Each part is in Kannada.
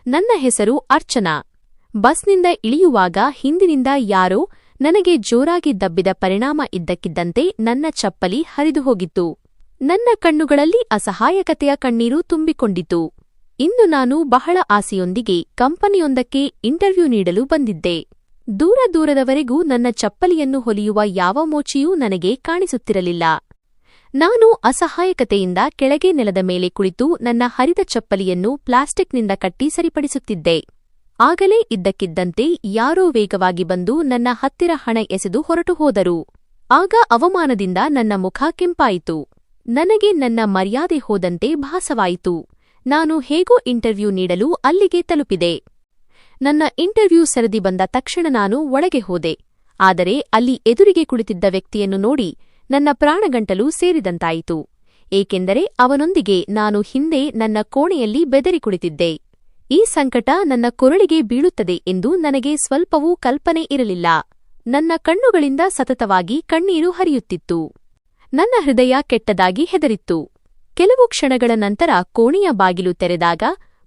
ನನ್ನ ಹೆಸರು ಅರ್ಚನಾ. ಬಸ್ನಿಂದ ಇಳಿಯುವಾಗ ಹಿಂದಿನಿಂದ ಯಾರೋ ನನಗೆ ಜೋರಾಗಿ ದಬ್ಬಿದ ಪರಿಣಾಮ ಇದ್ದಕ್ಕಿದ್ದಂತೆ ನನ್ನ ಚಪ್ಪಲಿ ಹರಿದುಹೋಗಿತ್ತು. ನನ್ನ ಕಣ್ಣುಗಳಲ್ಲಿ ಅಸಹಾಯಕತೆಯ ಕಣ್ಣೀರು ತುಂಬಿಕೊಂಡಿತು. ಇಂದು ನಾನು ಬಹಳ ಆಸೆಯೊಂದಿಗೆ ಕಂಪನಿಯೊಂದಕ್ಕೆ ಇಂಟರ್ವ್ಯೂ ನೀಡಲು ಬಂದಿದ್ದೆ. ದೂರದವರೆಗೂ ನನ್ನ ಚಪ್ಪಲಿಯನ್ನು ಹೊಲಿಯುವ ಯಾವ ಮೋಚಿಯೂ ನನಗೆ ಕಾಣಿಸುತ್ತಿರಲಿಲ್ಲ. ನಾನು ಅಸಹಾಯಕತೆಯಿಂದ ಕೆಳಗೆ ನೆಲದ ಮೇಲೆ ಕುಳಿತು ನನ್ನ ಹರಿದ ಚಪ್ಪಲಿಯನ್ನು ಪ್ಲಾಸ್ಟಿಕ್ನಿಂದ ಕಟ್ಟಿ ಸರಿಪಡಿಸುತ್ತಿದ್ದೆ. ಆಗಲೇ ಇದ್ದಕ್ಕಿದ್ದಂತೆ ಯಾರೋ ವೇಗವಾಗಿ ಬಂದು ನನ್ನ ಹತ್ತಿರ ಹಣ ಎಸೆದು ಹೊರಟು ಹೋದರು. ಆಗ ಅವಮಾನದಿಂದ ನನ್ನ ಮುಖ ಕೆಂಪಾಯಿತು. ನನಗೆ ನನ್ನ ಮರ್ಯಾದೆ ಹೋದಂತೆ ಭಾಸವಾಯಿತು. ನಾನು ಹೇಗೋ ಇಂಟರ್ವ್ಯೂ ನೀಡಲು ಅಲ್ಲಿಗೆ ತಲುಪಿದೆ. ನನ್ನ ಇಂಟರ್ವ್ಯೂ ಸರದಿ ಬಂದ ತಕ್ಷಣ ನಾನು ಒಳಗೆ ಹೋದೆ. ಆದರೆ ಅಲ್ಲಿ ಎದುರಿಗೆ ಕುಳಿತಿದ್ದ ವ್ಯಕ್ತಿಯನ್ನು ನೋಡಿ ನನ್ನ ಪ್ರಾಣಗಂಟಲು ಸೇರಿದಂತಾಯಿತು. ಏಕೆಂದರೆ ಅವನೊಂದಿಗೆ ನಾನು ಹಿಂದೆ ನನ್ನ ಕೋಣೆಯಲ್ಲಿ ಬೆದರಿ ಕುಳಿತಿದ್ದೆ. ಈ ಸಂಕಟ ನನ್ನ ಕೊರಳಿಗೆ ಬೀಳುತ್ತದೆ ಎಂದು ನನಗೆ ಸ್ವಲ್ಪವೂ ಕಲ್ಪನೆ ಇರಲಿಲ್ಲ. ನನ್ನ ಕಣ್ಣುಗಳಿಂದ ಸತತವಾಗಿ ಕಣ್ಣೀರು ಹರಿಯುತ್ತಿತ್ತು. ನನ್ನ ಹೃದಯ ಕೆಟ್ಟದಾಗಿ ಹೆದರಿತ್ತು. ಕೆಲವು ಕ್ಷಣಗಳ ನಂತರ ಕೋಣೆಯ ಬಾಗಿಲು ತೆರೆದಾಗ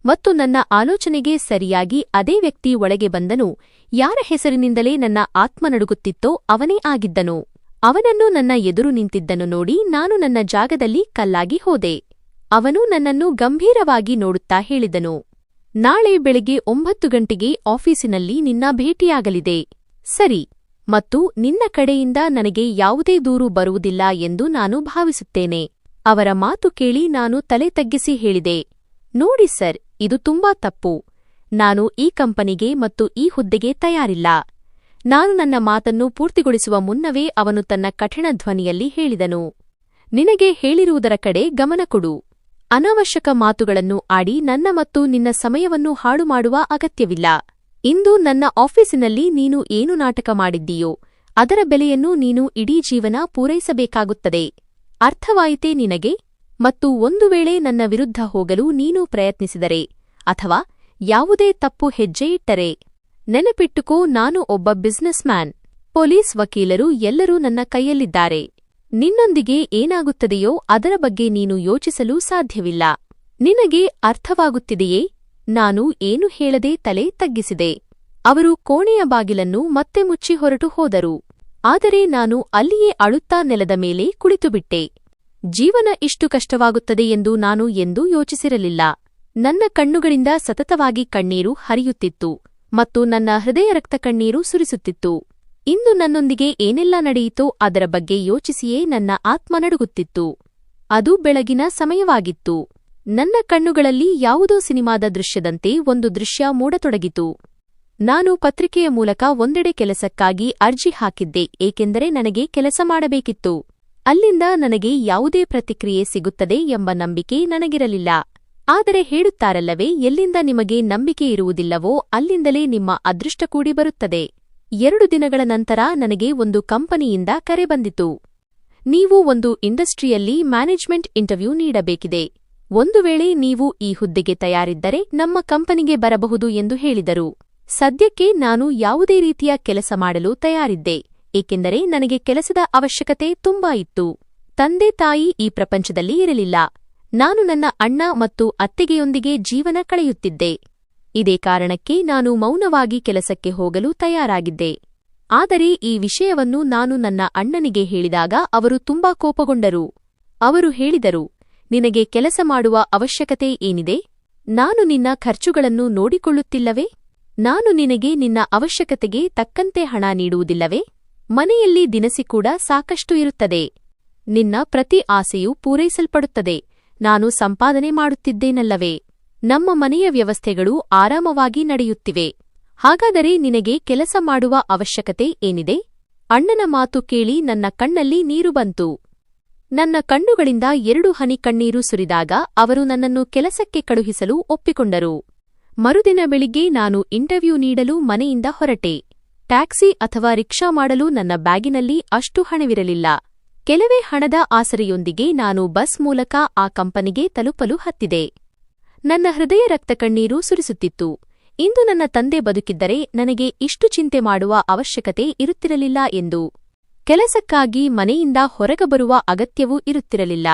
ಮತ್ತು ನನ್ನ ಆಲೋಚನೆಗೆ ಸರಿಯಾಗಿ ಅದೇ ವ್ಯಕ್ತಿ ಒಳಗೆ ಬಂದನು. ಯಾರ ಹೆಸರಿನಿಂದಲೇ ನನ್ನ ಆತ್ಮ ನಡುಗುತ್ತಿತ್ತೋ ಅವನೇ ಆಗಿದ್ದನು. ಅವನನ್ನು ನನ್ನ ಎದುರು ನಿಂತಿದ್ದನ್ನು ನೋಡಿ ನಾನು ನನ್ನ ಜಾಗದಲ್ಲಿ ಕಲ್ಲಾಗಿ ಹೋದೆ. ಅವನು ನನ್ನನ್ನು ಗಂಭೀರವಾಗಿ ನೋಡುತ್ತಾ ಹೇಳಿದನು, ನಾಳೆ ಬೆಳಗ್ಗೆ 9 ಗಂಟೆಗೆ ಆಫೀಸಿನಲ್ಲಿ ನಿನ್ನ ಭೇಟಿಯಾಗಲಿದೆ. ಸರಿ, ಮತ್ತು ನಿನ್ನ ಕಡೆಯಿಂದ ನನಗೆ ಯಾವುದೇ ದೂರು ಬರುವುದಿಲ್ಲ ಎಂದು ನಾನು ಭಾವಿಸುತ್ತೇನೆ. ಅವರ ಮಾತು ಕೇಳಿ ನಾನು ತಲೆ ತಗ್ಗಿಸಿ ಹೇಳಿದೆ, ನೋಡಿ ಸರ್, ಇದು ತುಂಬಾ ತಪ್ಪು. ನಾನು ಈ ಕಂಪನಿಗೆ ಮತ್ತು ಈ ಹುದ್ದೆಗೆ ತಯಾರಿಲ್ಲ. ನಾನು ನನ್ನ ಮಾತನ್ನು ಪೂರ್ತಿಗೊಳಿಸುವ ಮುನ್ನವೇ ಅವನು ತನ್ನ ಕಠಿಣ ಧ್ವನಿಯಲ್ಲಿ ಹೇಳಿದನು, ನಿನಗೆ ಹೇಳಿರುವುದರ ಕಡೆ ಗಮನ ಕೊಡು. ಅನಾವಶ್ಯಕ ಮಾತುಗಳನ್ನು ಆಡಿ ನನ್ನ ಮತ್ತು ನಿನ್ನ ಸಮಯವನ್ನು ಹಾಳು ಮಾಡುವ ಅಗತ್ಯವಿಲ್ಲ. ಇಂದು ನನ್ನ ಆಫೀಸಿನಲ್ಲಿ ನೀನು ಏನು ನಾಟಕ ಮಾಡಿದ್ದೀಯೋ ಅದರ ಬೆಲೆಯನ್ನು ನೀನು ಇಡೀ ಜೀವನ ಪೂರೈಸಬೇಕಾಗುತ್ತದೆ. ಅರ್ಥವಾಯಿತೇ ನಿನಗೆ? ಮತ್ತು ಒಂದು ವೇಳೆ ನನ್ನ ವಿರುದ್ಧ ಹೋಗಲು ನೀನು ಪ್ರಯತ್ನಿಸಿದರೆ ಅಥವಾ ಯಾವುದೇ ತಪ್ಪು ಹೆಜ್ಜೆ ಇಟ್ಟರೆ ನೆನಪಿಟ್ಟುಕೋ, ನಾನು ಒಬ್ಬ ಬಿಸಿನೆಸ್ ಮ್ಯಾನ್. ಪೊಲೀಸ್ ವಕೀಲರು ಎಲ್ಲರೂ ನನ್ನ ಕೈಯಲ್ಲಿದ್ದಾರೆ. ನಿನ್ನೊಂದಿಗೆ ಏನಾಗುತ್ತದೆಯೋ ಅದರ ಬಗ್ಗೆ ನೀನು ಯೋಚಿಸಲು ಸಾಧ್ಯವಿಲ್ಲ. ನಿನಗೆ ಅರ್ಥವಾಗುತ್ತಿದೆಯೇ? ನಾನು ಏನು ಹೇಳದೆ ತಲೆ ತಗ್ಗಿಸಿದೆ. ಅವರು ಕೋಣೆಯ ಬಾಗಿಲನ್ನು ಮತ್ತೆ ಮುಚ್ಚಿ ಹೊರಟು ಹೋದರು. ಆದರೆ ನಾನು ಅಲ್ಲಿಯೇ ಅಳುತ್ತಾ ನೆಲದ ಮೇಲೆ ಕುಳಿತುಬಿಟ್ಟೆ. ಜೀವನ ಇಷ್ಟು ಕಷ್ಟವಾಗುತ್ತದೆ ಎಂದು ನಾನು ಎಂದೂ ಯೋಚಿಸಿರಲಿಲ್ಲ. ನನ್ನ ಕಣ್ಣುಗಳಿಂದ ಸತತವಾಗಿ ಕಣ್ಣೀರು ಹರಿಯುತ್ತಿತ್ತು ಮತ್ತು ನನ್ನ ಹೃದಯ ರಕ್ತ ಕಣ್ಣೀರು ಸುರಿಸುತ್ತಿತ್ತು. ಇಂದು ನನ್ನೊಂದಿಗೆ ಏನೆಲ್ಲ ನಡೆಯಿತೋ ಅದರ ಬಗ್ಗೆ ಯೋಚಿಸಿಯೇ ನನ್ನ ಆತ್ಮ ನಡುಗುತ್ತಿತ್ತು. ಅದು ಬೆಳಗಿನ ಸಮಯವಾಗಿತ್ತು. ನನ್ನ ಕಣ್ಣುಗಳಲ್ಲಿ ಯಾವುದೋ ಸಿನಿಮಾದ ದೃಶ್ಯದಂತೆ ಒಂದು ದೃಶ್ಯ ಮೂಡತೊಡಗಿತು. ನಾನು ಪತ್ರಿಕೆಯ ಮೂಲಕ ಒಂದೆಡೆ ಕೆಲಸಕ್ಕಾಗಿ ಅರ್ಜಿ ಹಾಕಿದ್ದೆ, ಏಕೆಂದರೆ ನನಗೆ ಕೆಲಸ ಮಾಡಬೇಕಿತ್ತು. ಅಲ್ಲಿಂದ ನನಗೆ ಯಾವುದೇ ಪ್ರತಿಕ್ರಿಯೆ ಸಿಗುತ್ತದೆ ಎಂಬ ನಂಬಿಕೆ ನನಗಿರಲಿಲ್ಲ. ಆದರೆ ಹೇಳುತ್ತಾರಲ್ಲವೇ, ಎಲ್ಲಿಂದ ನಿಮಗೆ ನಂಬಿಕೆ ಇರುವುದಿಲ್ಲವೋ ಅಲ್ಲಿಂದಲೇ ನಿಮ್ಮ ಅದೃಷ್ಟ ಕೂಡಿ ಬರುತ್ತದೆ. 2 ದಿನಗಳ ನಂತರ ನನಗೆ ಒಂದು ಕಂಪನಿಯಿಂದ ಕರೆ ಬಂದಿತು. ನೀವು ಒಂದು ಇಂಡಸ್ಟ್ರಿಯಲ್ಲಿ ಮ್ಯಾನೇಜ್ಮೆಂಟ್ ಇಂಟರ್ವ್ಯೂ ನೀಡಬೇಕಿದೆ. ಒಂದು ವೇಳೆ ನೀವು ಈ ಹುದ್ದೆಗೆ ತಯಾರಿದ್ದರೆ ನಮ್ಮ ಕಂಪನಿಗೆ ಬರಬಹುದು ಎಂದು ಹೇಳಿದರು. ಸದ್ಯಕ್ಕೆ ನಾನು ಯಾವುದೇ ರೀತಿಯ ಕೆಲಸ ಮಾಡಲು ತಯಾರಿದ್ದೆ, ಏಕೆಂದರೆ ನನಗೆ ಕೆಲಸದ ಅವಶ್ಯಕತೆ ತುಂಬಾ ಇತ್ತು. ತಂದೆ ತಾಯಿ ಈ ಪ್ರಪಂಚದಲ್ಲಿ ಇರಲಿಲ್ಲ. ನಾನು ನನ್ನ ಅಣ್ಣ ಮತ್ತು ಅತ್ತಿಗೆಯೊಂದಿಗೆ ಜೀವನ ಕಳೆಯುತ್ತಿದ್ದೆ. ಇದೇ ಕಾರಣಕ್ಕೆ ನಾನು ಮೌನವಾಗಿ ಕೆಲಸಕ್ಕೆ ಹೋಗಲು ತಯಾರಾಗಿದ್ದೆ. ಆದರೆ ಈ ವಿಷಯವನ್ನು ನಾನು ನನ್ನ ಅಣ್ಣನಿಗೆ ಹೇಳಿದಾಗ ಅವರು ತುಂಬಾ ಕೋಪಗೊಂಡರು. ಅವರು ಹೇಳಿದರು, ನಿನಗೆ ಕೆಲಸ ಮಾಡುವ ಅವಶ್ಯಕತೆ ಏನಿದೆ? ನಾನು ನಿನ್ನ ಖರ್ಚುಗಳನ್ನು ನೋಡಿಕೊಳ್ಳುತ್ತಿಲ್ಲವೇ? ನಾನು ನಿನಗೆ ನಿನ್ನ ಅವಶ್ಯಕತೆಗೆ ತಕ್ಕಂತೆ ಹಣ ನೀಡುವುದಿಲ್ಲವೇ? ಮನೆಯಲ್ಲಿ ದಿನಸಿ ಕೂಡ ಸಾಕಷ್ಟು ಇರುತ್ತದೆ. ನಿನ್ನ ಪ್ರತಿ ಆಸೆಯೂ ಪೂರೈಸಲ್ಪಡುತ್ತದೆ. ನಾನು ಸಂಪಾದನೆ ಮಾಡುತ್ತಿದ್ದೇನಲ್ಲವೇ? ನಮ್ಮ ಮನೆಯ ವ್ಯವಸ್ಥೆಗಳು ಆರಾಮವಾಗಿ ನಡೆಯುತ್ತಿವೆ. ಹಾಗಾದರೆ ನಿನಗೆ ಕೆಲಸ ಮಾಡುವ ಅವಶ್ಯಕತೆ ಏನಿದೆ? ಅಣ್ಣನ ಮಾತು ಕೇಳಿ ನನ್ನ ಕಣ್ಣಲ್ಲಿ ನೀರು ಬಂತು. ನನ್ನ ಕಣ್ಣುಗಳಿಂದ 2 ಹನಿ ಕಣ್ಣೀರು ಸುರಿದಾಗ ಅವರು ನನ್ನನ್ನು ಕೆಲಸಕ್ಕೆ ಕಳುಹಿಸಲು ಒಪ್ಪಿಕೊಂಡರು. ಮರುದಿನ ಬೆಳಿಗ್ಗೆ ನಾನು ಇಂಟರ್ವ್ಯೂ ನೀಡಲು ಮನೆಯಿಂದ ಹೊರಟೆ. ಟ್ಯಾಕ್ಸಿ ಅಥವಾ ರಿಕ್ಷಾ ಮಾಡಲು ನನ್ನ ಬ್ಯಾಗಿನಲ್ಲಿ ಅಷ್ಟು ಹಣವಿರಲಿಲ್ಲ. ಕೆಲವೇ ಹಣದ ಆಸರೆಯೊಂದಿಗೆ ನಾನು ಬಸ್ ಮೂಲಕ ಆ ಕಂಪನಿಗೆ ತಲುಪಲು ಹತ್ತಿದೆ. ನನ್ನ ಹೃದಯ ರಕ್ತ ಕಣ್ಣೀರು ಸುರಿಸುತ್ತಿತ್ತು. ಇಂದು ನನ್ನ ತಂದೆ ಬದುಕಿದ್ದರೆ ನನಗೆ ಇಷ್ಟು ಚಿಂತೆ ಮಾಡುವ ಅವಶ್ಯಕತೆ ಇರುತ್ತಿರಲಿಲ್ಲ ಎಂದು. ಕೆಲಸಕ್ಕಾಗಿ ಮನೆಯಿಂದ ಹೊರಗೆ ಬರುವ ಅಗತ್ಯವೂ ಇರುತ್ತಿರಲಿಲ್ಲ.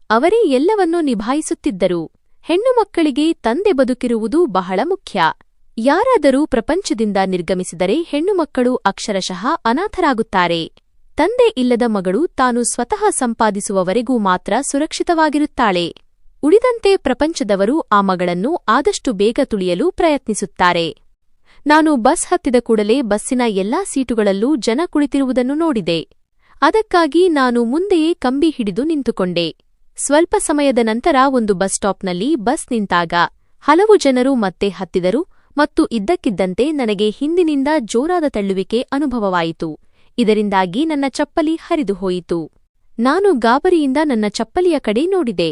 ಅವರೇ ಎಲ್ಲವನ್ನೂ ನಿಭಾಯಿಸುತ್ತಿದ್ದರು. ಹೆಣ್ಣುಮಕ್ಕಳಿಗೆ ತಂದೆ ಬದುಕಿರುವುದು ಬಹಳ ಮುಖ್ಯ. ಯಾರಾದರೂ ಪ್ರಪಂಚದಿಂದ ನಿರ್ಗಮಿಸಿದರೆ ಹೆಣ್ಣುಮಕ್ಕಳು ಅಕ್ಷರಶಃ ಅನಾಥರಾಗುತ್ತಾರೆ. ತಂದೆ ಇಲ್ಲದ ಮಗಳು ತಾನು ಸ್ವತಃ ಸಂಪಾದಿಸುವವರೆಗೂ ಮಾತ್ರ ಸುರಕ್ಷಿತವಾಗಿರುತ್ತಾಳೆ. ಉಳಿದಂತೆ ಪ್ರಪಂಚದವರು ಆ ಮಗಳನ್ನು ಆದಷ್ಟು ಬೇಗ ತುಳಿಯಲು ಪ್ರಯತ್ನಿಸುತ್ತಾರೆ. ನಾನು ಬಸ್ ಹತ್ತಿದ ಕೂಡಲೇ ಬಸ್ಸಿನ ಎಲ್ಲಾ ಸೀಟುಗಳಲ್ಲೂ ಜನ ಕುಳಿತಿರುವುದನ್ನು ನೋಡಿದೆ. ಅದಕ್ಕಾಗಿ ನಾನು ಮುಂದೆಯೇ ಕಂಬಿ ಹಿಡಿದು ನಿಂತುಕೊಂಡೆ. ಸ್ವಲ್ಪ ಸಮಯದ ನಂತರ ಒಂದು ಬಸ್ ಸ್ಟಾಪ್ನಲ್ಲಿ ಬಸ್ ನಿಂತಾಗ ಹಲವು ಜನರು ಮತ್ತೆ ಹತ್ತಿದರು ಮತ್ತು ಇದ್ದಕ್ಕಿದ್ದಂತೆ ನನಗೆ ಹಿಂದಿನಿಂದ ಜೋರಾದ ತಳ್ಳುವಿಕೆ ಅನುಭವವಾಯಿತು. ಇದರಿಂದಾಗಿ ನನ್ನ ಚಪ್ಪಲಿ ಹರಿದು ಹೋಯಿತು. ನಾನು ಗಾಬರಿಯಿಂದ ನನ್ನ ಚಪ್ಪಲಿಯ ಕಡೆ ನೋಡಿದೆ.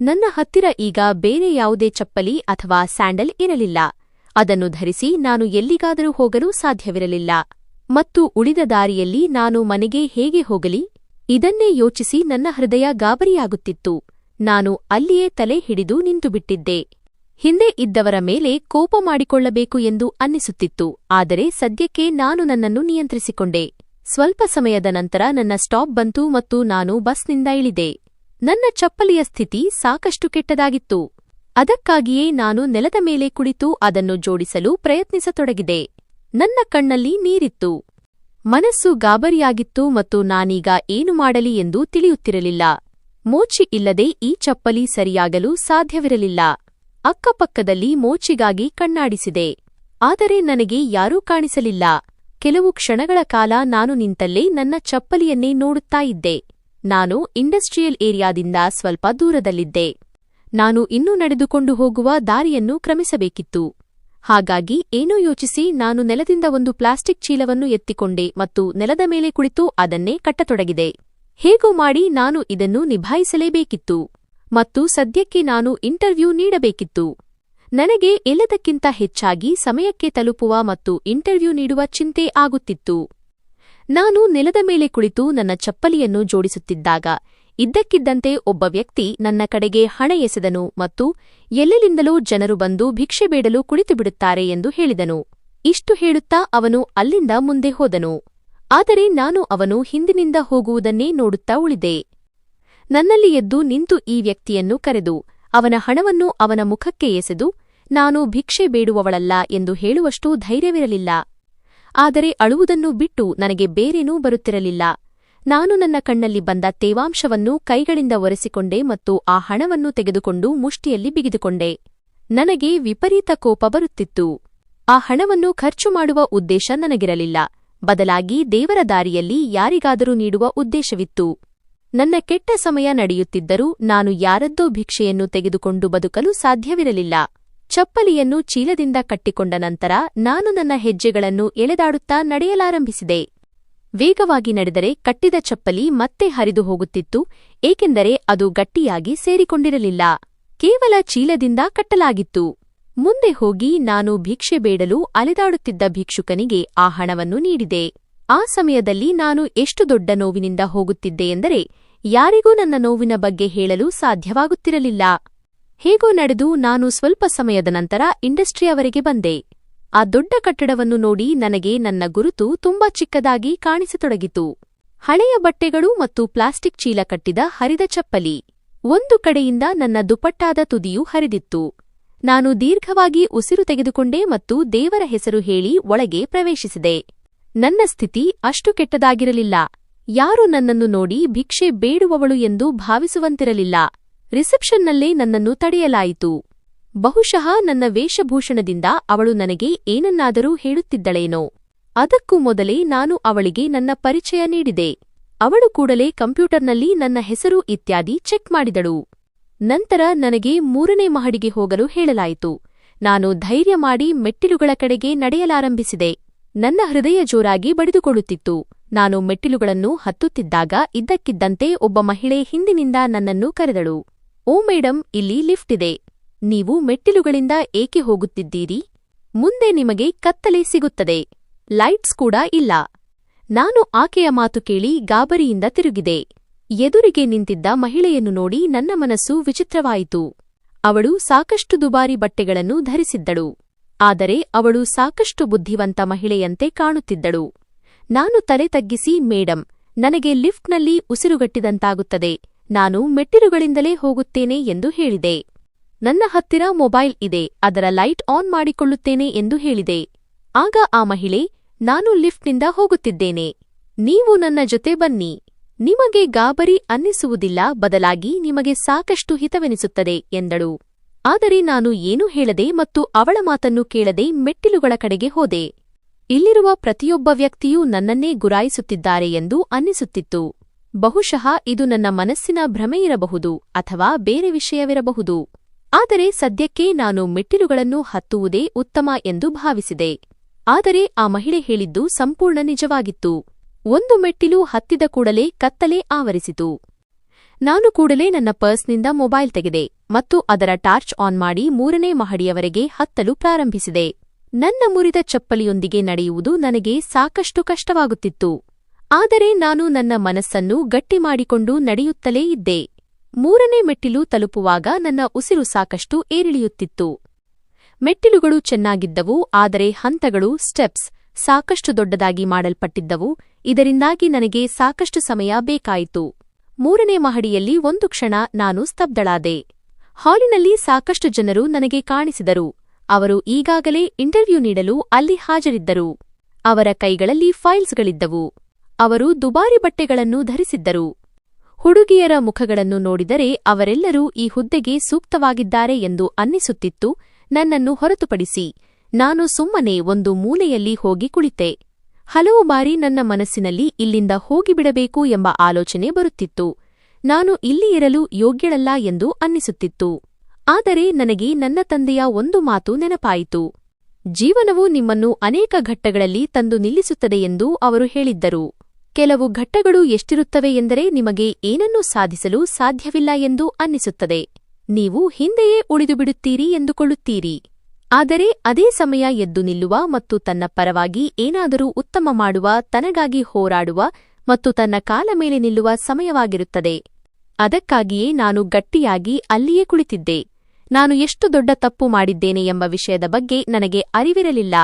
ನನ್ನ ಹತ್ತಿರ ಈಗ ಬೇರೆ ಯಾವುದೇ ಚಪ್ಪಲಿ ಅಥವಾ ಸ್ಯಾಂಡಲ್ ಇರಲಿಲ್ಲ. ಅದನ್ನು ಧರಿಸಿ ನಾನು ಎಲ್ಲಿಗಾದರೂ ಹೋಗಲು ಸಾಧ್ಯವಿರಲಿಲ್ಲ. ಮತ್ತು ಉಳಿದ ದಾರಿಯಲ್ಲಿ ನಾನು ಮನೆಗೆ ಹೇಗೆ ಹೋಗಲಿ? ಇದನ್ನೇ ಯೋಚಿಸಿ ನನ್ನ ಹೃದಯ ಗಾಬರಿಯಾಗುತ್ತಿತ್ತು. ನಾನು ಅಲ್ಲಿಯೇ ತಲೆ ಹಿಡಿದು ನಿಂತುಬಿಟ್ಟಿದ್ದೆ. ಹಿಂದೆ ಇದ್ದವರ ಮೇಲೆ ಕೋಪ ಮಾಡಿಕೊಳ್ಳಬೇಕು ಎಂದು ಅನ್ನಿಸುತ್ತಿತ್ತು. ಆದರೆ ಸದ್ಯಕ್ಕೆ ನಾನು ನನ್ನನ್ನು ನಿಯಂತ್ರಿಸಿಕೊಂಡೆ. ಸ್ವಲ್ಪ ಸಮಯದ ನಂತರ ನನ್ನ ಸ್ಟಾಪ್ ಬಂತು ಮತ್ತು ನಾನು ಬಸ್ನಿಂದ ಇಳಿದೆ. ನನ್ನ ಚಪ್ಪಲಿಯ ಸ್ಥಿತಿ ಸಾಕಷ್ಟು ಕೆಟ್ಟದಾಗಿತ್ತು. ಅದಕ್ಕಾಗಿಯೇ ನಾನು ನೆಲದ ಮೇಲೆ ಕುಳಿತು ಅದನ್ನು ಜೋಡಿಸಲು ಪ್ರಯತ್ನಿಸತೊಡಗಿದೆ. ನನ್ನ ಕಣ್ಣಲ್ಲಿ ನೀರಿತ್ತು. ಮನಸ್ಸು ಗಾಬರಿಯಾಗಿತ್ತು ಮತ್ತು ನಾನೀಗ ಏನು ಮಾಡಲಿ ಎಂದು ತಿಳಿಯುತ್ತಿರಲಿಲ್ಲ. ಮೋಚಿ ಇಲ್ಲದೆ ಈ ಚಪ್ಪಲಿ ಸರಿಯಾಗಲು ಸಾಧ್ಯವಿರಲಿಲ್ಲ. ಅಕ್ಕಪಕ್ಕದಲ್ಲಿ ಮೋಚಿಗಾಗಿ ಕಣ್ಣಾಡಿಸಿದೆ. ಆದರೆ ನನಗೆ ಯಾರೂ ಕಾಣಿಸಲಿಲ್ಲ. ಕೆಲವು ಕ್ಷಣಗಳ ಕಾಲ ನಾನು ನಿಂತಲ್ಲೇ ನನ್ನ ಚಪ್ಪಲಿಯನ್ನೇ ನೋಡುತ್ತಾ ಇದ್ದೆ. ನಾನು ಇಂಡಸ್ಟ್ರಿಯಲ್ ಏರಿಯಾದಿಂದ ಸ್ವಲ್ಪ ದೂರದಲ್ಲಿದ್ದೆ. ನಾನು ಇನ್ನೂ ನಡೆದುಕೊಂಡು ಹೋಗುವ ದಾರಿಯನ್ನು ಕ್ರಮಿಸಬೇಕಿತ್ತು. ಹಾಗಾಗಿ ಏನೋ ಯೋಚಿಸಿ ನಾನು ನೆಲದಿಂದ ಒಂದು ಪ್ಲಾಸ್ಟಿಕ್ ಚೀಲವನ್ನು ಎತ್ತಿಕೊಂಡೆ ಮತ್ತು ನೆಲದ ಮೇಲೆ ಕುಳಿತು ಅದನ್ನೇ ಕಟ್ಟತೊಡಗಿದೆ. ಹೇಗೋ ಮಾಡಿ ನಾನು ಇದನ್ನು ನಿಭಾಯಿಸಲೇಬೇಕಿತ್ತು ಮತ್ತು ಸದ್ಯಕ್ಕೆ ನಾನು ಇಂಟರ್ವ್ಯೂ ನೀಡಬೇಕಿತ್ತು. ನನಗೆ ಎಲ್ಲದಕ್ಕಿಂತ ಹೆಚ್ಚಾಗಿ ಸಮಯಕ್ಕೆ ತಲುಪುವ ಮತ್ತು ಇಂಟರ್ವ್ಯೂ ನೀಡುವ ಚಿಂತೆ ಆಗುತ್ತಿತ್ತು. ನಾನು ನೆಲದ ಮೇಲೆ ಕುಳಿತು ನನ್ನ ಚಪ್ಪಲಿಯನ್ನು ಜೋಡಿಸುತ್ತಿದ್ದಾಗ ಇದ್ದಕ್ಕಿದ್ದಂತೆ ಒಬ್ಬ ವ್ಯಕ್ತಿ ನನ್ನ ಕಡೆಗೆ ಹಣ ಎಸೆದನು ಮತ್ತು ಎಲ್ಲೆಲ್ಲಿಂದಲೂ ಜನರು ಬಂದು ಭಿಕ್ಷೆ ಬೇಡಲು ಕುಳಿತುಬಿಡುತ್ತಾರೆ ಎಂದು ಹೇಳಿದನು. ಇಷ್ಟು ಹೇಳುತ್ತಾ ಅವನು ಅಲ್ಲಿಂದ ಮುಂದೆ ಹೋದನು. ಆದರೆ ನಾನು ಅವನು ಹಿಂದಿನಿಂದ ಹೋಗುವುದನ್ನೇ ನೋಡುತ್ತಾ ಉಳಿದೆ. ನನ್ನಲ್ಲಿ ಎದ್ದು ನಿಂತು ಈ ವ್ಯಕ್ತಿಯನ್ನು ಕರೆದು ಅವನ ಹಣವನ್ನು ಅವನ ಮುಖಕ್ಕೆ ಎಸೆದು ನಾನು ಭಿಕ್ಷೆ ಬೇಡುವವಳಲ್ಲ ಎಂದು ಹೇಳುವಷ್ಟು ಧೈರ್ಯವಿರಲಿಲ್ಲ. ಆದರೆ ಅಳುವುದನ್ನು ಬಿಟ್ಟು ನನಗೆ ಬೇರೇನೂ ಬರುತ್ತಿರಲಿಲ್ಲ. ನಾನು ನನ್ನ ಕಣ್ಣಲ್ಲಿ ಬಂದ ತೇವಾಂಶವನ್ನು ಕೈಗಳಿಂದ ಒರೆಸಿಕೊಂಡೆ ಮತ್ತು ಆ ಹಣವನ್ನು ತೆಗೆದುಕೊಂಡು ಮುಷ್ಟಿಯಲ್ಲಿ ಬಿಗಿದುಕೊಂಡೆ. ನನಗೆ ವಿಪರೀತ ಕೋಪ ಬರುತ್ತಿತ್ತು. ಆ ಹಣವನ್ನು ಖರ್ಚು ಮಾಡುವ ಉದ್ದೇಶ ನನಗಿರಲಿಲ್ಲ. ಬದಲಾಗಿ ದೇವರ ದಾರಿಯಲ್ಲಿ ಯಾರಿಗಾದರೂ ನೀಡುವ ಉದ್ದೇಶವಿತ್ತು. ನನ್ನ ಕೆಟ್ಟ ಸಮಯ ನಡೆಯುತ್ತಿದ್ದರೂ ನಾನು ಯಾರದ್ದೋ ಭಿಕ್ಷೆಯನ್ನು ತೆಗೆದುಕೊಂಡು ಬದುಕಲು ಸಾಧ್ಯವಿರಲಿಲ್ಲ. ಚಪ್ಪಲಿಯನ್ನು ಚೀಲದಿಂದ ಕಟ್ಟಿಕೊಂಡ ನಂತರ ನಾನು ನನ್ನ ಹೆಜ್ಜೆಗಳನ್ನು ಎಳೆದಾಡುತ್ತಾ ನಡೆಯಲಾರಂಭಿಸಿದೆ. ವೇಗವಾಗಿ ನಡೆದರೆ ಕಟ್ಟಿದ ಚಪ್ಪಲಿ ಮತ್ತೆ ಹರಿದು ಹೋಗುತ್ತಿತ್ತು, ಏಕೆಂದರೆ ಅದು ಗಟ್ಟಿಯಾಗಿ ಸೇರಿಕೊಂಡಿರಲಿಲ್ಲ. ಕೇವಲ ಚೀಲದಿಂದ ಕಟ್ಟಲಾಗಿತ್ತು. ಮುಂದೆ ಹೋಗಿ ನಾನು ಭಿಕ್ಷೆ ಬೇಡಲು ಅಲೆದಾಡುತ್ತಿದ್ದ ಭಿಕ್ಷುಕನಿಗೆ ಆ ಹಣವನ್ನು ನೀಡಿದೆ. ಆ ಸಮಯದಲ್ಲಿ ನಾನು ಎಷ್ಟು ದೊಡ್ಡ ನೋವಿನಿಂದ ಹೋಗುತ್ತಿದ್ದೆ ಎಂದರೆ ಯಾರಿಗೂ ನನ್ನ ನೋವಿನ ಬಗ್ಗೆ ಹೇಳಲು ಸಾಧ್ಯವಾಗುತ್ತಿರಲಿಲ್ಲ. ಹೇಗೋ ನಡೆದು ನಾನು ಸ್ವಲ್ಪ ಸಮಯದ ನಂತರ ಇಂಡಸ್ಟ್ರಿಯವರೆಗೆ ಬಂದೆ. ಆ ದೊಡ್ಡ ಕಟ್ಟಡವನ್ನು ನೋಡಿ ನನಗೆ ನನ್ನ ಗುರುತು ತುಂಬಾ ಚಿಕ್ಕದಾಗಿ ಕಾಣಿಸತೊಡಗಿತು. ಹಳೆಯ ಬಟ್ಟೆಗಳು ಮತ್ತು ಪ್ಲಾಸ್ಟಿಕ್ ಚೀಲ ಕಟ್ಟಿದ ಹರಿದ ಚಪ್ಪಲಿ. ಒಂದು ಕಡೆಯಿಂದ ನನ್ನ ದುಪಟ್ಟಾದ ತುದಿಯೂ ಹರಿದಿತ್ತು. ನಾನು ದೀರ್ಘವಾಗಿ ಉಸಿರು ತೆಗೆದುಕೊಂಡೆ ಮತ್ತು ದೇವರ ಹೆಸರು ಹೇಳಿ ಒಳಗೆ ಪ್ರವೇಶಿಸಿದೆ. ನನ್ನ ಸ್ಥಿತಿ ಅಷ್ಟು ಕೆಟ್ಟದಾಗಿರಲಿಲ್ಲ. ಯಾರೂ ನನ್ನನ್ನು ನೋಡಿ ಭಿಕ್ಷೆ ಬೇಡುವವಳು ಎಂದು ಭಾವಿಸುವಂತಿರಲಿಲ್ಲ. ರಿಸೆಪ್ಷನ್ನಲ್ಲೇ ನನ್ನನ್ನು ತಡೆಯಲಾಯಿತು. ಬಹುಶಃ ನನ್ನ ವೇಷಭೂಷಣದಿಂದ ಅವಳು ನನಗೆ ಏನನ್ನಾದರೂ ಹೇಳುತ್ತಿದ್ದಳೇನೋ. ಅದಕ್ಕೂ ಮೊದಲೇ ನಾನು ಅವಳಿಗೆ ನನ್ನ ಪರಿಚಯ ನೀಡಿದೆ. ಅವಳು ಕೂಡಲೇ ಕಂಪ್ಯೂಟರ್ನಲ್ಲಿ ನನ್ನ ಹೆಸರು ಇತ್ಯಾದಿ ಚೆಕ್ ಮಾಡಿದಳು. ನಂತರ ನನಗೆ 3ನೇ ಮಹಡಿಗೆ ಹೋಗಲು ಹೇಳಲಾಯಿತು. ನಾನು ಧೈರ್ಯ ಮಾಡಿ ಮೆಟ್ಟಿಲುಗಳ ಕಡೆಗೆ ನಡೆಯಲಾರಂಭಿಸಿದೆ. ನನ್ನ ಹೃದಯ ಜೋರಾಗಿ ಬಡಿದುಕೊಳ್ಳುತ್ತಿತ್ತು. ನಾನು ಮೆಟ್ಟಿಲುಗಳನ್ನು ಹತ್ತುತ್ತಿದ್ದಾಗ ಇದ್ದಕ್ಕಿದ್ದಂತೆ ಒಬ್ಬ ಮಹಿಳೆ ಹಿಂದಿನಿಂದ ನನ್ನನ್ನು ಕರೆದಳು. ಓ ಮೇಡಂ, ಇಲ್ಲಿ ಲಿಫ್ಟ್ ಇದೆ. ನೀವು ಮೆಟ್ಟಿಲುಗಳಿಂದ ಏಕೆ ಹೋಗುತ್ತಿದ್ದೀರಿ? ಮುಂದೆ ನಿಮಗೆ ಕತ್ತಲೆ ಸಿಗುತ್ತದೆ. ಲೈಟ್ಸ್ ಕೂಡ ಇಲ್ಲ. ನಾನು ಆಕೆಯ ಮಾತು ಕೇಳಿ ಗಾಬರಿಯಿಂದ ತಿರುಗಿದೆ. ಎದುರಿಗೆ ನಿಂತಿದ್ದ ಮಹಿಳೆಯನ್ನು ನೋಡಿ ನನ್ನ ಮನಸ್ಸು ವಿಚಿತ್ರವಾಯಿತು. ಅವಳು ಸಾಕಷ್ಟು ದುಬಾರಿ ಬಟ್ಟೆಗಳನ್ನು ಧರಿಸಿದ್ದಳು. ಆದರೆ ಅವಳು ಸಾಕಷ್ಟು ಬುದ್ಧಿವಂತ ಮಹಿಳೆಯಂತೆ ಕಾಣುತ್ತಿದ್ದಳು. ನಾನು ತಲೆ ತಗ್ಗಿಸಿ, ಮೇಡಂ, ನನಗೆ ಲಿಫ್ಟ್ನಲ್ಲಿ ಉಸಿರುಗಟ್ಟಿದಂತಾಗುತ್ತದೆ. ನಾನು ಮೆಟ್ಟಿಲುಗಳಿಂದಲೇ ಹೋಗುತ್ತೇನೆ ಎಂದು ಹೇಳಿದೆ. ನನ್ನ ಹತ್ತಿರ ಮೊಬೈಲ್ ಇದೆ, ಅದರ ಲೈಟ್ ಆನ್ ಮಾಡಿಕೊಳ್ಳುತ್ತೇನೆ ಎಂದು ಹೇಳಿದೆ. ಆಗ ಆ ಮಹಿಳೆ, ನಾನು ಲಿಫ್ಟ್ನಿಂದ ಹೋಗುತ್ತಿದ್ದೇನೆ, ನೀವು ನನ್ನ ಜೊತೆ ಬನ್ನಿ, ನಿಮಗೆ ಗಾಬರಿ ಅನ್ನಿಸುವುದಿಲ್ಲ, ಬದಲಾಗಿ ನಿಮಗೆ ಸಾಕಷ್ಟು ಹಿತವೆನಿಸುತ್ತದೆ ಎಂದಳು. ಆದರೆ ನಾನು ಏನೂ ಹೇಳದೆ ಮತ್ತು ಅವಳ ಮಾತನ್ನು ಕೇಳದೆ ಮೆಟ್ಟಿಲುಗಳ ಕಡೆಗೆ ಹೋದೆ. ಇಲ್ಲಿರುವ ಪ್ರತಿಯೊಬ್ಬ ವ್ಯಕ್ತಿಯೂ ನನ್ನನ್ನೇ ಗುರಾಯಿಸುತ್ತಿದ್ದಾರೆ ಎಂದು ಅನ್ನಿಸುತ್ತಿತ್ತು. ಬಹುಶಃ ಇದು ನನ್ನ ಮನಸ್ಸಿನ ಭ್ರಮೆಯಿರಬಹುದು ಅಥವಾ ಬೇರೆ ವಿಷಯವಿರಬಹುದು. ಆದರೆ ಸದ್ಯಕ್ಕೆ ನಾನು ಮೆಟ್ಟಿಲುಗಳನ್ನು ಹತ್ತುವುದೇ ಉತ್ತಮ ಎಂದು ಭಾವಿಸಿದೆ. ಆದರೆ ಆ ಮಹಿಳೆ ಹೇಳಿದ್ದು ಸಂಪೂರ್ಣ ನಿಜವಾಗಿತ್ತು. ಒಂದು ಮೆಟ್ಟಿಲು ಹತ್ತಿದ ಕೂಡಲೇ ಕತ್ತಲೆ ಆವರಿಸಿತು. ನಾನು ಕೂಡಲೇ ನನ್ನ ಪರ್ಸ್ನಿಂದ ಮೊಬೈಲ್ ತೆಗೆದೆ ಮತ್ತು ಅದರ ಟಾರ್ಚ್ ಆನ್ ಮಾಡಿ 3ನೇ ಮಹಡಿಯವರೆಗೆ ಹತ್ತಲು ಪ್ರಾರಂಭಿಸಿದೆ. ನನ್ನ ಮುರಿದ ಚಪ್ಪಲಿಯೊಂದಿಗೆ ನಡೆಯುವುದು ನನಗೆ ಸಾಕಷ್ಟು ಕಷ್ಟವಾಗುತ್ತಿತ್ತು. ಆದರೆ ನಾನು ನನ್ನ ಮನಸ್ಸನ್ನು ಗಟ್ಟಿ ಮಾಡಿಕೊಂಡು ನಡೆಯುತ್ತಲೇ ಇದ್ದೆ. 3ನೇ ಮೆಟ್ಟಿಲು ತಲುಪುವಾಗ ನನ್ನ ಉಸಿರು ಸಾಕಷ್ಟು ಏರಿಳಿಯುತ್ತಿತ್ತು. ಮೆಟ್ಟಿಲುಗಳು ಚೆನ್ನಾಗಿದ್ದವು, ಆದರೆ ಹಂತಗಳು ಸ್ಟೆಪ್ಸ್ ಸಾಕಷ್ಟು ದೊಡ್ಡದಾಗಿ ಮಾಡಲ್ಪಟ್ಟಿದ್ದವು. ಇದರಿಂದಾಗಿ ನನಗೆ ಸಾಕಷ್ಟು ಸಮಯ ಬೇಕಾಯಿತು. 3ನೇ ಮಹಡಿಯಲ್ಲಿ ಒಂದು ಕ್ಷಣ ನಾನು ಸ್ತಬ್ಧಳಾದೆ. ಹಾಲಿನಲ್ಲಿ ಸಾಕಷ್ಟು ಜನರು ನನಗೆ ಕಾಣಿಸಿದರು. ಅವರು ಈಗಾಗಲೇ ಇಂಟರ್ವ್ಯೂ ನೀಡಲು ಅಲ್ಲಿ ಹಾಜರಿದ್ದರು. ಅವರ ಕೈಗಳಲ್ಲಿ ಫೈಲ್ಸ್ಗಳಿದ್ದವು. ಅವರು ದುಬಾರಿ ಬಟ್ಟೆಗಳನ್ನು ಧರಿಸಿದ್ದರು. ಹುಡುಗಿಯರ ಮುಖಗಳನ್ನು ನೋಡಿದರೆ ಅವರೆಲ್ಲರೂ ಈ ಹುದ್ದೆಗೆ ಸೂಕ್ತವಾಗಿದ್ದಾರೆ ಎಂದು ಅನ್ನಿಸುತ್ತಿತ್ತು. ನನ್ನನ್ನು ಹೊರತುಪಡಿಸಿ ನಾನು ಸುಮ್ಮನೆ ಒಂದು ಮೂಲೆಯಲ್ಲಿ ಹೋಗಿ ಕುಳಿತೆ. ಹಲವು ಬಾರಿ ನನ್ನ ಮನಸ್ಸಿನಲ್ಲಿ ಇಲ್ಲಿಂದ ಹೋಗಿಬಿಡಬೇಕು ಎಂಬ ಆಲೋಚನೆ ಬರುತ್ತಿತ್ತು. ನಾನು ಇಲ್ಲಿ ಇರಲು ಯೋಗ್ಯಳಲ್ಲ ಎಂದು ಅನ್ನಿಸುತ್ತಿತ್ತು. ಆದರೆ ನನಗೆ ನನ್ನ ತಂದೆಯ ಒಂದು ಮಾತು ನೆನಪಾಯಿತು. ಜೀವನವು ನಿಮ್ಮನ್ನು ಅನೇಕ ಘಟ್ಟಗಳಲ್ಲಿ ತಂದು ನಿಲ್ಲಿಸುತ್ತದೆ ಎಂದು ಅವರು ಹೇಳಿದ್ದರು. ಕೆಲವು ಘಟ್ಟಗಳು ಎಷ್ಟಿರುತ್ತವೆ ಎಂದರೆ ನಿಮಗೆ ಏನನ್ನೂ ಸಾಧಿಸಲು ಸಾಧ್ಯವಿಲ್ಲ ಎಂದು ಅನ್ನಿಸುತ್ತದೆ. ನೀವು ಹಿಂದೆಯೇ ಉಳಿದುಬಿಡುತ್ತೀರಿ ಎಂದುಕೊಳ್ಳುತ್ತೀರಿ. ಆದರೆ ಅದೇ ಸಮಯ ಎದ್ದು ನಿಲ್ಲುವ ಮತ್ತು ತನ್ನ ಪರವಾಗಿ ಏನಾದರೂ ಉತ್ತಮ ಮಾಡುವ, ತನಗಾಗಿ ಹೋರಾಡುವ ಮತ್ತು ತನ್ನ ಕಾಲ ಮೇಲೆ ನಿಲ್ಲುವ ಸಮಯವಾಗಿರುತ್ತದೆ. ಅದಕ್ಕಾಗಿಯೇ ನಾನು ಗಟ್ಟಿಯಾಗಿ ಅಲ್ಲಿಯೇ ಕುಳಿತಿದ್ದೆ. ನಾನು ಎಷ್ಟು ದೊಡ್ಡ ತಪ್ಪು ಮಾಡಿದ್ದೇನೆ ಎಂಬ ವಿಷಯದ ಬಗ್ಗೆ ನನಗೆ ಅರಿವಿರಲಿಲ್ಲ.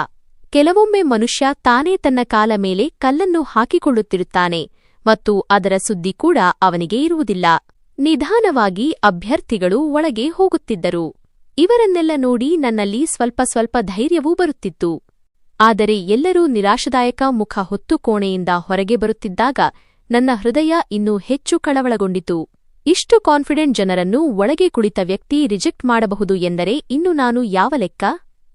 ಕೆಲವೊಮ್ಮೆ ಮನುಷ್ಯ ತಾನೇ ತನ್ನ ಕಾಲ ಮೇಲೆ ಕಲ್ಲನ್ನು ಹಾಕಿಕೊಳ್ಳುತ್ತಿರುತ್ತಾನೆ ಮತ್ತು ಅದರ ಸುದ್ದಿ ಕೂಡ ಅವನಿಗೆ ಇರುವುದಿಲ್ಲ. ನಿಧಾನವಾಗಿ ಅಭ್ಯರ್ಥಿಗಳು ಒಳಗೆ ಹೋಗುತ್ತಿದ್ದರು. ಇವರನ್ನೆಲ್ಲ ನೋಡಿ ನನ್ನಲ್ಲಿ ಸ್ವಲ್ಪ ಧೈರ್ಯವೂ ಬರುತ್ತಿತ್ತು. ಆದರೆ ಎಲ್ಲರೂ ನಿರಾಶಾದಾಯಕ ಮುಖ ಹೊತ್ತು ಕೋಣೆಯಿಂದ ಹೊರಗೆ ಬರುತ್ತಿದ್ದಾಗ ನನ್ನ ಹೃದಯ ಇನ್ನೂ ಹೆಚ್ಚು ಕಳವಳಗೊಂಡಿತು. ಇಷ್ಟು ಕಾನ್ಫಿಡೆಂಟ್ ಜನರನ್ನು ಒಳಗೆ ಕುಳಿತ ವ್ಯಕ್ತಿ ರಿಜೆಕ್ಟ್ ಮಾಡಬಹುದು ಎಂದರೆ ಇನ್ನು ನಾನು ಯಾವ ಲೆಕ್ಕ?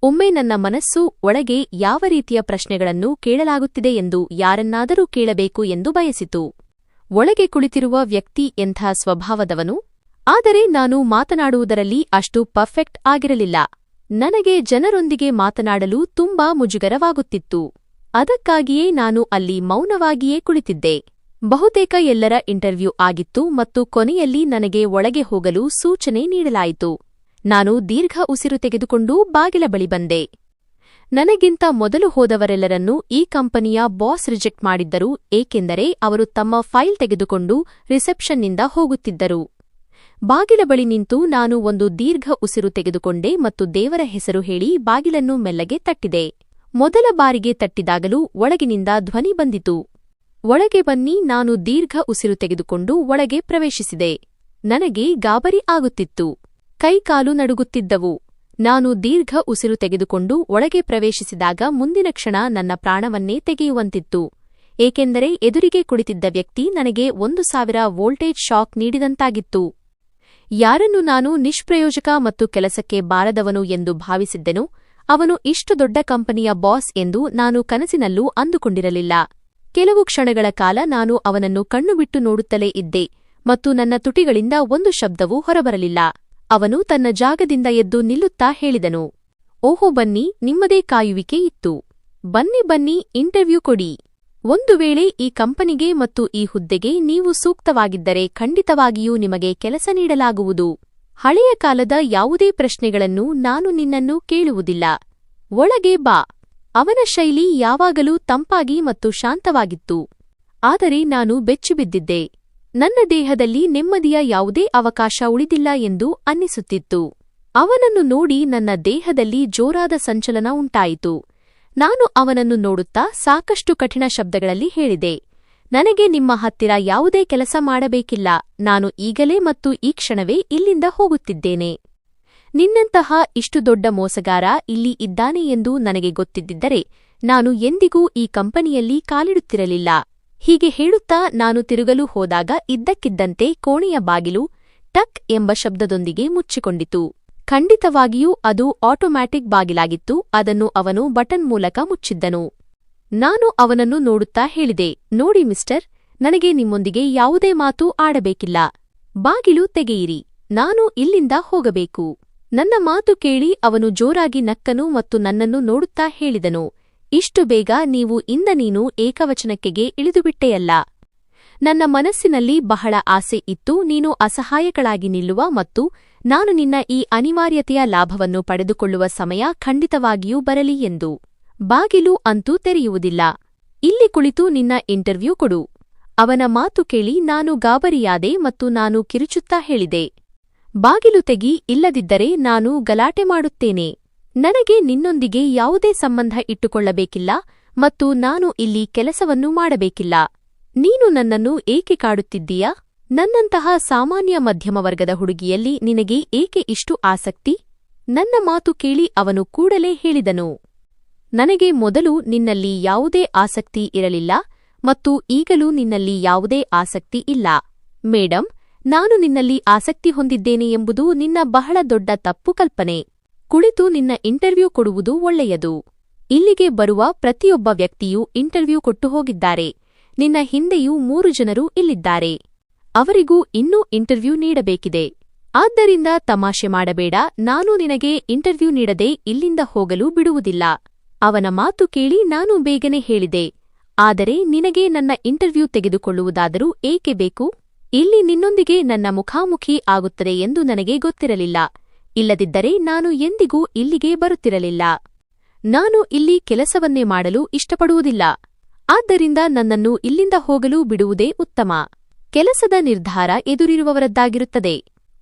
ಒಮ್ಮೆ ನನ್ನ ಮನಸ್ಸು ಒಳಗೆ ಯಾವ ರೀತಿಯ ಪ್ರಶ್ನೆಗಳನ್ನು ಕೇಳಲಾಗುತ್ತಿದೆ ಎಂದು ಯಾರನ್ನಾದರೂ ಕೇಳಬೇಕು ಎಂದು ಬಯಸಿತು. ಒಳಗೆ ಕುಳಿತಿರುವ ವ್ಯಕ್ತಿ ಎಂಥ ಸ್ವಭಾವದವನು? ಆದರೆ ನಾನು ಮಾತನಾಡುವುದರಲ್ಲಿ ಅಷ್ಟು ಪರ್ಫೆಕ್ಟ್ ಆಗಿರಲಿಲ್ಲ. ನನಗೆ ಜನರೊಂದಿಗೆ ಮಾತನಾಡಲು ತುಂಬಾ ಮುಜುಗರವಾಗುತ್ತಿತ್ತು. ಅದಕ್ಕಾಗಿಯೇ ನಾನು ಅಲ್ಲಿ ಮೌನವಾಗಿಯೇ ಕುಳಿತಿದ್ದೆ. ಬಹುತೇಕ ಎಲ್ಲರ ಇಂಟರ್ವ್ಯೂ ಆಗಿತ್ತು ಮತ್ತು ಕೊನೆಯಲ್ಲಿ ನನಗೆ ಒಳಗೆ ಹೋಗಲು ಸೂಚನೆ ನೀಡಲಾಯಿತು. ನಾನು ದೀರ್ಘ ಉಸಿರು ತೆಗೆದುಕೊಂಡು ಬಾಗಿಲ ಬಳಿ ಬಂದೆ. ನನಗಿಂತ ಮೊದಲು ಹೋದವರೆಲ್ಲರನ್ನೂ ಈ ಕಂಪನಿಯ ಬಾಸ್ ರಿಜೆಕ್ಟ್ ಮಾಡಿದ್ದರು, ಏಕೆಂದರೆ ಅವರು ತಮ್ಮ ಫೈಲ್ ತೆಗೆದುಕೊಂಡು ರಿಸೆಪ್ಷನ್ನಿಂದ ಹೋಗುತ್ತಿದ್ದರು. ಬಾಗಿಲ ಬಳಿ ನಿಂತು ನಾನು ಒಂದು ದೀರ್ಘ ಉಸಿರು ತೆಗೆದುಕೊಂಡೆ ಮತ್ತು ದೇವರ ಹೆಸರು ಹೇಳಿ ಬಾಗಿಲನ್ನು ಮೆಲ್ಲಗೆ ತಟ್ಟಿದೆ. ಮೊದಲ ಬಾರಿಗೆ ತಟ್ಟಿದಾಗಲೂ ಒಳಗಿನಿಂದ ಧ್ವನಿ ಬಂದಿತು. ಒಳಗೆ ಬನ್ನಿ. ನಾನು ದೀರ್ಘ ಉಸಿರು ತೆಗೆದುಕೊಂಡು ಒಳಗೆ ಪ್ರವೇಶಿಸಿದೆ. ನನಗೆ ಗಾಬರಿ ಆಗುತ್ತಿತ್ತು. ಕೈಕಾಲು ನಡುಗುತ್ತಿದ್ದವು. ನಾನು ದೀರ್ಘ ಉಸಿರು ತೆಗೆದುಕೊಂಡು ಒಳಗೆ ಪ್ರವೇಶಿಸಿದಾಗ ಮುಂದಿನ ಕ್ಷಣ ನನ್ನ ಪ್ರಾಣವನ್ನೇ ತೆಗೆಯುವಂತಿತ್ತು, ಏಕೆಂದರೆ ಎದುರಿಗೆ ಕುಳಿತಿದ್ದ ವ್ಯಕ್ತಿ ನನಗೆ 1000 ವೋಲ್ಟೇಜ್ ಶಾಕ್ ನೀಡಿದಂತಾಗಿತ್ತು. ಯಾರನ್ನು ನಾನು ನಿಷ್ಪ್ರಯೋಜಕ ಮತ್ತು ಕೆಲಸಕ್ಕೆ ಬಾರದವನು ಎಂದು ಭಾವಿಸಿದ್ದೆನೋ ಅವನು ಇಷ್ಟು ದೊಡ್ಡ ಕಂಪನಿಯ ಬಾಸ್ ಎಂದು ನಾನು ಕನಸಿನಲ್ಲೂ ಅಂದುಕೊಂಡಿರಲಿಲ್ಲ. ಕೆಲವು ಕ್ಷಣಗಳ ಕಾಲ ನಾನು ಅವನನ್ನು ಕಣ್ಣುಬಿಟ್ಟು ನೋಡುತ್ತಲೇ ಇದ್ದೆ ಮತ್ತು ನನ್ನ ತುಟಿಗಳಿಂದ ಒಂದು ಶಬ್ದವೂ ಹೊರಬರಲಿಲ್ಲ. ಅವನು ತನ್ನ ಜಾಗದಿಂದ ಎದ್ದು ನಿಲ್ಲುತ್ತಾ ಹೇಳಿದನು, ಓಹೋ, ಬನ್ನಿ, ನಿಮ್ಮದೇ ಕಾಯುವಿಕೆ ಇತ್ತು. ಬನ್ನಿ, ಇಂಟರ್ವ್ಯೂ ಕೊಡಿ. ಒಂದು ವೇಳೆ ಈ ಕಂಪನಿಗೆ ಮತ್ತು ಈ ಹುದ್ದೆಗೆ ನೀವು ಸೂಕ್ತವಾಗಿದ್ದರೆ ಖಂಡಿತವಾಗಿಯೂ ನಿಮಗೆ ಕೆಲಸ ನೀಡಲಾಗುವುದು. ಹಳೆಯ ಕಾಲದ ಯಾವುದೇ ಪ್ರಶ್ನೆಗಳನ್ನು ನಾನು ನಿನ್ನನ್ನು ಕೇಳುವುದಿಲ್ಲ. ಒಳಗೆ ಬಾ. ಅವನ ಶೈಲಿ ಯಾವಾಗಲೂ ತಂಪಾಗಿ ಮತ್ತು ಶಾಂತವಾಗಿತ್ತು. ಆದರೆ ನಾನು ಬೆಚ್ಚಿಬಿದ್ದಿದ್ದೆ. ನನ್ನ ದೇಹದಲ್ಲಿ ನೆಮ್ಮದಿಯ ಯಾವುದೇ ಅವಕಾಶ ಉಳಿದಿಲ್ಲ ಎಂದು ಅನ್ನಿಸುತ್ತಿತ್ತು. ಅವನನ್ನು ನೋಡಿ ನನ್ನ ದೇಹದಲ್ಲಿ ಜೋರಾದ ಸಂಚಲನ ಉಂಟಾಯಿತು. ನಾನು ಅವನನ್ನು ನೋಡುತ್ತಾ ಸಾಕಷ್ಟು ಕಠಿಣ ಶಬ್ದಗಳಲ್ಲಿ ಹೇಳಿದೆ, ನನಗೆ ನಿಮ್ಮ ಹತ್ತಿರ ಯಾವುದೇ ಕೆಲಸ ಮಾಡಬೇಕಿಲ್ಲ. ನಾನು ಈಗಲೇ ಮತ್ತು ಈ ಕ್ಷಣವೇ ಇಲ್ಲಿಂದ ಹೋಗುತ್ತಿದ್ದೇನೆ. ನಿನ್ನಂತಹ ಇಷ್ಟು ದೊಡ್ಡ ಮೋಸಗಾರ ಇಲ್ಲಿ ಇದ್ದಾನೆ ಎಂದು ನನಗೆ ಗೊತ್ತಿದ್ದಿದ್ದರೆ ನಾನು ಎಂದಿಗೂ ಈ ಕಂಪನಿಯಲ್ಲಿ ಕಾಲಿಡುತ್ತಿರಲಿಲ್ಲ. ಹೀಗೆ ಹೇಳುತ್ತಾ ನಾನು ತಿರುಗಲು ಹೋದಾಗ ಇದ್ದಕ್ಕಿದ್ದಂತೆ ಕೋಣೆಯ ಬಾಗಿಲು ಟಕ್ ಎಂಬ ಶಬ್ದದೊಂದಿಗೆ ಮುಚ್ಚಿಕೊಂಡಿತು. ಖಂಡಿತವಾಗಿಯೂ ಅದು ಆಟೋಮ್ಯಾಟಿಕ್ ಬಾಗಿಲಾಗಿತ್ತು. ಅದನ್ನು ಅವನು ಬಟನ್ ಮೂಲಕ ಮುಚ್ಚಿದ್ದನು. ನಾನು ಅವನನ್ನು ನೋಡುತ್ತಾ ಹೇಳಿದೆ, ನೋಡಿ ಮಿಸ್ಟರ್, ನನಗೆ ನಿಮ್ಮೊಂದಿಗೆ ಯಾವುದೇ ಮಾತು ಆಡಬೇಕಿಲ್ಲ. ಬಾಗಿಲು ತೆಗೆಯಿರಿ, ನಾನು ಇಲ್ಲಿಂದ ಹೋಗಬೇಕು. ನನ್ನ ಮಾತು ಕೇಳಿ ಅವನು ಜೋರಾಗಿ ನಕ್ಕನು ಮತ್ತು ನನ್ನನ್ನು ನೋಡುತ್ತಾ ಹೇಳಿದನು, ಇಷ್ಟು ಬೇಗ ನೀನು ಏಕವಚನಕ್ಕೆ ಇಳಿದುಬಿಟ್ಟೆಯಲ್ಲ. ನನ್ನ ಮನಸ್ಸಿನಲ್ಲಿ ಬಹಳ ಆಸೆ ಇತ್ತು ನೀನು ಅಸಹಾಯಕಳಾಗಿ ನಿಲ್ಲುವ ಮತ್ತು ನಾನು ನಿನ್ನ ಈ ಅನಿವಾರ್ಯತೆಯ ಲಾಭವನ್ನು ಪಡೆದುಕೊಳ್ಳುವ ಸಮಯ ಖಂಡಿತವಾಗಿಯೂ ಬರಲಿ ಎಂದು. ಬಾಗಿಲು ಅಂತೂ ತೆರೆಯುವುದಿಲ್ಲ. ಇಲ್ಲಿ ಕುಳಿತು ನಿನ್ನ ಇಂಟರ್ವ್ಯೂ ಕೊಡು. ಅವನ ಮಾತು ಕೇಳಿ ನಾನು ಗಾಬರಿಯಾದೆ ಮತ್ತು ನಾನು ಕಿರುಚುತ್ತಾ ಹೇಳಿದೆ, ಬಾಗಿಲು ತೆಗಿ, ಇಲ್ಲದಿದ್ದರೆ ನಾನು ಗಲಾಟೆ ಮಾಡುತ್ತೇನೆ. ನನಗೆ ನಿನ್ನೊಂದಿಗೆ ಯಾವುದೇ ಸಂಬಂಧ ಇಟ್ಟುಕೊಳ್ಳಬೇಕಿಲ್ಲ ಮತ್ತು ನಾನು ಇಲ್ಲಿ ಕೆಲಸವನ್ನೂ ಮಾಡಬೇಕಿಲ್ಲ. ನೀನು ನನ್ನನ್ನು ಏಕೆ ಕಾಡುತ್ತಿದ್ದೀಯಾ? ನನ್ನಂತಹ ಸಾಮಾನ್ಯ ಮಧ್ಯಮ ವರ್ಗದ ಹುಡುಗಿಯಲ್ಲಿ ನಿನಗೆ ಏಕೆ ಇಷ್ಟು ಆಸಕ್ತಿ? ನನ್ನ ಮಾತು ಕೇಳಿ ಅವನು ಕೂಡಲೇ ಹೇಳಿದನು, ನನಗೆ ಮೊದಲು ನಿನ್ನಲ್ಲಿ ಯಾವುದೇ ಆಸಕ್ತಿ ಇರಲಿಲ್ಲ ಮತ್ತು ಈಗಲೂ ನಿನ್ನಲ್ಲಿ ಯಾವುದೇ ಆಸಕ್ತಿ ಇಲ್ಲ. ಮೇಡಂ, ನಾನು ನಿನ್ನಲ್ಲಿ ಆಸಕ್ತಿ ಹೊಂದಿದ್ದೇನೆ ಎಂಬುದು ನಿನ್ನ ಬಹಳ ದೊಡ್ಡ ತಪ್ಪು ಕಲ್ಪನೆ. ಕುಳಿತು ನಿನ್ನ ಇಂಟರ್ವ್ಯೂ ಕೊಡುವುದು ಒಳ್ಳೆಯದು. ಇಲ್ಲಿಗೆ ಬರುವ ಪ್ರತಿಯೊಬ್ಬ ವ್ಯಕ್ತಿಯೂ ಇಂಟರ್ವ್ಯೂ ಕೊಟ್ಟು ಹೋಗಿದ್ದಾರೆ. ನಿನ್ನ ಹಿಂದೆಯೂ 3 ಜನರು ಇಲ್ಲಿದ್ದಾರೆ. ಅವರಿಗೂ ಇನ್ನೂ ಇಂಟರ್ವ್ಯೂ ನೀಡಬೇಕಿದೆ. ಆದ್ದರಿಂದ ತಮಾಷೆ ಮಾಡಬೇಡ. ನಾನು ನಿನಗೆ ಇಂಟರ್ವ್ಯೂ ನೀಡದೆ ಇಲ್ಲಿಂದ ಹೋಗಲು ಬಿಡುವುದಿಲ್ಲ. ಅವನ ಮಾತು ಕೇಳಿ ನಾನು ಬೇಗನೆ ಹೇಳಿದೆ, ಆದರೆ ನಿನಗೆ ನನ್ನ ಇಂಟರ್ವ್ಯೂ ತೆಗೆದುಕೊಳ್ಳುವುದಾದರೂ ಏಕೆ ಬೇಕು? ಇಲ್ಲಿ ನಿನ್ನೊಂದಿಗೆ ನನ್ನ ಮುಖಾಮುಖಿ ಆಗುತ್ತದೆ ಎಂದು ನನಗೆ ಗೊತ್ತಿರಲಿಲ್ಲ. ಇಲ್ಲದಿದ್ದರೆ ನಾನು ಎಂದಿಗೂ ಇಲ್ಲಿಗೆ ಬರುತ್ತಿರಲಿಲ್ಲ. ನಾನು ಇಲ್ಲಿ ಕೆಲಸವನ್ನೇ ಮಾಡಲು ಇಷ್ಟಪಡುವುದಿಲ್ಲ. ಆದ್ದರಿಂದ ನನ್ನನ್ನು ಇಲ್ಲಿಂದ ಹೋಗಲು ಬಿಡುವುದೇ ಉತ್ತಮ. ಕೆಲಸದ ನಿರ್ಧಾರ ಎದುರಿರುವವರದ್ದಾಗಿರುತ್ತದೆ.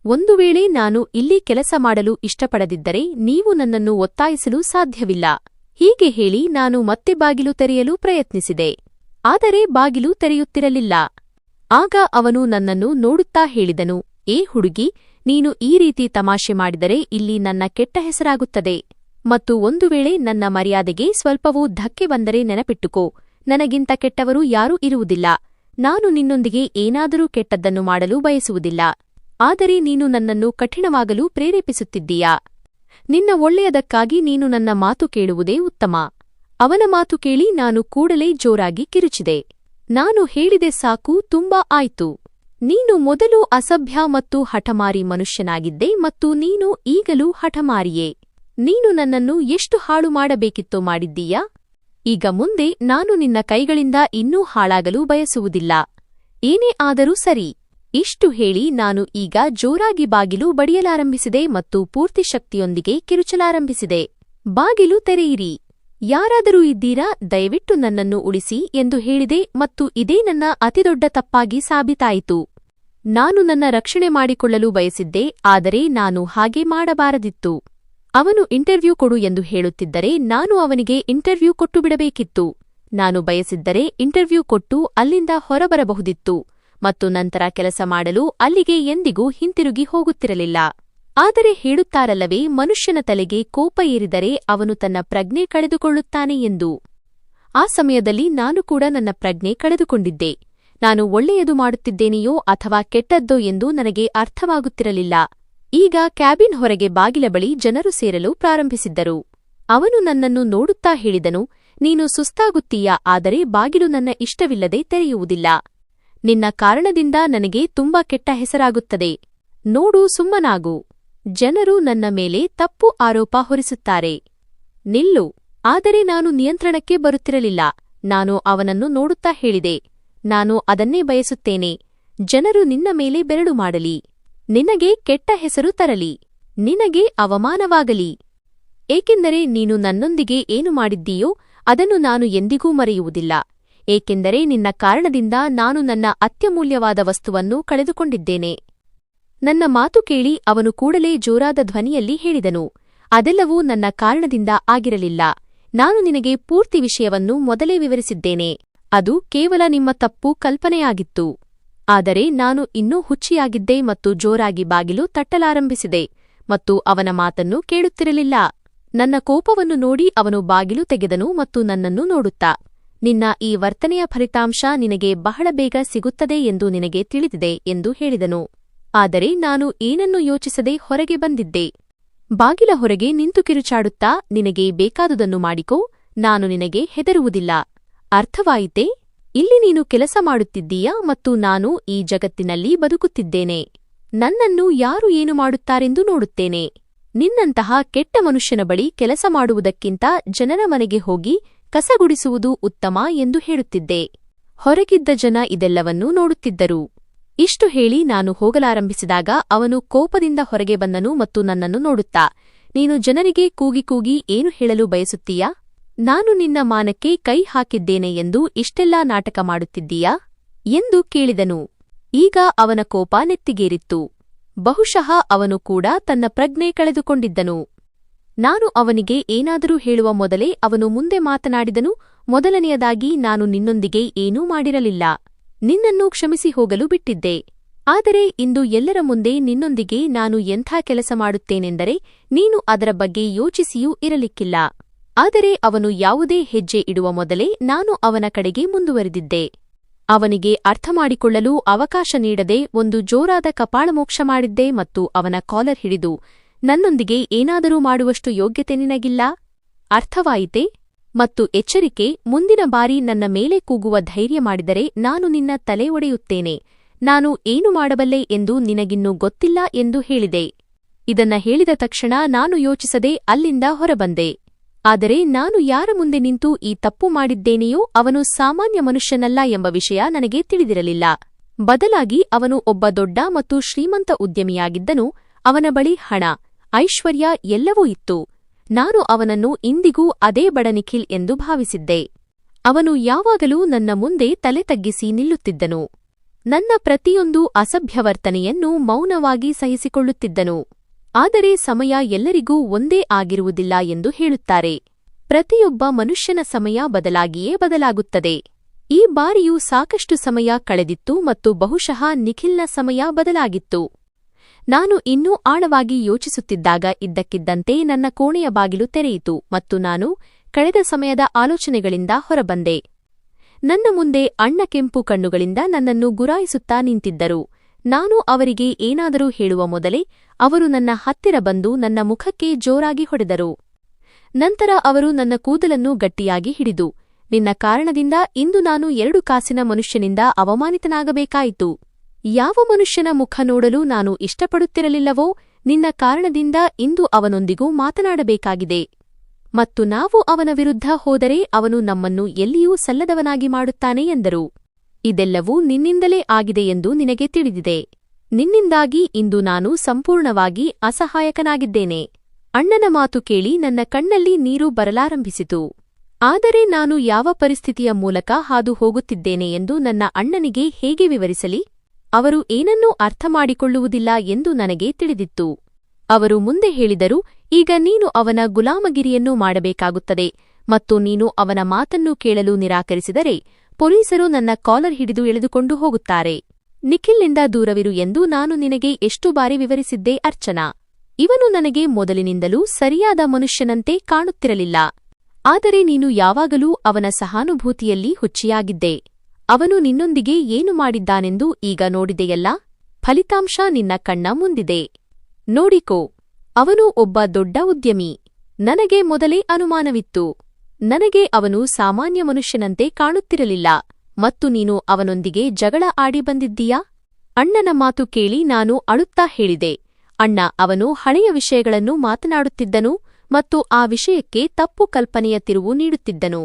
ಒಂದು ವೇಳೆ ನಾನು ಇಲ್ಲಿ ಕೆಲಸ ಮಾಡಲು ಇಷ್ಟಪಡದಿದ್ದರೆ ನೀವು ನನ್ನನ್ನು ಒತ್ತಾಯಿಸಲು ಸಾಧ್ಯವಿಲ್ಲ. ಹೀಗೆ ಹೇಳಿ ನಾನು ಮತ್ತೆ ಬಾಗಿಲು ತೆರೆಯಲು ಪ್ರಯತ್ನಿಸಿದೆ. ಆದರೆ ಬಾಗಿಲು ತೆರೆಯುತ್ತಿರಲಿಲ್ಲ. ಆಗ ಅವನು ನನ್ನನ್ನು ನೋಡುತ್ತಾ ಹೇಳಿದನು, ಏ ಹುಡುಗಿ, ನೀನು ಈ ರೀತಿ ತಮಾಷೆ ಮಾಡಿದರೆ ಇಲ್ಲಿ ನನ್ನ ಕೆಟ್ಟ ಹೆಸರಾಗುತ್ತದೆ. ಮತ್ತು ಒಂದು ವೇಳೆ ನನ್ನ ಮರ್ಯಾದೆಗೆ ಸ್ವಲ್ಪವೂ ಧಕ್ಕೆ ಬಂದರೆ ನೆನಪಿಟ್ಟುಕೋ, ನನಗಿಂತ ಕೆಟ್ಟವರು ಯಾರೂ ಇರುವುದಿಲ್ಲ. ನಾನು ನಿನ್ನೊಂದಿಗೆ ಏನಾದರೂ ಕೆಟ್ಟದ್ದನ್ನು ಮಾಡಲು ಬಯಸುವುದಿಲ್ಲ. ಆದರೆ ನೀನು ನನ್ನನ್ನು ಕಠಿಣವಾಗಲು ಪ್ರೇರೇಪಿಸುತ್ತಿದ್ದೀಯಾ? ನಿನ್ನ ಒಳ್ಳೆಯದಕ್ಕಾಗಿ ನೀನು ನನ್ನ ಮಾತು ಕೇಳುವುದೇ ಉತ್ತಮ. ಅವನ ಮಾತು ಕೇಳಿ ನಾನು ಕೂಡಲೇ ಜೋರಾಗಿ ಕಿರುಚಿದೆ. ನಾನು ಹೇಳಿದೆ, ಸಾಕು, ತುಂಬಾ ಆಯ್ತು. ನೀನು ಮೊದಲು ಅಸಭ್ಯ ಮತ್ತು ಹಠಮಾರಿ ಮನುಷ್ಯನಾಗಿದ್ದೆ ಮತ್ತು ನೀನು ಈಗಲೂ ಹಠಮಾರಿಯೇ. ನೀನು ನನ್ನನ್ನು ಎಷ್ಟು ಹಾಳು ಮಾಡಬೇಕಿತ್ತೋ ಮಾಡಿದ್ದೀಯಾ? ಈಗ ಮುಂದೆ ನಾನು ನಿನ್ನ ಕೈಗಳಿಂದ ಇನ್ನೂ ಹಾಳಾಗಲು ಬಯಸುವುದಿಲ್ಲ. ಏನೇ ಆದರೂ ಸರಿ. ಇಷ್ಟು ಹೇಳಿ ನಾನು ಈಗ ಜೋರಾಗಿ ಬಾಗಿಲು ಬಡಿಯಲಾರಂಭಿಸಿದೆ ಮತ್ತು ಪೂರ್ತಿ ಶಕ್ತಿಯೊಂದಿಗೆ ಕಿರುಚಲಾರಂಭಿಸಿದೆ. ಬಾಗಿಲು ತೆರೆಯಿರಿ. ಯಾರಾದರೂ ಇದ್ದೀರಾ? ದಯವಿಟ್ಟು ನನ್ನನ್ನು ಉಳಿಸಿ ಎಂದು ಹೇಳಿದೆ ಮತ್ತು ಇದೇ ನನ್ನ ಅತಿದೊಡ್ಡ ತಪ್ಪಾಗಿ ಸಾಬೀತಾಯಿತು. ನಾನು ನನ್ನ ರಕ್ಷಣೆ ಮಾಡಿಕೊಳ್ಳಲು ಬಯಸಿದ್ದೆ, ಆದರೆ ನಾನು ಹಾಗೆ ಮಾಡಬಾರದಿತ್ತು. ಅವನು ಇಂಟರ್ವ್ಯೂ ಕೊಡು ಎಂದು ಹೇಳುತ್ತಿದ್ದರೆ ನಾನು ಅವನಿಗೆ ಇಂಟರ್ವ್ಯೂ ಕೊಟ್ಟು ಬಿಡಬೇಕಿತ್ತು. ನಾನು ಬಯಸಿದ್ದರೆ ಇಂಟರ್ವ್ಯೂ ಕೊಟ್ಟು ಅಲ್ಲಿಂದ ಹೊರಬರಬಹುದಿತ್ತು ಮತ್ತು ನಂತರ ಕೆಲಸ ಮಾಡಲು ಅಲ್ಲಿಗೆ ಎಂದಿಗೂ ಹಿಂತಿರುಗಿ ಹೋಗುತ್ತಿರಲಿಲ್ಲ. ಆದರೆ ಹೇಳುತ್ತಾರಲ್ಲವೇ, ಮನುಷ್ಯನ ತಲೆಗೆ ಕೋಪ ಏರಿದರೆ ಅವನು ತನ್ನ ಪ್ರಜ್ಞೆ ಕಳೆದುಕೊಳ್ಳುತ್ತಾನೆ ಎಂದು. ಆ ಸಮಯದಲ್ಲಿ ನಾನು ಕೂಡ ನನ್ನ ಪ್ರಜ್ಞೆ ಕಳೆದುಕೊಂಡಿದ್ದೆ. ನಾನು ಒಳ್ಳೆಯದು ಮಾಡುತ್ತಿದ್ದೇನೆಯೋ ಅಥವಾ ಕೆಟ್ಟದ್ದೋ ಎಂದು ನನಗೆ ಅರ್ಥವಾಗುತ್ತಿರಲಿಲ್ಲ. ಈಗ ಕ್ಯಾಬಿನ್ ಹೊರಗೆ ಬಾಗಿಲ ಬಳಿ ಜನರು ಸೇರಲು ಪ್ರಾರಂಭಿಸಿದ್ದರು. ಅವನು ನನ್ನನ್ನು ನೋಡುತ್ತಾ ಹೇಳಿದನು, ನೀನು ಸುಸ್ತಾಗುತ್ತೀಯಾ? ಆದರೆ ಬಾಗಿಲು ನನ್ನ ಇಷ್ಟವಿಲ್ಲದೆ ತೆರೆಯುವುದಿಲ್ಲ. ನಿನ್ನ ಕಾರಣದಿಂದ ನನಗೆ ತುಂಬಾ ಕೆಟ್ಟ ಹೆಸರಾಗುತ್ತದೆ. ನೋಡು, ಸುಮ್ಮನಾಗು. ಜನರು ನನ್ನ ಮೇಲೆ ತಪ್ಪು ಆರೋಪ ಹೊರಿಸುತ್ತಾರೆ. ನಿಲ್ಲು. ಆದರೆ ನಾನು ನಿಯಂತ್ರಣಕ್ಕೆ ಬರುತ್ತಿರಲಿಲ್ಲ. ನಾನು ಅವನನ್ನು ನೋಡುತ್ತಾ ಹೇಳಿದೆ, ನಾನು ಅದನ್ನೇ ಬಯಸುತ್ತೇನೆ. ಜನರು ನಿನ್ನ ಮೇಲೆ ಬೆರಳು ಮಾಡಲಿ, ನಿನಗೆ ಕೆಟ್ಟ ಹೆಸರು ತರಲಿ, ನಿನಗೆ ಅವಮಾನವಾಗಲಿ. ಏಕೆಂದರೆ ನೀನು ನನ್ನೊಂದಿಗೆ ಏನು ಮಾಡಿದ್ದೀಯೋ ಅದನ್ನು ನಾನು ಎಂದಿಗೂ ಮರೆಯುವುದಿಲ್ಲ. ಏಕೆಂದರೆ ನಿನ್ನ ಕಾರಣದಿಂದ ನಾನು ನನ್ನ ಅತ್ಯಮೂಲ್ಯವಾದ ವಸ್ತುವನ್ನು ಕಳೆದುಕೊಂಡಿದ್ದೇನೆ. ನನ್ನ ಮಾತು ಕೇಳಿ ಅವನು ಕೂಡಲೇ ಜೋರಾದ ಧ್ವನಿಯಲ್ಲಿ ಹೇಳಿದನು, ಅದೆಲ್ಲವೂ ನನ್ನ ಕಾರಣದಿಂದ ಆಗಿರಲಿಲ್ಲ. ನಾನು ನಿನಗೆ ಪೂರ್ತಿ ವಿಷಯವನ್ನು ಮೊದಲೇ ವಿವರಿಸಿದ್ದೇನೆ. ಅದು ಕೇವಲ ನಿಮ್ಮ ತಪ್ಪು ಕಲ್ಪನೆಯಾಗಿತ್ತು. ಆದರೆ ನಾನು ಇನ್ನೂ ಹುಚ್ಚಿಯಾಗಿದ್ದೆ ಮತ್ತು ಜೋರಾಗಿ ಬಾಗಿಲು ತಟ್ಟಲಾರಂಭಿಸಿದೆ ಮತ್ತು ಅವನ ಮಾತನ್ನು ಕೇಳುತ್ತಿರಲಿಲ್ಲ. ನನ್ನ ಕೋಪವನ್ನು ನೋಡಿ ಅವನು ಬಾಗಿಲು ತೆಗೆದನು ಮತ್ತು ನನ್ನನ್ನು ನೋಡುತ್ತಾ, ನಿನ್ನ ಈ ವರ್ತನೆಯ ಫಲಿತಾಂಶ ನಿನಗೆ ಬಹಳ ಬೇಗ ಸಿಗುತ್ತದೆ ಎಂದು ನಿನಗೆ ತಿಳಿದಿದೆ ಎಂದು ಹೇಳಿದನು. ಆದರೆ ನಾನು ಏನನ್ನೂ ಯೋಚಿಸದೆ ಹೊರಗೆ ಬಂದಿದ್ದೆ. ಬಾಗಿಲ ಹೊರಗೆ ನಿಂತು ಕಿರುಚಾಡುತ್ತಾ, ನಿನಗೆ ಬೇಕಾದುದನ್ನು ಮಾಡಿಕೋ, ನಾನು ನಿನಗೆ ಹೆದರುವುದಿಲ್ಲ. ಅರ್ಥವಾಯಿತೆ? ಇಲ್ಲಿ ನೀನು ಕೆಲಸ ಮಾಡುತ್ತಿದ್ದೀಯಾ ಮತ್ತು ನಾನು ಈ ಜಗತ್ತಿನಲ್ಲಿ ಬದುಕುತ್ತಿದ್ದೇನೆ. ನನ್ನನ್ನು ಯಾರು ಏನು ಮಾಡುತ್ತಾರೆಂದು ನೋಡುತ್ತೇನೆ. ನಿನ್ನಂತಹ ಕೆಟ್ಟ ಮನುಷ್ಯನ ಬಳಿ ಕೆಲಸ ಮಾಡುವುದಕ್ಕಿಂತ ಜನರ ಮನೆಗೆ ಹೋಗಿ ಕಸಗುಡಿಸುವುದು ಉತ್ತಮ ಎಂದು ಹೇಳುತ್ತಿದ್ದೆ. ಹೊರಗಿದ್ದ ಜನ ಇದೆಲ್ಲವನ್ನೂ ನೋಡುತ್ತಿದ್ದರು. ಇಷ್ಟು ಹೇಳಿ ನಾನು ಹೋಗಲಾರಂಭಿಸಿದಾಗ ಅವನು ಕೋಪದಿಂದ ಹೊರಗೆ ಬಂದನು ಮತ್ತು ನನ್ನನ್ನು ನೋಡುತ್ತಾ, ನೀನು ಜನರಿಗೆ ಕೂಗಿ ಕೂಗಿ ಏನು ಹೇಳಲು ಬಯಸುತ್ತೀಯಾ? ನಾನು ನಿನ್ನ ಮಾನಕ್ಕೆ ಕೈ ಹಾಕಿದ್ದೇನೆ ಎಂದು ಇಷ್ಟೆಲ್ಲಾ ನಾಟಕ ಮಾಡುತ್ತಿದ್ದೀಯಾ ಎಂದು ಕೇಳಿದನು. ಈಗ ಅವನ ಕೋಪ ನೆತ್ತಿಗೇರಿತ್ತು. ಬಹುಶಃ ಅವನು ಕೂಡ ತನ್ನ ಪ್ರಜ್ಞೆ ಕಳೆದುಕೊಂಡಿದ್ದನು. ನಾನು ಅವನಿಗೆ ಏನಾದರೂ ಹೇಳುವ ಮೊದಲೇ ಅವನು ಮುಂದೆ ಮಾತನಾಡಿದನು. ಮೊದಲನೆಯದಾಗಿ, ನಾನು ನಿನ್ನೊಂದಿಗೆ ಏನೂ ಮಾಡಿರಲಿಲ್ಲ. ನಿನ್ನನ್ನು ಕ್ಷಮಿಸಿ ಹೋಗಲು ಬಿಟ್ಟಿದ್ದೆ. ಆದರೆ ಇಂದು ಎಲ್ಲರ ಮುಂದೆ ನಿನ್ನೊಂದಿಗೆ ನಾನು ಎಂಥ ಕೆಲಸ ಮಾಡುತ್ತೇನೆಂದರೆ ನೀನು ಅದರ ಬಗ್ಗೆ ಯೋಚಿಸಿಯೂ ಇರಲಿಕ್ಕಿಲ್ಲ. ಆದರೆ ಅವನು ಯಾವುದೇ ಹೆಜ್ಜೆ ಇಡುವ ಮೊದಲೇ ನಾನು ಅವನ ಕಡೆಗೆ ಮುಂದುವರೆದಿದ್ದೆ. ಅವನಿಗೆ ಅರ್ಥಮಾಡಿಕೊಳ್ಳಲು ಅವಕಾಶ ನೀಡದೆ ಒಂದು ಜೋರಾದ ಕಪಾಳಮೋಕ್ಷ ಮಾಡಿದ್ದೆ ಮತ್ತು ಅವನ ಕಾಲರ್ ಹಿಡಿದು, ನನ್ನೊಂದಿಗೆ ಏನಾದರೂ ಮಾಡುವಷ್ಟು ಯೋಗ್ಯತೆ ನಿನಗಿಲ್ಲ. ಅರ್ಥವಾಯಿತೆ? ಮತ್ತು ಎಚ್ಚರಿಕೆ, ಮುಂದಿನ ಬಾರಿ ನನ್ನ ಮೇಲೆ ಕೂಗುವ ಧೈರ್ಯ ಮಾಡಿದರೆ ನಾನು ನಿನ್ನ ತಲೆ ಒಡೆಯುತ್ತೇನೆ. ನಾನು ಏನು ಮಾಡಬಲ್ಲೆ ಎಂದು ನಿನಗಿನ್ನೂ ಗೊತ್ತಿಲ್ಲ ಎಂದು ಹೇಳಿದೆ. ಇದನ್ನ ಹೇಳಿದ ತಕ್ಷಣ ನಾನು ಯೋಚಿಸದೆ ಅಲ್ಲಿಂದ ಹೊರಬಂದೆ. ಆದರೆ ನಾನು ಯಾರ ಮುಂದೆ ನಿಂತು ಈ ತಪ್ಪು ಮಾಡಿದ್ದೇನೆಯೋ ಅವನು ಸಾಮಾನ್ಯ ಮನುಷ್ಯನಲ್ಲ ಎಂಬ ವಿಷಯ ನನಗೆ ತಿಳಿದಿರಲಿಲ್ಲ. ಬದಲಾಗಿ ಅವನು ಒಬ್ಬ ದೊಡ್ಡ ಮತ್ತು ಶ್ರೀಮಂತ ಉದ್ಯಮಿಯಾಗಿದ್ದನು. ಅವನ ಬಳಿ ಹಣ, ಐಶ್ವರ್ಯ ಎಲ್ಲವೂ ಇತ್ತು. ನಾನು ಅವನನ್ನು ಇಂದಿಗೂ ಅದೇ ಬಡ ನಿಖಿಲ್ ಎಂದು ಭಾವಿಸಿದ್ದೆ. ಅವನು ಯಾವಾಗಲೂ ನನ್ನ ಮುಂದೆ ತಲೆ ತಗ್ಗಿಸಿ ನಿಲ್ಲುತ್ತಿದ್ದನು. ನನ್ನ ಪ್ರತಿಯೊಂದು ಅಸಭ್ಯವರ್ತನೆಯನ್ನು ಮೌನವಾಗಿ ಸಹಿಸಿಕೊಳ್ಳುತ್ತಿದ್ದನು. ಆದರೆ ಸಮಯ ಎಲ್ಲರಿಗೂ ಒಂದೇ ಆಗಿರುವುದಿಲ್ಲ ಎಂದು ಹೇಳುತ್ತಾರೆ. ಪ್ರತಿಯೊಬ್ಬ ಮನುಷ್ಯನ ಸಮಯ ಬದಲಾಗಿಯೇ ಬದಲಾಗುತ್ತದೆ. ಈ ಬಾರಿಯೂ ಸಾಕಷ್ಟು ಸಮಯ ಕಳೆದಿತ್ತು ಮತ್ತು ಬಹುಶಃ ನಿಖಿಲ್ನ ಸಮಯ ಬದಲಾಗಿತ್ತು. ನಾನು ಇನ್ನೂ ಆಳವಾಗಿ ಯೋಚಿಸುತ್ತಿದ್ದಾಗ ಇದ್ದಕ್ಕಿದ್ದಂತೆ ನನ್ನ ಕೋಣೆಯ ಬಾಗಿಲು ತೆರೆಯಿತು ಮತ್ತು ನಾನು ಕಳೆದ ಸಮಯದ ಆಲೋಚನೆಗಳಿಂದ ಹೊರಬಂದೆ. ನನ್ನ ಮುಂದೆ ಅಣ್ಣ ಕೆಂಪು ಕಣ್ಣುಗಳಿಂದ ನನ್ನನ್ನು ಗುರಾಯಿಸುತ್ತಾ ನಿಂತಿದ್ದರು. ನಾನು ಅವರಿಗೆ ಏನಾದರೂ ಹೇಳುವ ಮೊದಲೇ ಅವರು ನನ್ನ ಹತ್ತಿರ ಬಂದು ನನ್ನ ಮುಖಕ್ಕೆ ಜೋರಾಗಿ ಹೊಡೆದರು. ನಂತರ ಅವರು ನನ್ನ ಕೂದಲನ್ನು ಗಟ್ಟಿಯಾಗಿ ಹಿಡಿದು, ನಿನ್ನ ಕಾರಣದಿಂದ ಇಂದು ನಾನು 2 ಕಾಸಿನ ಮನುಷ್ಯನಿಂದ ಅವಮಾನಿತನಾಗಬೇಕಾಯಿತು. ಯಾವ ಮನುಷ್ಯನ ಮುಖ ನೋಡಲು ನಾನು ಇಷ್ಟಪಡುತ್ತಿರಲಿಲ್ಲವೋ ನಿನ್ನ ಕಾರಣದಿಂದ ಇಂದು ಅವನೊಂದಿಗೂ ಮಾತನಾಡಬೇಕಾಗಿದೆ. ಮತ್ತು ನಾವು ಅವನ ವಿರುದ್ಧ ಹೋದರೆ ಅವನು ನಮ್ಮನ್ನು ಎಲ್ಲಿಯೂ ಸಲ್ಲದವನಾಗಿ ಮಾಡುತ್ತಾನೆ ಎಂದರು. ಇದೆಲ್ಲವೂ ನಿನ್ನಿಂದಲೇ ಆಗಿದೆ ಎಂದು ನಿನಗೆ ತಿಳಿದಿದೆ. ನಿನ್ನಿಂದಾಗಿ ಇಂದು ನಾನು ಸಂಪೂರ್ಣವಾಗಿ ಅಸಹಾಯಕನಾಗಿದ್ದೇನೆ. ಅಣ್ಣನ ಮಾತು ಕೇಳಿ ನನ್ನ ಕಣ್ಣಲ್ಲಿ ನೀರು ಬರಲಾರಂಭಿಸಿತು. ಆದರೆ ನಾನು ಯಾವ ಪರಿಸ್ಥಿತಿಯ ಮೂಲಕ ಹಾದು ಹೋಗುತ್ತಿದ್ದೇನೆ ಎಂದು ನನ್ನ ಅಣ್ಣನಿಗೆ ಹೇಗೆ ವಿವರಿಸಲಿ? ಅವರು ಏನನ್ನೂ ಅರ್ಥಮಾಡಿಕೊಳ್ಳುವುದಿಲ್ಲ ಎಂದು ನನಗೆ ತಿಳಿದಿತ್ತು. ಅವರು ಮುಂದೆ ಹೇಳಿದರು, ಈಗ ನೀನು ಅವನ ಗುಲಾಮಗಿರಿಯನ್ನು ಮಾಡಬೇಕಾಗುತ್ತದೆ ಮತ್ತು ನೀನು ಅವನ ಮಾತನ್ನು ಕೇಳಲು ನಿರಾಕರಿಸಿದರೆ ಪೊಲೀಸರು ನನ್ನ ಕಾಲರ್ ಹಿಡಿದು ಎಳೆದುಕೊಂಡು ಹೋಗುತ್ತಾರೆ. ನಿಖಿಲ್ನಿಂದ ದೂರವಿರು ಎಂದು ನಾನು ನಿನಗೆ ಎಷ್ಟು ಬಾರಿ ವಿವರಿಸಿದ್ದೆ ಅರ್ಚನಾ. ಇವನು ನನಗೆ ಮೊದಲಿನಿಂದಲೂ ಸರಿಯಾದ ಮನುಷ್ಯನಂತೆ ಕಾಣುತ್ತಿರಲಿಲ್ಲ. ಆದರೆ ನೀನು ಯಾವಾಗಲೂ ಅವನ ಸಹಾನುಭೂತಿಯಲ್ಲಿ ಹುಚ್ಚಿಯಾಗಿದ್ದೆ. ಅವನು ನಿನ್ನೊಂದಿಗೆ ಏನು ಮಾಡಿದ್ದಾನೆಂದು ಈಗ ನೋಡಿದೆಯಲ್ಲ. ಫಲಿತಾಂಶ ನಿನ್ನ ಕಣ್ಣ ಮುಂದಿದೆ. ನೋಡಿಕೋ, ಅವನು ಒಬ್ಬ ದೊಡ್ಡ ಉದ್ಯಮಿ. ನನಗೆ ಮೊದಲೇ ಅನುಮಾನವಿತ್ತು. ನನಗೆ ಅವನು ಸಾಮಾನ್ಯ ಮನುಷ್ಯನಂತೆ ಕಾಣುತ್ತಿರಲಿಲ್ಲ. ಮತ್ತು ನೀನು ಅವನೊಂದಿಗೆ ಜಗಳ ಆಡಿ ಬಂದಿದ್ದೀಯಾ? ಅಣ್ಣನ ಮಾತು ಕೇಳಿ ನಾನು ಅಳುತ್ತಾ ಹೇಳಿದೆ, ಅಣ್ಣ, ಅವನು ಹಳೆಯ ವಿಷಯಗಳನ್ನು ಮಾತನಾಡುತ್ತಿದ್ದನು ಮತ್ತು ಆ ವಿಷಯಕ್ಕೆ ತಪ್ಪು ಕಲ್ಪನೆಯ ತಿರುವು ನೀಡುತ್ತಿದ್ದನು.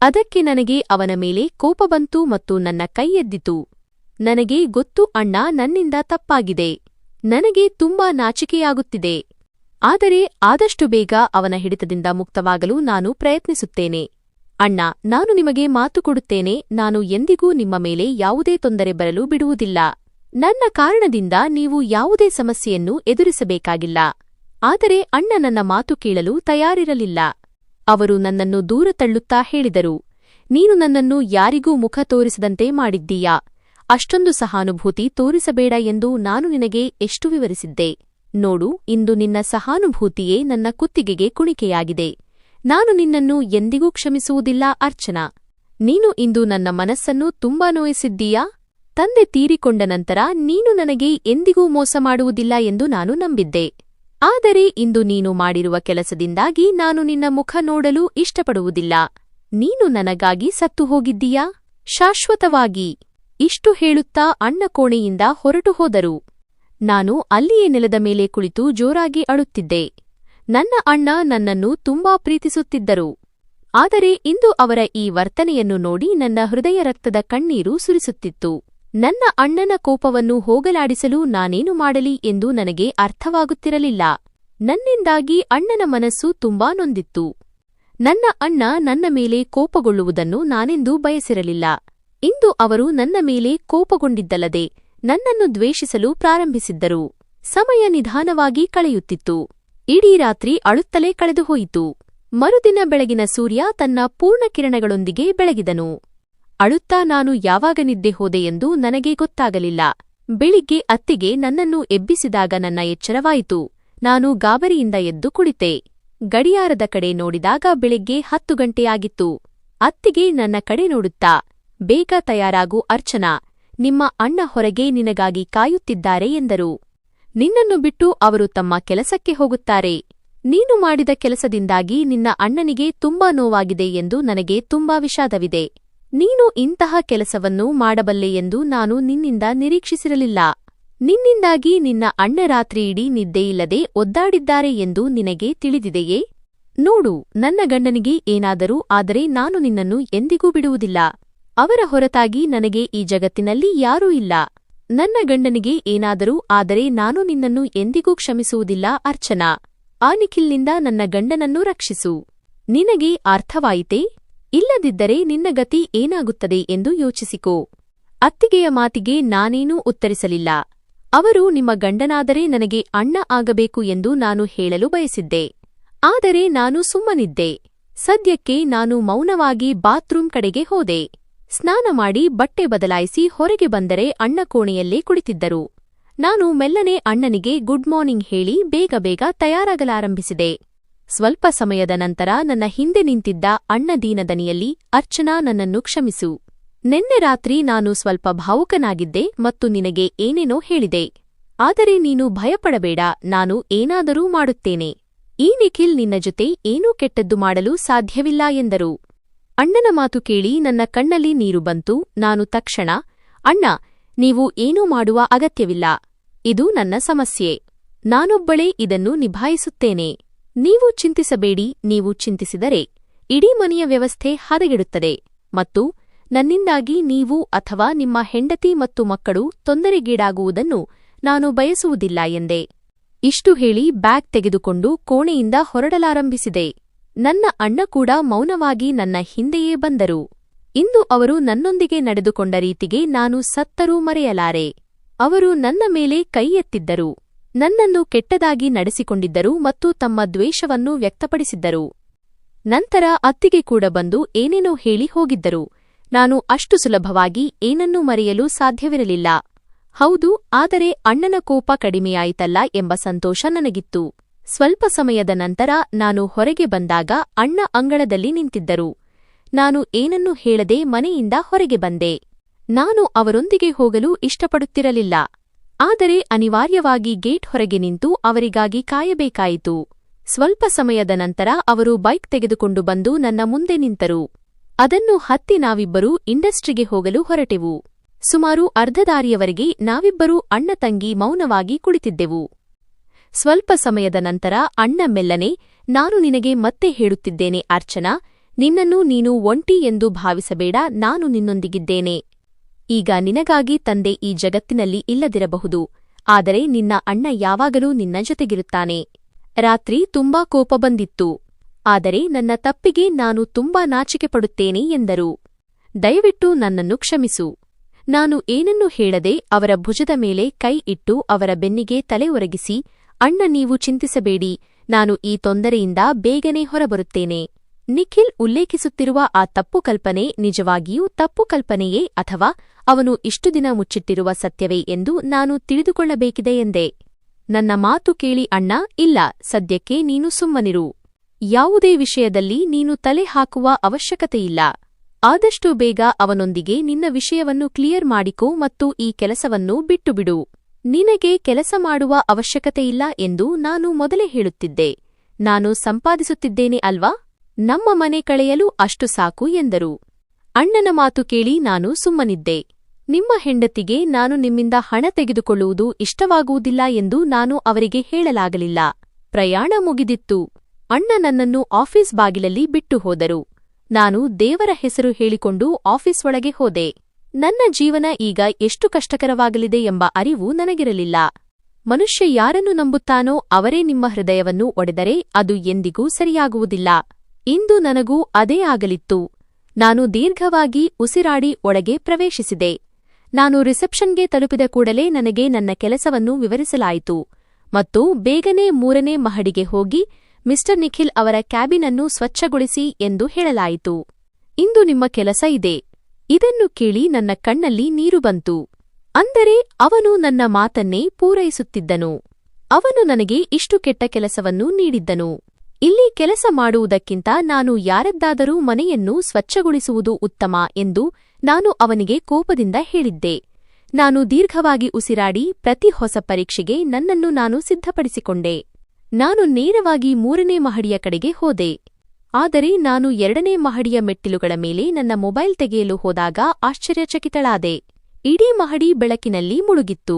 ಅದಕ್ಕೆ ನನಗೆ ಅವನ ಮೇಲೆ ಕೋಪ ಬಂತು ಮತ್ತು ನನ್ನ ಕೈ ಎದ್ದಿತು. ನನಗೆ ಗೊತ್ತು ಅಣ್ಣ, ನನ್ನಿಂದ ತಪ್ಪಾಗಿದೆ. ನನಗೆ ತುಂಬಾ ನಾಚಿಕೆಯಾಗುತ್ತಿದೆ. ಆದರೆ ಆದಷ್ಟು ಬೇಗ ಅವನ ಹಿಡಿತದಿಂದ ಮುಕ್ತವಾಗಲು ನಾನು ಪ್ರಯತ್ನಿಸುತ್ತೇನೆ. ಅಣ್ಣ, ನಾನು ನಿಮಗೆ ಮಾತು ಕೊಡುತ್ತೇನೆ, ನಾನು ಎಂದಿಗೂ ನಿಮ್ಮ ಮೇಲೆ ಯಾವುದೇ ತೊಂದರೆ ಬರಲು ಬಿಡುವುದಿಲ್ಲ. ನನ್ನ ಕಾರಣದಿಂದ ನೀವು ಯಾವುದೇ ಸಮಸ್ಯೆಯನ್ನು ಎದುರಿಸಬೇಕಾಗಿಲ್ಲ. ಆದರೆ ಅಣ್ಣ ನನ್ನ ಮಾತು ಕೇಳಲು ತಯಾರಿರಲಿಲ್ಲ. ಅವರು ನನ್ನನ್ನು ದೂರ ತಳ್ಳುತ್ತಾ ಹೇಳಿದರು, ನೀನು ನನ್ನನ್ನು ಯಾರಿಗೂ ಮುಖ ತೋರಿಸದಂತೆ ಮಾಡಿದ್ದೀಯಾ? ಅಷ್ಟೊಂದು ಸಹಾನುಭೂತಿ ತೋರಿಸಬೇಡ ಎಂದು ನಾನು ನಿನಗೆ ಎಷ್ಟು ವಿವರಿಸಿದ್ದೆ. ನೋಡು, ಇಂದು ನಿನ್ನ ಸಹಾನುಭೂತಿಯೇ ನನ್ನ ಕುತ್ತಿಗೆಗೆ ಕುಣಿಕೆಯಾಗಿದೆ. ನಾನು ನಿನ್ನನ್ನು ಎಂದಿಗೂ ಕ್ಷಮಿಸುವುದಿಲ್ಲ ಅರ್ಚನಾ. ನೀನು ಇಂದು ನನ್ನ ಮನಸ್ಸನ್ನು ತುಂಬಾ ನೋಯಿಸಿದ್ದೀಯಾ? ತಂದೆ ತೀರಿಕೊಂಡ ನಂತರ ನೀನು ನನಗೆ ಎಂದಿಗೂ ಮೋಸ ಮಾಡುವುದಿಲ್ಲ ಎಂದು ನಾನು ನಂಬಿದ್ದೆ. ಆದರೆ ಇಂದು ನೀನು ಮಾಡಿರುವ ಕೆಲಸದಿಂದಾಗಿ ನಾನು ನಿನ್ನ ಮುಖ ನೋಡಲು ಇಷ್ಟಪಡುವುದಿಲ್ಲ. ನೀನು ನನಗಾಗಿ ಸತ್ತು ಹೋಗಿದ್ದೀಯಾ ಶಾಶ್ವತವಾಗಿ. ಇಷ್ಟು ಹೇಳುತ್ತಾ ಅಣ್ಣ ಕೋಣೆಯಿಂದ ಹೊರಟು ಹೋದರು. ನಾನು ಅಲ್ಲಿಯೇ ನೆಲದ ಮೇಲೆ ಕುಳಿತು ಜೋರಾಗಿ ಅಳುತ್ತಿದ್ದೆ. ನನ್ನ ಅಣ್ಣ ನನ್ನನ್ನು ತುಂಬಾ ಪ್ರೀತಿಸುತ್ತಿದ್ದರು. ಆದರೆ ಇಂದು ಅವರ ಈ ವರ್ತನೆಯನ್ನು ನೋಡಿ ನನ್ನ ಹೃದಯ ರಕ್ತದ ಕಣ್ಣೀರು ಸುರಿಸುತ್ತಿತ್ತು. ನನ್ನ ಅಣ್ಣನ ಕೋಪವನ್ನು ಹೋಗಲಾಡಿಸಲು ನಾನೇನು ಮಾಡಲಿ ಎಂದು ನನಗೆ ಅರ್ಥವಾಗುತ್ತಿರಲಿಲ್ಲ. ನನ್ನಿಂದಾಗಿ ಅಣ್ಣನ ಮನಸ್ಸು ತುಂಬಾ ನೊಂದಿತ್ತು. ನನ್ನ ಅಣ್ಣ ನನ್ನ ಮೇಲೆ ಕೋಪಗೊಳ್ಳುವುದನ್ನು ನಾನೆಂದೂ ಬಯಸಿರಲಿಲ್ಲ. ಇಂದು ಅವರು ನನ್ನ ಮೇಲೆ ಕೋಪಗೊಂಡಿದ್ದಲ್ಲದೆ ನನ್ನನ್ನು ದ್ವೇಷಿಸಲು ಪ್ರಾರಂಭಿಸಿದ್ದರು. ಸಮಯ ನಿಧಾನವಾಗಿ ಕಳೆಯುತ್ತಿತ್ತು. ಇಡೀ ರಾತ್ರಿ ಅಳುತ್ತಲೇ ಕಳೆದುಹೋಯಿತು. ಮರುದಿನ ಬೆಳಗಿನ ಸೂರ್ಯ ತನ್ನ ಪೂರ್ಣ ಕಿರಣಗಳೊಂದಿಗೆ ಬೆಳಗಿದನು. ಅಳುತ್ತಾ ನಾನು ಯಾವಾಗ ನಿದ್ದೆ ಹೋದೆ ಎಂದು ನನಗೆ ಗೊತ್ತಾಗಲಿಲ್ಲ. ಬೆಳಿಗ್ಗೆ ಅತ್ತಿಗೆ ನನ್ನನ್ನು ಎಬ್ಬಿಸಿದಾಗ ನನ್ನ ಎಚ್ಚರವಾಯಿತು. ನಾನು ಗಾಬರಿಯಿಂದ ಎದ್ದು ಕುಳಿತೆ. ಗಡಿಯಾರದ ಕಡೆ ನೋಡಿದಾಗ ಬೆಳಿಗ್ಗೆ 10 ಗಂಟೆಯಾಗಿತ್ತು. ಅತ್ತಿಗೆ ನನ್ನ ಕಡೆ ನೋಡುತ್ತಾ, ಬೇಗ ತಯಾರಾಗು ಅರ್ಚನಾ, ನಿಮ್ಮ ಅಣ್ಣ ಹೊರಗೆ ನಿನಗಾಗಿ ಕಾಯುತ್ತಿದ್ದಾರೆ ಎಂದರು. ನಿನ್ನನ್ನು ಬಿಟ್ಟು ಅವರು ತಮ್ಮ ಕೆಲಸಕ್ಕೆ ಹೋಗುತ್ತಾರೆ. ನೀನು ಮಾಡಿದ ಕೆಲಸದಿಂದಾಗಿ ನಿನ್ನ ಅಣ್ಣನಿಗೆ ತುಂಬಾ ನೋವಾಗಿದೆ ಎಂದು ನನಗೆ ತುಂಬಾ ವಿಷಾದವಿದೆ. ನೀನು ಇಂತಹ ಕೆಲಸವನ್ನು ಮಾಡಬಲ್ಲೆ ಎಂದು ನಾನು ನಿನ್ನಿಂದ ನಿರೀಕ್ಷಿಸಿರಲಿಲ್ಲ. ನಿನ್ನಿಂದಾಗಿ ನಿನ್ನ ಅಣ್ಣ ರಾತ್ರಿಯಿಡೀ ನಿದ್ದೆಯಿಲ್ಲದೆ ಒದ್ದಾಡಿದ್ದಾರೆ ಎಂದು ನಿನಗೆ ತಿಳಿದಿದೆಯೇ? ನೋಡು, ನನ್ನ ಗಂಡನಿಗೆ ಏನಾದರೂ ಆದರೆ ನಾನು ನಿನ್ನನ್ನು ಎಂದಿಗೂ ಬಿಡುವುದಿಲ್ಲ. ಅವರ ಹೊರತಾಗಿ ನನಗೆ ಈ ಜಗತ್ತಿನಲ್ಲಿ ಯಾರೂ ಇಲ್ಲ. ನನ್ನ ಗಂಡನಿಗೆ ಏನಾದರೂ ಆದರೆ ನಾನು ನಿನ್ನನ್ನು ಎಂದಿಗೂ ಕ್ಷಮಿಸುವುದಿಲ್ಲ ಅರ್ಚನಾ. ಆ ನಿಖಿಲ್ನಿಂದ ನನ್ನ ಗಂಡನನ್ನು ರಕ್ಷಿಸು. ನಿನಗೆ ಅರ್ಥವಾಯಿತೇ? ಇಲ್ಲದಿದ್ದರೆ ನಿನ್ನ ಗತಿ ಏನಾಗುತ್ತದೆ ಎಂದು ಯೋಚಿಸಿಕೋ. ಅತ್ತಿಗೆಯ ಮಾತಿಗೆ ನಾನೇನೂ ಉತ್ತರಿಸಲಿಲ್ಲ. ಅವರು ನಿಮ್ಮ ಗಂಡನಾದರೆ ನನಗೆ ಅಣ್ಣ ಆಗಬೇಕು ಎಂದು ನಾನು ಹೇಳಲು ಬಯಸಿದ್ದೆ. ಆದರೆ ನಾನು ಸುಮ್ಮನಿದ್ದೆ. ಸದ್ಯಕ್ಕೆ ನಾನು ಮೌನವಾಗಿ ಬಾತ್ರೂಂ ಕಡೆಗೆ ಹೋದೆ. ಸ್ನಾನ ಮಾಡಿ ಬಟ್ಟೆ ಬದಲಾಯಿಸಿ ಹೊರಗೆ ಬಂದರೆ ಅಣ್ಣ ಕೋಣೆಯಲ್ಲೇ ಕುಳಿತಿದ್ದರು. ನಾನು ಮೆಲ್ಲನೆ ಅಣ್ಣನಿಗೆ ಗುಡ್ ಮಾರ್ನಿಂಗ್ ಹೇಳಿ ಬೇಗ ಬೇಗ ತಯಾರಾಗಲಾರಂಭಿಸಿದೆ. ಸ್ವಲ್ಪ ಸಮಯದ ನಂತರ ನನ್ನ ಹಿಂದೆ ನಿಂತಿದ್ದ ಅಣ್ಣ ದೀನದನಿಯಲ್ಲಿ, ಅರ್ಚನಾ, ನನ್ನನ್ನು ಕ್ಷಮಿಸು. ನಿನ್ನೆ ರಾತ್ರಿ ನಾನು ಸ್ವಲ್ಪ ಭಾವುಕನಾಗಿದ್ದೆ ಮತ್ತು ನಿನಗೆ ಏನೇನೋ ಹೇಳಿದೆ. ಆದರೆ ನೀನು ಭಯಪಡಬೇಡ, ನಾನು ಏನಾದರೂ ಮಾಡುತ್ತೇನೆ. ಈ ನಿಖಿಲ್ ನಿನ್ನ ಜೊತೆ ಏನೂ ಕೆಟ್ಟದ್ದು ಮಾಡಲು ಸಾಧ್ಯವಿಲ್ಲ ಎಂದರು. ಅಣ್ಣನ ಮಾತು ಕೇಳಿ ನನ್ನ ಕಣ್ಣಲ್ಲಿ ನೀರು ಬಂತು. ನಾನು ತಕ್ಷಣ, ಅಣ್ಣ, ನೀವು ಏನೂ ಮಾಡುವ ಅಗತ್ಯವಿಲ್ಲ. ಇದು ನನ್ನ ಸಮಸ್ಯೆ. ನಾನೊಬ್ಬಳೇ ಇದನ್ನು ನಿಭಾಯಿಸುತ್ತೇನೆ. ನೀವು ಚಿಂತಿಸಬೇಡಿ. ನೀವು ಚಿಂತಿಸಿದರೆ ಇಡೀ ಮನೆಯ ವ್ಯವಸ್ಥೆ ಹದಗೆಡುತ್ತದೆ ಮತ್ತು ನನ್ನಿಂದಾಗಿ ನೀವು ಅಥವಾ ನಿಮ್ಮ ಹೆಂಡತಿ ಮತ್ತು ಮಕ್ಕಳು ತೊಂದರೆಗೀಡಾಗುವುದನ್ನು ನಾನು ಬಯಸುವುದಿಲ್ಲ ಎಂದೆ. ಇಷ್ಟು ಹೇಳಿ ಬ್ಯಾಗ್ ತೆಗೆದುಕೊಂಡು ಕೋಣೆಯಿಂದ ಹೊರಡಲಾರಂಭಿಸಿದೆ. ನನ್ನ ಅಣ್ಣ ಕೂಡ ಮೌನವಾಗಿ ನನ್ನ ಹಿಂದೆಯೇ ಬಂದರು. ಇಂದು ಅವರು ನನ್ನೊಂದಿಗೆ ನಡೆದುಕೊಂಡ ರೀತಿಗೆ ನಾನು ಸತ್ತರೂ ಮರೆಯಲಾರೆ. ಅವರು ನನ್ನ ಮೇಲೆ ಕೈ ಎತ್ತಿದ್ದರು. ನನ್ನನ್ನು ಕೆಟ್ಟದಾಗಿ ನಡೆಸಿಕೊಂಡಿದ್ದರು ಮತ್ತು ತಮ್ಮ ದ್ವೇಷವನ್ನು ವ್ಯಕ್ತಪಡಿಸಿದ್ದರು. ನಂತರ ಅತ್ತಿಗೆ ಕೂಡ ಬಂದು ಏನೇನೋ ಹೇಳಿ ಹೋಗಿದ್ದರು. ನಾನು ಅಷ್ಟು ಸುಲಭವಾಗಿ ಏನನ್ನೂ ಮರೆಯಲು ಸಾಧ್ಯವಿರಲಿಲ್ಲ. ಹೌದು, ಆದರೆ ಅಣ್ಣನ ಕೋಪ ಕಡಿಮೆಯಾಯಿತಲ್ಲ ಎಂಬ ಸಂತೋಷ ನನಗಿತ್ತು. ಸ್ವಲ್ಪ ಸಮಯದ ನಂತರ ನಾನು ಹೊರಗೆ ಬಂದಾಗ ಅಣ್ಣ ಅಂಗಳದಲ್ಲಿ ನಿಂತಿದ್ದರು. ನಾನು ಏನನ್ನೂ ಹೇಳದೆ ಮನೆಯಿಂದ ಹೊರಗೆ ಬಂದೆ. ನಾನು ಅವರೊಂದಿಗೆ ಹೋಗಲು ಇಷ್ಟಪಡುತ್ತಿರಲಿಲ್ಲ. ಆದರೆ ಅನಿವಾರ್ಯವಾಗಿ ಗೇಟ್ ಹೊರಗೆ ನಿಂತು ಅವರಿಗಾಗಿ ಕಾಯಬೇಕಾಯಿತು. ಸ್ವಲ್ಪ ಸಮಯದ ನಂತರ ಅವರು ಬೈಕ್ ತೆಗೆದುಕೊಂಡು ಬಂದು ನನ್ನ ಮುಂದೆ ನಿಂತರು. ಅದನ್ನು ಹತ್ತಿ ನಾವಿಬ್ಬರೂ ಇಂಡಸ್ಟ್ರಿಗೆ ಹೋಗಲು ಹೊರಟೆವು. ಸುಮಾರು ಅರ್ಧ ದಾರಿಯವರೆಗೆ ನಾವಿಬ್ಬರೂ ಅಣ್ಣ ತಂಗಿ ಮೌನವಾಗಿ ಕುಳಿತಿದ್ದೆವು. ಸ್ವಲ್ಪ ಸಮಯದ ನಂತರ ಅಣ್ಣ ಮೆಲ್ಲನೆ, ನಾನು ನಿನಗೆ ಮತ್ತೆ ಹೇಳುತ್ತಿದ್ದೇನೆ ಅರ್ಚನಾ, ನಿನ್ನನ್ನು ನೀನು ಒಂಟಿ ಎಂದು ಭಾವಿಸಬೇಡ, ನಾನು ನಿನ್ನೊಂದಿಗಿದ್ದೇನೆ. ಈಗ ನಿನಗಾಗಿ ತಂದೆ ಈ ಜಗತ್ತಿನಲ್ಲಿ ಇಲ್ಲದಿರಬಹುದು, ಆದರೆ ನಿನ್ನ ಅಣ್ಣ ಯಾವಾಗಲೂ ನಿನ್ನ ಜೊತೆಗಿರುತ್ತಾನೆ. ರಾತ್ರಿ ತುಂಬಾ ಕೋಪ ಬಂದಿತ್ತು, ಆದರೆ ನನ್ನ ತಪ್ಪಿಗೆ ನಾನು ತುಂಬಾ ನಾಚಿಕೆಪಡುತ್ತೇನೆ ಎಂದರು. ದಯವಿಟ್ಟು ನನ್ನನ್ನು ಕ್ಷಮಿಸು. ನಾನು ಏನನ್ನೂ ಹೇಳದೆ ಅವರ ಭುಜದ ಮೇಲೆ ಕೈ ಇಟ್ಟು ಅವರ ಬೆನ್ನಿಗೆ ತಲೆ ಒರಗಿಸಿ, ಅಣ್ಣ, ನೀವು ಚಿಂತಿಸಬೇಡಿ, ನಾನು ಈ ತೊಂದರೆಯಿಂದ ಬೇಗನೆ ಹೊರಬರುತ್ತೇನೆ. ನಿಖಿಲ್ ಉಲ್ಲೇಖಿಸುತ್ತಿರುವ ಆ ತಪ್ಪು ಕಲ್ಪನೆ ನಿಜವಾಗಿಯೂ ತಪ್ಪು ಕಲ್ಪನೆಯೇ ಅಥವಾ ಅವನು ಇಷ್ಟು ದಿನ ಮುಚ್ಚಿಟ್ಟಿರುವ ಸತ್ಯವೇ ಎಂದು ನಾನು ತಿಳಿದುಕೊಳ್ಳಬೇಕಿದೆ ಎಂದೆ. ನನ್ನ ಮಾತು ಕೇಳಿ ಅಣ್ಣ, ಇಲ್ಲ, ಸದ್ಯಕ್ಕೆ ನೀನು ಸುಮ್ಮನಿರು. ಯಾವುದೇ ವಿಷಯದಲ್ಲಿ ನೀನು ತಲೆ ಹಾಕುವ ಅವಶ್ಯಕತೆಯಿಲ್ಲ. ಆದಷ್ಟು ಬೇಗ ಅವನೊಂದಿಗೆ ನಿನ್ನ ವಿಷಯವನ್ನು ಕ್ಲಿಯರ್ ಮಾಡಿಕೋ ಮತ್ತು ಈ ಕೆಲಸವನ್ನು ಬಿಟ್ಟುಬಿಡು. ನಿನಗೆ ಕೆಲಸ ಮಾಡುವ ಅವಶ್ಯಕತೆಯಿಲ್ಲ ಎಂದು ನಾನು ಮೊದಲೇ ಹೇಳುತ್ತಿದ್ದೆ. ನಾನು ಸಂಪಾದಿಸುತ್ತಿದ್ದೇನೆ ಅಲ್ವಾ? ನಮ್ಮ ಮನೆ ಕಳೆಯಲು ಅಷ್ಟು ಸಾಕು ಎಂದರು. ಅಣ್ಣನ ಮಾತು ಕೇಳಿ ನಾನು ಸುಮ್ಮನಿದ್ದೆ. ನಿಮ್ಮ ಹೆಂಡತಿಗೆ ನಾನು ನಿಮ್ಮಿಂದ ಹಣ ತೆಗೆದುಕೊಳ್ಳುವುದು ಇಷ್ಟವಾಗುವುದಿಲ್ಲ ಎಂದು ನಾನು ಅವರಿಗೆ ಹೇಳಲಾಗಲಿಲ್ಲ. ಪ್ರಯಾಣ ಮುಗಿದಿತ್ತು. ಅಣ್ಣ ನನ್ನನ್ನು ಆಫೀಸ್ ಬಾಗಿಲಲ್ಲಿ ಬಿಟ್ಟು ಹೋದರು. ನಾನು ದೇವರ ಹೆಸರು ಹೇಳಿಕೊಂಡು ಆಫೀಸ್ ಒಳಗೆ ಹೋದೆ. ನನ್ನ ಜೀವನ ಈಗ ಎಷ್ಟು ಕಷ್ಟಕರವಾಗಲಿದೆ ಎಂಬ ಅರಿವು ನನಗಿರಲಿಲ್ಲ. ಮನುಷ್ಯ ಯಾರನ್ನು ನಂಬುತ್ತಾನೋ ಅವರೇ ನಿಮ್ಮ ಹೃದಯವನ್ನು ಒಡೆದರೆ ಅದು ಎಂದಿಗೂ ಸರಿಯಾಗುವುದಿಲ್ಲ. ಇಂದು ನನಗೂ ಅದೇ ಆಗಲಿತ್ತು. ನಾನು ದೀರ್ಘವಾಗಿ ಉಸಿರಾಡಿ ಒಳಗೆ ಪ್ರವೇಶಿಸಿದೆ. ನಾನು ರಿಸೆಪ್ಷನ್ಗೆ ತಲುಪಿದ ಕೂಡಲೇ ನನಗೆ ನನ್ನ ಕೆಲಸವನ್ನು ವಿವರಿಸಲಾಯಿತು ಮತ್ತು ಬೇಗನೆ 3ನೇ ಮಹಡಿಗೆ ಹೋಗಿ ಮಿಸ್ಟರ್ ನಿಖಿಲ್ ಅವರ ಕ್ಯಾಬಿನ್ ಅನ್ನು ಸ್ವಚ್ಛಗೊಳಿಸಿ ಎಂದು ಹೇಳಲಾಯಿತು. ಇಂದು ನಿಮ್ಮ ಕೆಲಸ ಇದೆ. ಇದನ್ನು ಕೇಳಿ ನನ್ನ ಕಣ್ಣಲ್ಲಿ ನೀರು ಬಂತು. ಅಂದರೆ ಅವನು ನನ್ನ ಮಾತನ್ನೇ ಪೂರೈಸುತ್ತಿದ್ದನು. ಅವನು ನನಗೆ ಇಷ್ಟು ಕೆಟ್ಟ ಕೆಲಸವನ್ನು ನೀಡಿದ್ದನು. ಇಲ್ಲಿ ಕೆಲಸ ಮಾಡುವುದಕ್ಕಿಂತ ನಾನು ಯಾರದ್ದಾದರೂ ಮನೆಯನ್ನು ಸ್ವಚ್ಛಗೊಳಿಸುವುದು ಉತ್ತಮ ಎಂದು ನಾನು ಅವನಿಗೆ ಕೋಪದಿಂದ ಹೇಳಿದ್ದೆ. ನಾನು ದೀರ್ಘವಾಗಿ ಉಸಿರಾಡಿ ಪ್ರತಿ ಹೊಸ ಪರೀಕ್ಷೆಗೆ ನನ್ನನ್ನು ನಾನು ಸಿದ್ಧಪಡಿಸಿಕೊಂಡೆ. ನಾನು ನೇರವಾಗಿ 3ನೇ ಮಹಡಿಯ ಕಡೆಗೆ ಹೋದೆ. ಆದರೆ ನಾನು 2ನೇ ಮಹಡಿಯ ಮೆಟ್ಟಿಲುಗಳ ಮೇಲೆ ನನ್ನ ಮೊಬೈಲ್ ತೆಗೆಯಲು ಹೋದಾಗ ಆಶ್ಚರ್ಯಚಕಿತಳಾದೆ. ಇಡೀ ಮಹಡಿ ಬೆಳಕಿನಲ್ಲಿ ಮುಳುಗಿತ್ತು.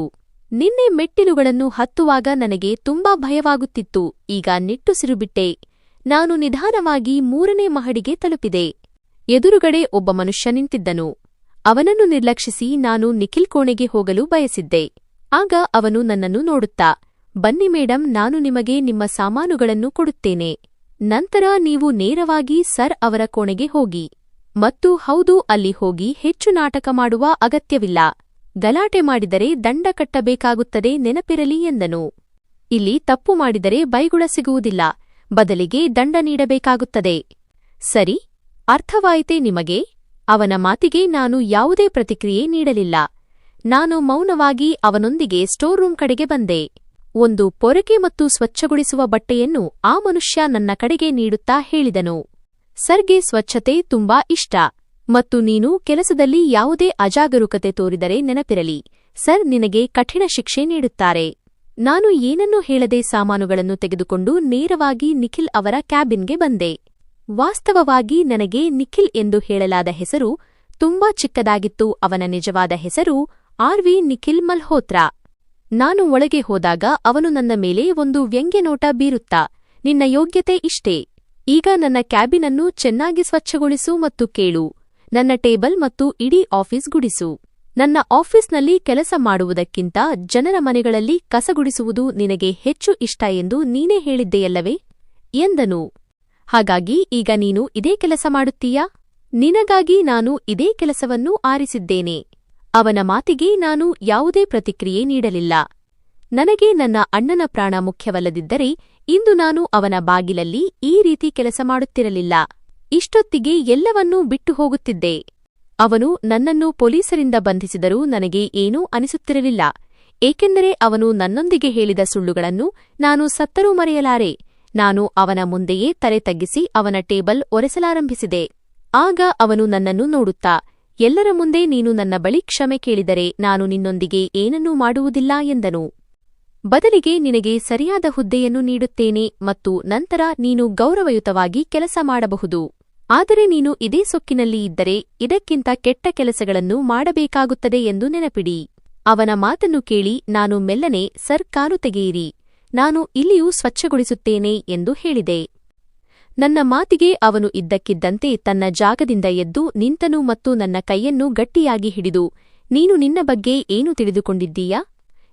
ನಿನ್ನೆ ಮೆಟ್ಟಿಲುಗಳನ್ನು ಹತ್ತುವಾಗ ನನಗೆ ತುಂಬಾ ಭಯವಾಗುತ್ತಿತ್ತು. ಈಗ ನಿಟ್ಟುಸಿರುಬಿಟ್ಟೆ. ನಾನು ನಿಧಾನವಾಗಿ 3ನೇ ಮಹಡಿಗೆ ತಲುಪಿದೆ. ಎದುರುಗಡೆ ಒಬ್ಬ ಮನುಷ್ಯ ನಿಂತಿದ್ದನು. ಅವನನ್ನು ನಿರ್ಲಕ್ಷಿಸಿ ನಾನು ನಿಖಿಲ್ ಕೋಣೆಗೆ ಹೋಗಲು ಬಯಸಿದ್ದೆ. ಆಗ ಅವನು ನನ್ನನ್ನು ನೋಡುತ್ತಾ, ಬನ್ನಿ ಮೇಡಂ, ನಾನು ನಿಮಗೆ ನಿಮ್ಮ ಸಾಮಾನುಗಳನ್ನು ಕೊಡುತ್ತೇನೆ. ನಂತರ ನೀವು ನೇರವಾಗಿ ಸರ್ ಅವರ ಕೋಣೆಗೆ ಹೋಗಿ. ಮತ್ತು ಹೌದು, ಅಲ್ಲಿ ಹೋಗಿ ಹೆಚ್ಚು ನಾಟಕ ಮಾಡುವ ಅಗತ್ಯವಿಲ್ಲ. ಗಲಾಟೆ ಮಾಡಿದರೆ ದಂಡ ಕಟ್ಟಬೇಕಾಗುತ್ತದೆ, ನೆನಪಿರಲಿ ಎಂದನು. ಇಲ್ಲಿ ತಪ್ಪು ಮಾಡಿದರೆ ಬೈಗುಳ ಸಿಗುವುದಿಲ್ಲ, ಬದಲಿಗೆ ದಂಡ ನೀಡಬೇಕಾಗುತ್ತದೆ. ಸರಿ, ಅರ್ಥವಾಯಿತೇ ನಿಮಗೆ? ಅವನ ಮಾತಿಗೆ ನಾನು ಯಾವುದೇ ಪ್ರತಿಕ್ರಿಯೆ ನೀಡಲಿಲ್ಲ. ನಾನು ಮೌನವಾಗಿ ಅವನೊಂದಿಗೆ ಸ್ಟೋರ್ ರೂಂ ಕಡೆಗೆ ಬಂದೆ. ಒಂದು ಪೊರಕೆ ಮತ್ತು ಸ್ವಚ್ಛಗೊಳಿಸುವ ಬಟ್ಟೆಯನ್ನು ಆ ಮನುಷ್ಯ ನನ್ನ ಕಡೆಗೆ ನೀಡುತ್ತಾ ಹೇಳಿದನು. ಸರ್ಗೆ ಸ್ವಚ್ಛತೆ ತುಂಬಾ ಇಷ್ಟ ಮತ್ತು ನೀನು ಕೆಲಸದಲ್ಲಿ ಯಾವುದೇ ಅಜಾಗರೂಕತೆ ತೋರಿದರೆ ನೆನಪಿರಲಿ, ಸರ್ ನಿನಗೆ ಕಠಿಣ ಶಿಕ್ಷೆ ನೀಡುತ್ತಾರೆ. ನಾನು ಏನನ್ನೂ ಹೇಳದೆ ಸಾಮಾನುಗಳನ್ನು ತೆಗೆದುಕೊಂಡು ನೇರವಾಗಿ ನಿಖಿಲ್ ಅವರ ಕ್ಯಾಬಿನ್ಗೆ ಬಂದೆ. ವಾಸ್ತವವಾಗಿ ನನಗೆ ನಿಖಿಲ್ ಎಂದು ಹೇಳಲಾದ ಹೆಸರು ತುಂಬಾ ಚಿಕ್ಕದಾಗಿತ್ತು. ಅವನ ನಿಜವಾದ ಹೆಸರು ಆರ್.ವಿ. ನಿಖಿಲ್ ಮಲ್ಹೋತ್ರಾ. ನಾನು ಒಳಗೆ ಹೋದಾಗ ಅವನು ನನ್ನ ಮೇಲೆ ಒಂದು ವ್ಯಂಗ್ಯನೋಟ ಬೀರುತ್ತಾ, ನಿನ್ನ ಯೋಗ್ಯತೆ ಇಷ್ಟೇ, ಈಗ ನನ್ನ ಕ್ಯಾಬಿನನ್ನು ಚೆನ್ನಾಗಿ ಸ್ವಚ್ಛಗೊಳಿಸು ಮತ್ತು ಕೇಳು, ನನ್ನ ಟೇಬಲ್ ಮತ್ತು ಇಡೀ ಆಫೀಸ್ ಗುಡಿಸು. ನನ್ನ ಆಫೀಸ್ನಲ್ಲಿ ಕೆಲಸ ಮಾಡುವುದಕ್ಕಿಂತ ಜನರ ಮನೆಗಳಲ್ಲಿ ಕಸಗುಡಿಸುವುದು ನಿನಗೆ ಹೆಚ್ಚು ಇಷ್ಟ ಎಂದು ನೀನೇ ಹೇಳಿದ್ದೆಯಲ್ಲವೇ ಎಂದನು. ಹಾಗಾಗಿ ಈಗ ನೀನು ಇದೇ ಕೆಲಸ ಮಾಡುತ್ತೀಯಾ? ನಿನಗಾಗಿ ನಾನು ಇದೇ ಕೆಲಸವನ್ನು ಆರಿಸಿದ್ದೇನೆ. ಅವನ ಮಾತಿಗೆ ನಾನು ಯಾವುದೇ ಪ್ರತಿಕ್ರಿಯೆ ನೀಡಲಿಲ್ಲ. ನನಗೆ ನನ್ನ ಅಣ್ಣನ ಪ್ರಾಣ ಮುಖ್ಯವಲ್ಲದಿದ್ದರೆ ಇಂದು ನಾನು ಅವನ ಬಾಗಿಲಲ್ಲಿ ಈ ರೀತಿ ಕೆಲಸ ಮಾಡುತ್ತಿರಲಿಲ್ಲ. ಇಷ್ಟೊತ್ತಿಗೆ ಎಲ್ಲವನ್ನೂ ಬಿಟ್ಟು ಹೋಗುತ್ತಿದ್ದೆ. ಅವನು ನನ್ನನ್ನು ಪೊಲೀಸರಿಂದ ಬಂಧಿಸಿದರೂ ನನಗೆ ಏನೂ ಅನಿಸುತ್ತಿರಲಿಲ್ಲ, ಏಕೆಂದರೆ ಅವನು ನನ್ನೊಂದಿಗೆ ಹೇಳಿದ ಸುಳ್ಳುಗಳನ್ನು ನಾನು ಸತ್ತರೂ ಮರೆಯಲಾರೆ. ನಾನು ಅವನ ಮುಂದೆಯೇ ತಲೆ ತಗ್ಗಿಸಿ ಅವನ ಟೇಬಲ್ ಒರೆಸಲಾರಂಭಿಸಿದೆ. ಆಗ ಅವನು ನನ್ನನ್ನು ನೋಡುತ್ತಾ, ಎಲ್ಲರ ಮುಂದೆ ನೀನು ನನ್ನ ಬಳಿ ಕ್ಷಮೆ ಕೇಳಿದರೆ ನಾನು ನಿನ್ನೊಂದಿಗೆ ಏನನ್ನೂ ಮಾಡುವುದಿಲ್ಲ ಎಂದನು. ಬದಲಿಗೆ ನಿನಗೆ ಸರಿಯಾದ ಹುದ್ದೆಯನ್ನು ನೀಡುತ್ತೇನೆ ಮತ್ತು ನಂತರ ನೀನು ಗೌರವಯುತವಾಗಿ ಕೆಲಸ ಮಾಡಬಹುದು. ಆದರೆ ನೀನು ಇದೇ ಸೊಕ್ಕಿನಲ್ಲಿ ಇದ್ದರೆ ಇದಕ್ಕಿಂತ ಕೆಟ್ಟ ಕೆಲಸಗಳನ್ನು ಮಾಡಬೇಕಾಗುತ್ತದೆ ಎಂದು ನೆನಪಿಡಿ. ಅವನ ಮಾತನ್ನು ಕೇಳಿ ನಾನು ಮೆಲ್ಲನೆ, ಸರ್ ಕಾರು ತೆಗೆಯಿರಿ, ನಾನು ಇಲ್ಲಿಯೂ ಸ್ವಚ್ಛಗೊಳಿಸುತ್ತೇನೆ ಎಂದು ಹೇಳಿದೆ. ನನ್ನ ಮಾತಿಗೆ ಅವನು ಇದ್ದಕ್ಕಿದ್ದಂತೆ ತನ್ನ ಜಾಗದಿಂದ ಎದ್ದು ನಿಂತನು ಮತ್ತು ನನ್ನ ಕೈಯನ್ನು ಗಟ್ಟಿಯಾಗಿ ಹಿಡಿದು, ನೀನು ನಿನ್ನ ಬಗ್ಗೆ ಏನು ತಿಳಿದುಕೊಂಡಿದ್ದೀಯಾ?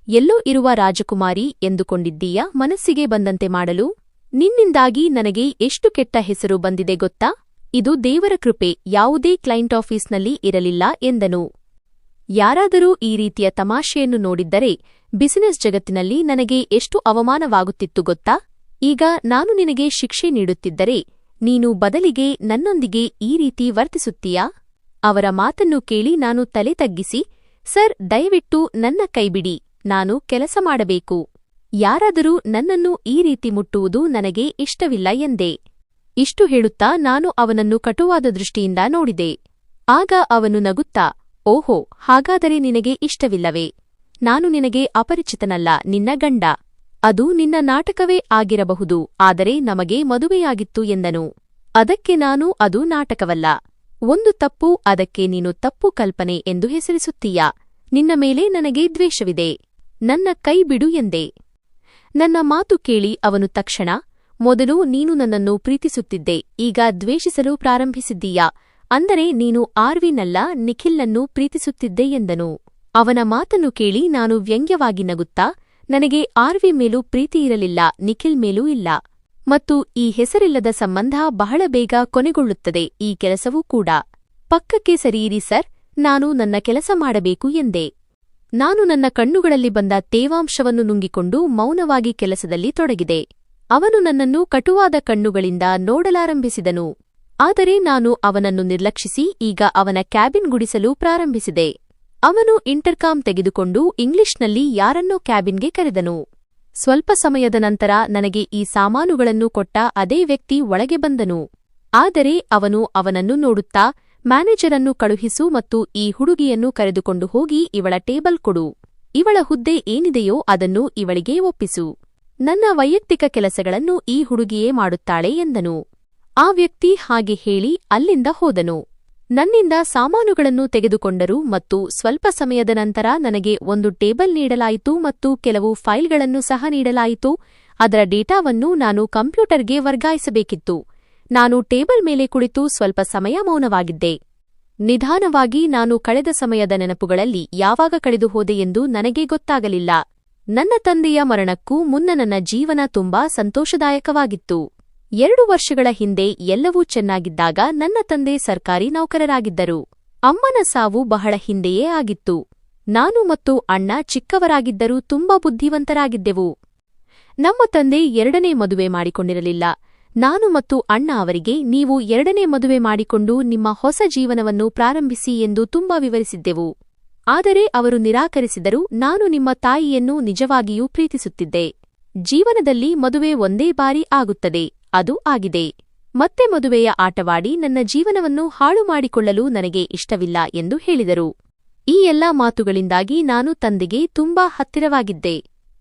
ಎಲ್ಲೋ ಇರುವ ರಾಜಕುಮಾರಿ ಎಂದುಕೊಂಡಿದ್ದೀಯಾ ಮನಸ್ಸಿಗೆ ಬಂದಂತೆ ಮಾಡಲು? ನಿನ್ನಿಂದಾಗಿ ನನಗೆ ಎಷ್ಟು ಕೆಟ್ಟ ಹೆಸರು ಬಂದಿದೆ ಗೊತ್ತಾ? ಇದು ದೇವರ ಕೃಪೆ, ಯಾವುದೇ ಕ್ಲೈಂಟ್ ಆಫೀಸ್ನಲ್ಲಿ ಇರಲಿಲ್ಲ ಎಂದನು. ಯಾರಾದರೂ ಈ ರೀತಿಯ ತಮಾಷೆಯನ್ನು ನೋಡಿದ್ದರೆ ಬಿಸಿನೆಸ್ ಜಗತ್ತಿನಲ್ಲಿ ನನಗೆ ಎಷ್ಟು ಅವಮಾನವಾಗುತ್ತಿತ್ತು ಗೊತ್ತಾ? ಈಗ ನಾನು ನಿನಗೆ ಶಿಕ್ಷೆ ನೀಡುತ್ತಿದ್ದರೆ ನೀನು ಬದಲಿಗೆ ನನ್ನೊಂದಿಗೆ ಈ ರೀತಿ ವರ್ತಿಸುತ್ತೀಯಾ? ಅವರ ಮಾತನ್ನು ಕೇಳಿ ನಾನು ತಲೆ ತಗ್ಗಿಸಿ, ಸರ್ ದಯವಿಟ್ಟು ನನ್ನ ಕೈಬಿಡಿ, ನಾನು ಕೆಲಸ ಮಾಡಬೇಕು. ಯಾರಾದರೂ ನನ್ನನ್ನು ಈ ರೀತಿ ಮುಟ್ಟುವುದು ನನಗೆ ಇಷ್ಟವಿಲ್ಲ ಎಂದೆ. ಇಷ್ಟು ಹೇಳುತ್ತಾ ನಾನು ಅವನನ್ನು ಕಟುವಾದ ದೃಷ್ಟಿಯಿಂದ ನೋಡಿದೆ. ಆಗ ಅವನು ನಗುತ್ತಾ, ಓಹೋ, ಹಾಗಾದರೆ ನಿನಗೆ ಇಷ್ಟವಿಲ್ಲವೇ? ನಾನು ನಿನಗೆ ಅಪರಿಚಿತನಲ್ಲ, ನಿನ್ನ ಗಂಡ. ಅದು ನಿನ್ನ ನಾಟಕವೇ ಆಗಿರಬಹುದು, ಆದರೆ ನಮಗೆ ಮದುವೆಯಾಗಿತ್ತು ಎಂದನು. ಅದಕ್ಕೆ ನಾನು, ಅದು ನಾಟಕವಲ್ಲ. ಒಂದು ತಪ್ಪು, ಅದಕ್ಕೆ ನೀನು ತಪ್ಪು ಕಲ್ಪನೆ ಎಂದು ಹೆಸರಿಸುತ್ತೀಯಾ? ನಿನ್ನ ಮೇಲೆ ನನಗೆ ದ್ವೇಷವಿದೆ. ನನ್ನ ಕೈ ಬಿಡು ಎಂದೆ. ನನ್ನ ಮಾತು ಕೇಳಿ ಅವನು ತಕ್ಷಣ, ಮೊದಲು ನೀನು ನನ್ನನ್ನು ಪ್ರೀತಿಸುತ್ತಿದ್ದೆ, ಈಗ ದ್ವೇಷಿಸಲು ಪ್ರಾರಂಭಿಸಿದ್ದೀಯಾ? ಅಂದರೆ ನೀನು ಆರ್ವಿನಲ್ಲ, ನಿಖಿಲ್ನನ್ನು ಪ್ರೀತಿಸುತ್ತಿದ್ದೆ ಎಂದನು. ಅವನ ಮಾತನ್ನು ಕೇಳಿ ನಾನು ವ್ಯಂಗ್ಯವಾಗಿ ನಗುತ್ತಾ, ನನಗೆ ಆರ್ವಿ ಮೇಲೂ ಪ್ರೀತಿಯಿರಲಿಲ್ಲ, ನಿಖಿಲ್ ಮೇಲೂ ಇಲ್ಲ. ಮತ್ತು ಈ ಹೆಸರಿಲ್ಲದ ಸಂಬಂಧ ಬಹಳ ಬೇಗ ಕೊನೆಗೊಳ್ಳುತ್ತದೆ, ಈ ಕೆಲಸವೂ ಕೂಡ. ಪಕ್ಕಕ್ಕೆ ಸರಿಯಿರಿ ಸರ್, ನಾನು ನನ್ನ ಕೆಲಸ ಮಾಡಬೇಕು ಎಂದೆ. ನಾನು ನನ್ನ ಕಣ್ಣುಗಳಲ್ಲಿ ಬಂದ ತೇವಾಂಶವನ್ನು ನುಂಗಿಕೊಂಡು ಮೌನವಾಗಿ ಕೆಲಸದಲ್ಲಿ ತೊಡಗಿದೆ. ಅವನು ನನ್ನನ್ನು ಕಟುವಾದ ಕಣ್ಣುಗಳಿಂದ ನೋಡಲಾರಂಭಿಸಿದನು. ಆದರೆ ನಾನು ಅವನನ್ನು ನಿರ್ಲಕ್ಷಿಸಿ ಈಗ ಅವನ ಕ್ಯಾಬಿನ್ ಗುಡಿಸಲು ಪ್ರಾರಂಭಿಸಿದೆ. ಅವನು ಇಂಟರ್ಕಾಮ್ ತೆಗೆದುಕೊಂಡು ಇಂಗ್ಲಿಷ್ನಲ್ಲಿ ಯಾರನ್ನೋ ಕ್ಯಾಬಿನ್ಗೆ ಕರೆದನು. ಸ್ವಲ್ಪ ಸಮಯದ ನಂತರ ನನಗೆ ಈ ಸಾಮಾನುಗಳನ್ನು ಕೊಟ್ಟ ಅದೇ ವ್ಯಕ್ತಿ ಒಳಗೆ ಬಂದನು. ಆದರೆ ಅವನು ಅವನನ್ನು ನೋಡುತ್ತಾ, ಮ್ಯಾನೇಜರನ್ನು ಕಳುಹಿಸು ಮತ್ತು ಈ ಹುಡುಗಿಯನ್ನು ಕರೆದುಕೊಂಡು ಹೋಗಿ ಇವಳ ಟೇಬಲ್ ಕೊಡು. ಇವಳ ಹುದ್ದೆ ಏನಿದೆಯೋ ಅದನ್ನು ಇವಳಿಗೆ ಒಪ್ಪಿಸು. ನನ್ನ ವೈಯಕ್ತಿಕ ಕೆಲಸಗಳನ್ನು ಈ ಹುಡುಗಿಯೇ ಮಾಡುತ್ತಾಳೆ ಎಂದನು. ಆ ವ್ಯಕ್ತಿ ಹಾಗೆ ಹೇಳಿ ಅಲ್ಲಿಂದ ಹೋದನು. ನನ್ನಿಂದ ಸಾಮಾನುಗಳನ್ನು ತೆಗೆದುಕೊಂಡರು ಮತ್ತು ಸ್ವಲ್ಪ ಸಮಯದ ನಂತರ ನನಗೆ ಒಂದು ಟೇಬಲ್ ನೀಡಲಾಯಿತು ಮತ್ತು ಕೆಲವು ಫೈಲ್ಗಳನ್ನು ಸಹ ನೀಡಲಾಯಿತು. ಅದರ ಡೇಟಾವನ್ನು ನಾನು ಕಂಪ್ಯೂಟರ್ಗೆ ವರ್ಗಾಯಿಸಬೇಕಿತ್ತು. ನಾನು ಟೇಬಲ್ ಮೇಲೆ ಕುಳಿತು ಸ್ವಲ್ಪ ಸಮಯ ಮೌನವಾಗಿದ್ದೆ. ನಿಧಾನವಾಗಿ ನಾನು ಕಳೆದ ಸಮಯದ ನೆನಪುಗಳಲ್ಲಿ ಯಾವಾಗ ಕಳೆದು ಹೋದೆ ಎಂದು ನನಗೆ ಗೊತ್ತಾಗಲಿಲ್ಲ. ನನ್ನ ತಂದೆಯ ಮರಣಕ್ಕೂ ಮುನ್ನ ನನ್ನ ಜೀವನ ತುಂಬಾ ಸಂತೋಷದಾಯಕವಾಗಿತ್ತು. 2 ವರ್ಷಗಳ ಹಿಂದೆ ಎಲ್ಲವೂ ಚೆನ್ನಾಗಿದ್ದಾಗ ನನ್ನ ತಂದೆ ಸರ್ಕಾರಿ ನೌಕರರಾಗಿದ್ದರು. ಅಮ್ಮನ ಸಾವು ಬಹಳ ಹಿಂದೆಯೇ ಆಗಿತ್ತು. ನಾನು ಮತ್ತು ಅಣ್ಣ ಚಿಕ್ಕವರಾಗಿದ್ದರೂ ತುಂಬಾ ಬುದ್ಧಿವಂತರಾಗಿದ್ದೆವು. ನಮ್ಮ ತಂದೆ 2ನೇ ಮದುವೆ ಮಾಡಿಕೊಂಡಿರಲಿಲ್ಲ. ನಾನು ಮತ್ತು ಅಣ್ಣ ಅವರಿಗೆ, ನೀವು 2ನೇ ಮದುವೆ ಮಾಡಿಕೊಂಡು ನಿಮ್ಮ ಹೊಸ ಜೀವನವನ್ನು ಪ್ರಾರಂಭಿಸಿ ಎಂದು ತುಂಬಾ ವಿವರಿಸಿದ್ದೆವು. ಆದರೆ ಅವರು ನಿರಾಕರಿಸಿದರು. ನಾನು ನಿಮ್ಮ ತಾಯಿಯನ್ನು ನಿಜವಾಗಿಯೂ ಪ್ರೀತಿಸುತ್ತಿದ್ದೆ. ಜೀವನದಲ್ಲಿ ಮದುವೆ ಒಂದೇ ಬಾರಿ ಆಗುತ್ತದೆ, ಅದು ಆಗಿದೆ. ಮತ್ತೆ ಮದುವೆಯ ಆಟವಾಡಿ ನನ್ನ ಜೀವನವನ್ನು ಹಾಳು ಮಾಡಿಕೊಳ್ಳಲು ನನಗೆ ಇಷ್ಟವಿಲ್ಲ ಎಂದು ಹೇಳಿದರು. ಈ ಎಲ್ಲಾ ಮಾತುಗಳಿಂದಾಗಿ ನಾನು ತಂದೆಗೆ ತುಂಬಾ ಹತ್ತಿರವಾಗಿದ್ದೆ.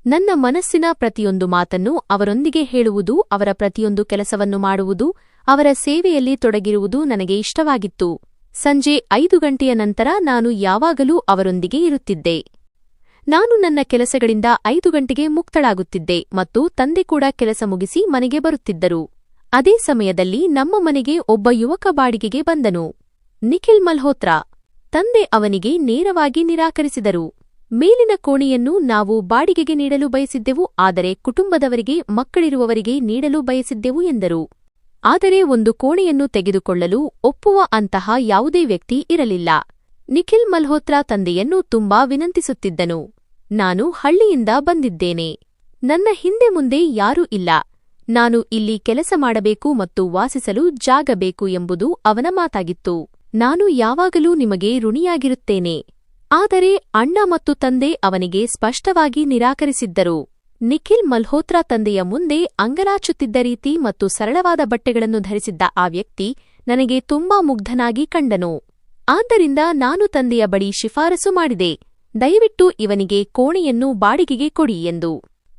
ನನ್ನ ಮನಸ್ಸಿನ ಪ್ರತಿಯೊಂದು ಮಾತನ್ನು ಅವರೊಂದಿಗೆ ಹೇಳುವುದು, ಅವರ ಪ್ರತಿಯೊಂದು ಕೆಲಸವನ್ನು ಮಾಡುವುದು, ಅವರ ಸೇವೆಯಲ್ಲಿ ತೊಡಗಿರುವುದು ನನಗೆ ಇಷ್ಟವಾಗಿತ್ತು. ಸಂಜೆ 5 ಗಂಟೆಯ ನಂತರ ನಾನು ಯಾವಾಗಲೂ ಅವರೊಂದಿಗೆ ಇರುತ್ತಿದ್ದೆ. ನಾನು ನನ್ನ ಕೆಲಸಗಳಿಂದ 5 ಗಂಟೆಗೆ ಮುಕ್ತಳಾಗುತ್ತಿದ್ದೆ ಮತ್ತು ತಂದೆ ಕೂಡ ಕೆಲಸ ಮುಗಿಸಿ ಮನೆಗೆ ಬರುತ್ತಿದ್ದರು. ಅದೇ ಸಮಯದಲ್ಲಿ ನಮ್ಮ ಮನೆಗೆ ಒಬ್ಬ ಯುವಕ ಬಾಡಿಗೆಗೆ ಬಂದನು, ನಿಖಿಲ್ ಮಲ್ಹೋತ್ರಾ. ತಂದೆ ಅವನಿಗೆ ನೇರವಾಗಿ ನಿರಾಕರಿಸಿದರು. ಮೇಲಿನ ಕೋಣೆಯನ್ನು ನಾವು ಬಾಡಿಗೆಗೆ ನೀಡಲು ಬಯಸಿದ್ದೆವು, ಆದರೆ ಕುಟುಂಬದವರಿಗೆ, ಮಕ್ಕಳಿರುವವರಿಗೆ ನೀಡಲು ಬಯಸಿದ್ದೆವು ಎಂದರು. ಆದರೆ ಒಂದು ಕೋಣೆಯನ್ನು ತೆಗೆದುಕೊಳ್ಳಲು ಒಪ್ಪುವ ಅಂತಹ ಯಾವುದೇ ವ್ಯಕ್ತಿ ಇರಲಿಲ್ಲ. ನಿಖಿಲ್ ಮಲ್ಹೋತ್ರಾ ತಂದೆಯನ್ನು ತುಂಬಾ ವಿನಂತಿಸುತ್ತಿದ್ದನು. ನಾನು ಹಳ್ಳಿಯಿಂದ ಬಂದಿದ್ದೇನೆ. ನನ್ನ ಹಿಂದೆ ಮುಂದೆ ಯಾರೂ ಇಲ್ಲ. ನಾನು ಇಲ್ಲಿ ಕೆಲಸ ಮಾಡಬೇಕು ಮತ್ತು ವಾಸಿಸಲು ಜಾಗ ಬೇಕು ಎಂಬುದು ಅವನ ಮಾತಾಗಿತ್ತು. ನಾನು ಯಾವಾಗಲೂ ನಿಮಗೆ ಋಣಿಯಾಗಿರುತ್ತೇನೆ. ಆದರೆ ಅಣ್ಣ ಮತ್ತು ತಂದೆ ಅವನಿಗೆ ಸ್ಪಷ್ಟವಾಗಿ ನಿರಾಕರಿಸಿದ್ದರು. ನಿಖಿಲ್ ಮಲ್ಹೋತ್ರಾ ತಂದೆಯ ಮುಂದೆ ಅಂಗಲಾಚುತ್ತಿದ್ದ ರೀತಿ ಮತ್ತು ಸರಳವಾದ ಬಟ್ಟೆಗಳನ್ನು ಧರಿಸಿದ್ದ ಆ ವ್ಯಕ್ತಿ ನನಗೆ ತುಂಬಾ ಮುಗ್ಧನಾಗಿ ಕಂಡನು. ಆದ್ದರಿಂದ ನಾನು ತಂದೆಯ ಬಳಿ ಶಿಫಾರಸು ಮಾಡಿದೆ, ದಯವಿಟ್ಟು ಇವನಿಗೆ ಕೋಣೆಯನ್ನು ಬಾಡಿಗೆಗೆ ಕೊಡಿ ಎಂದು.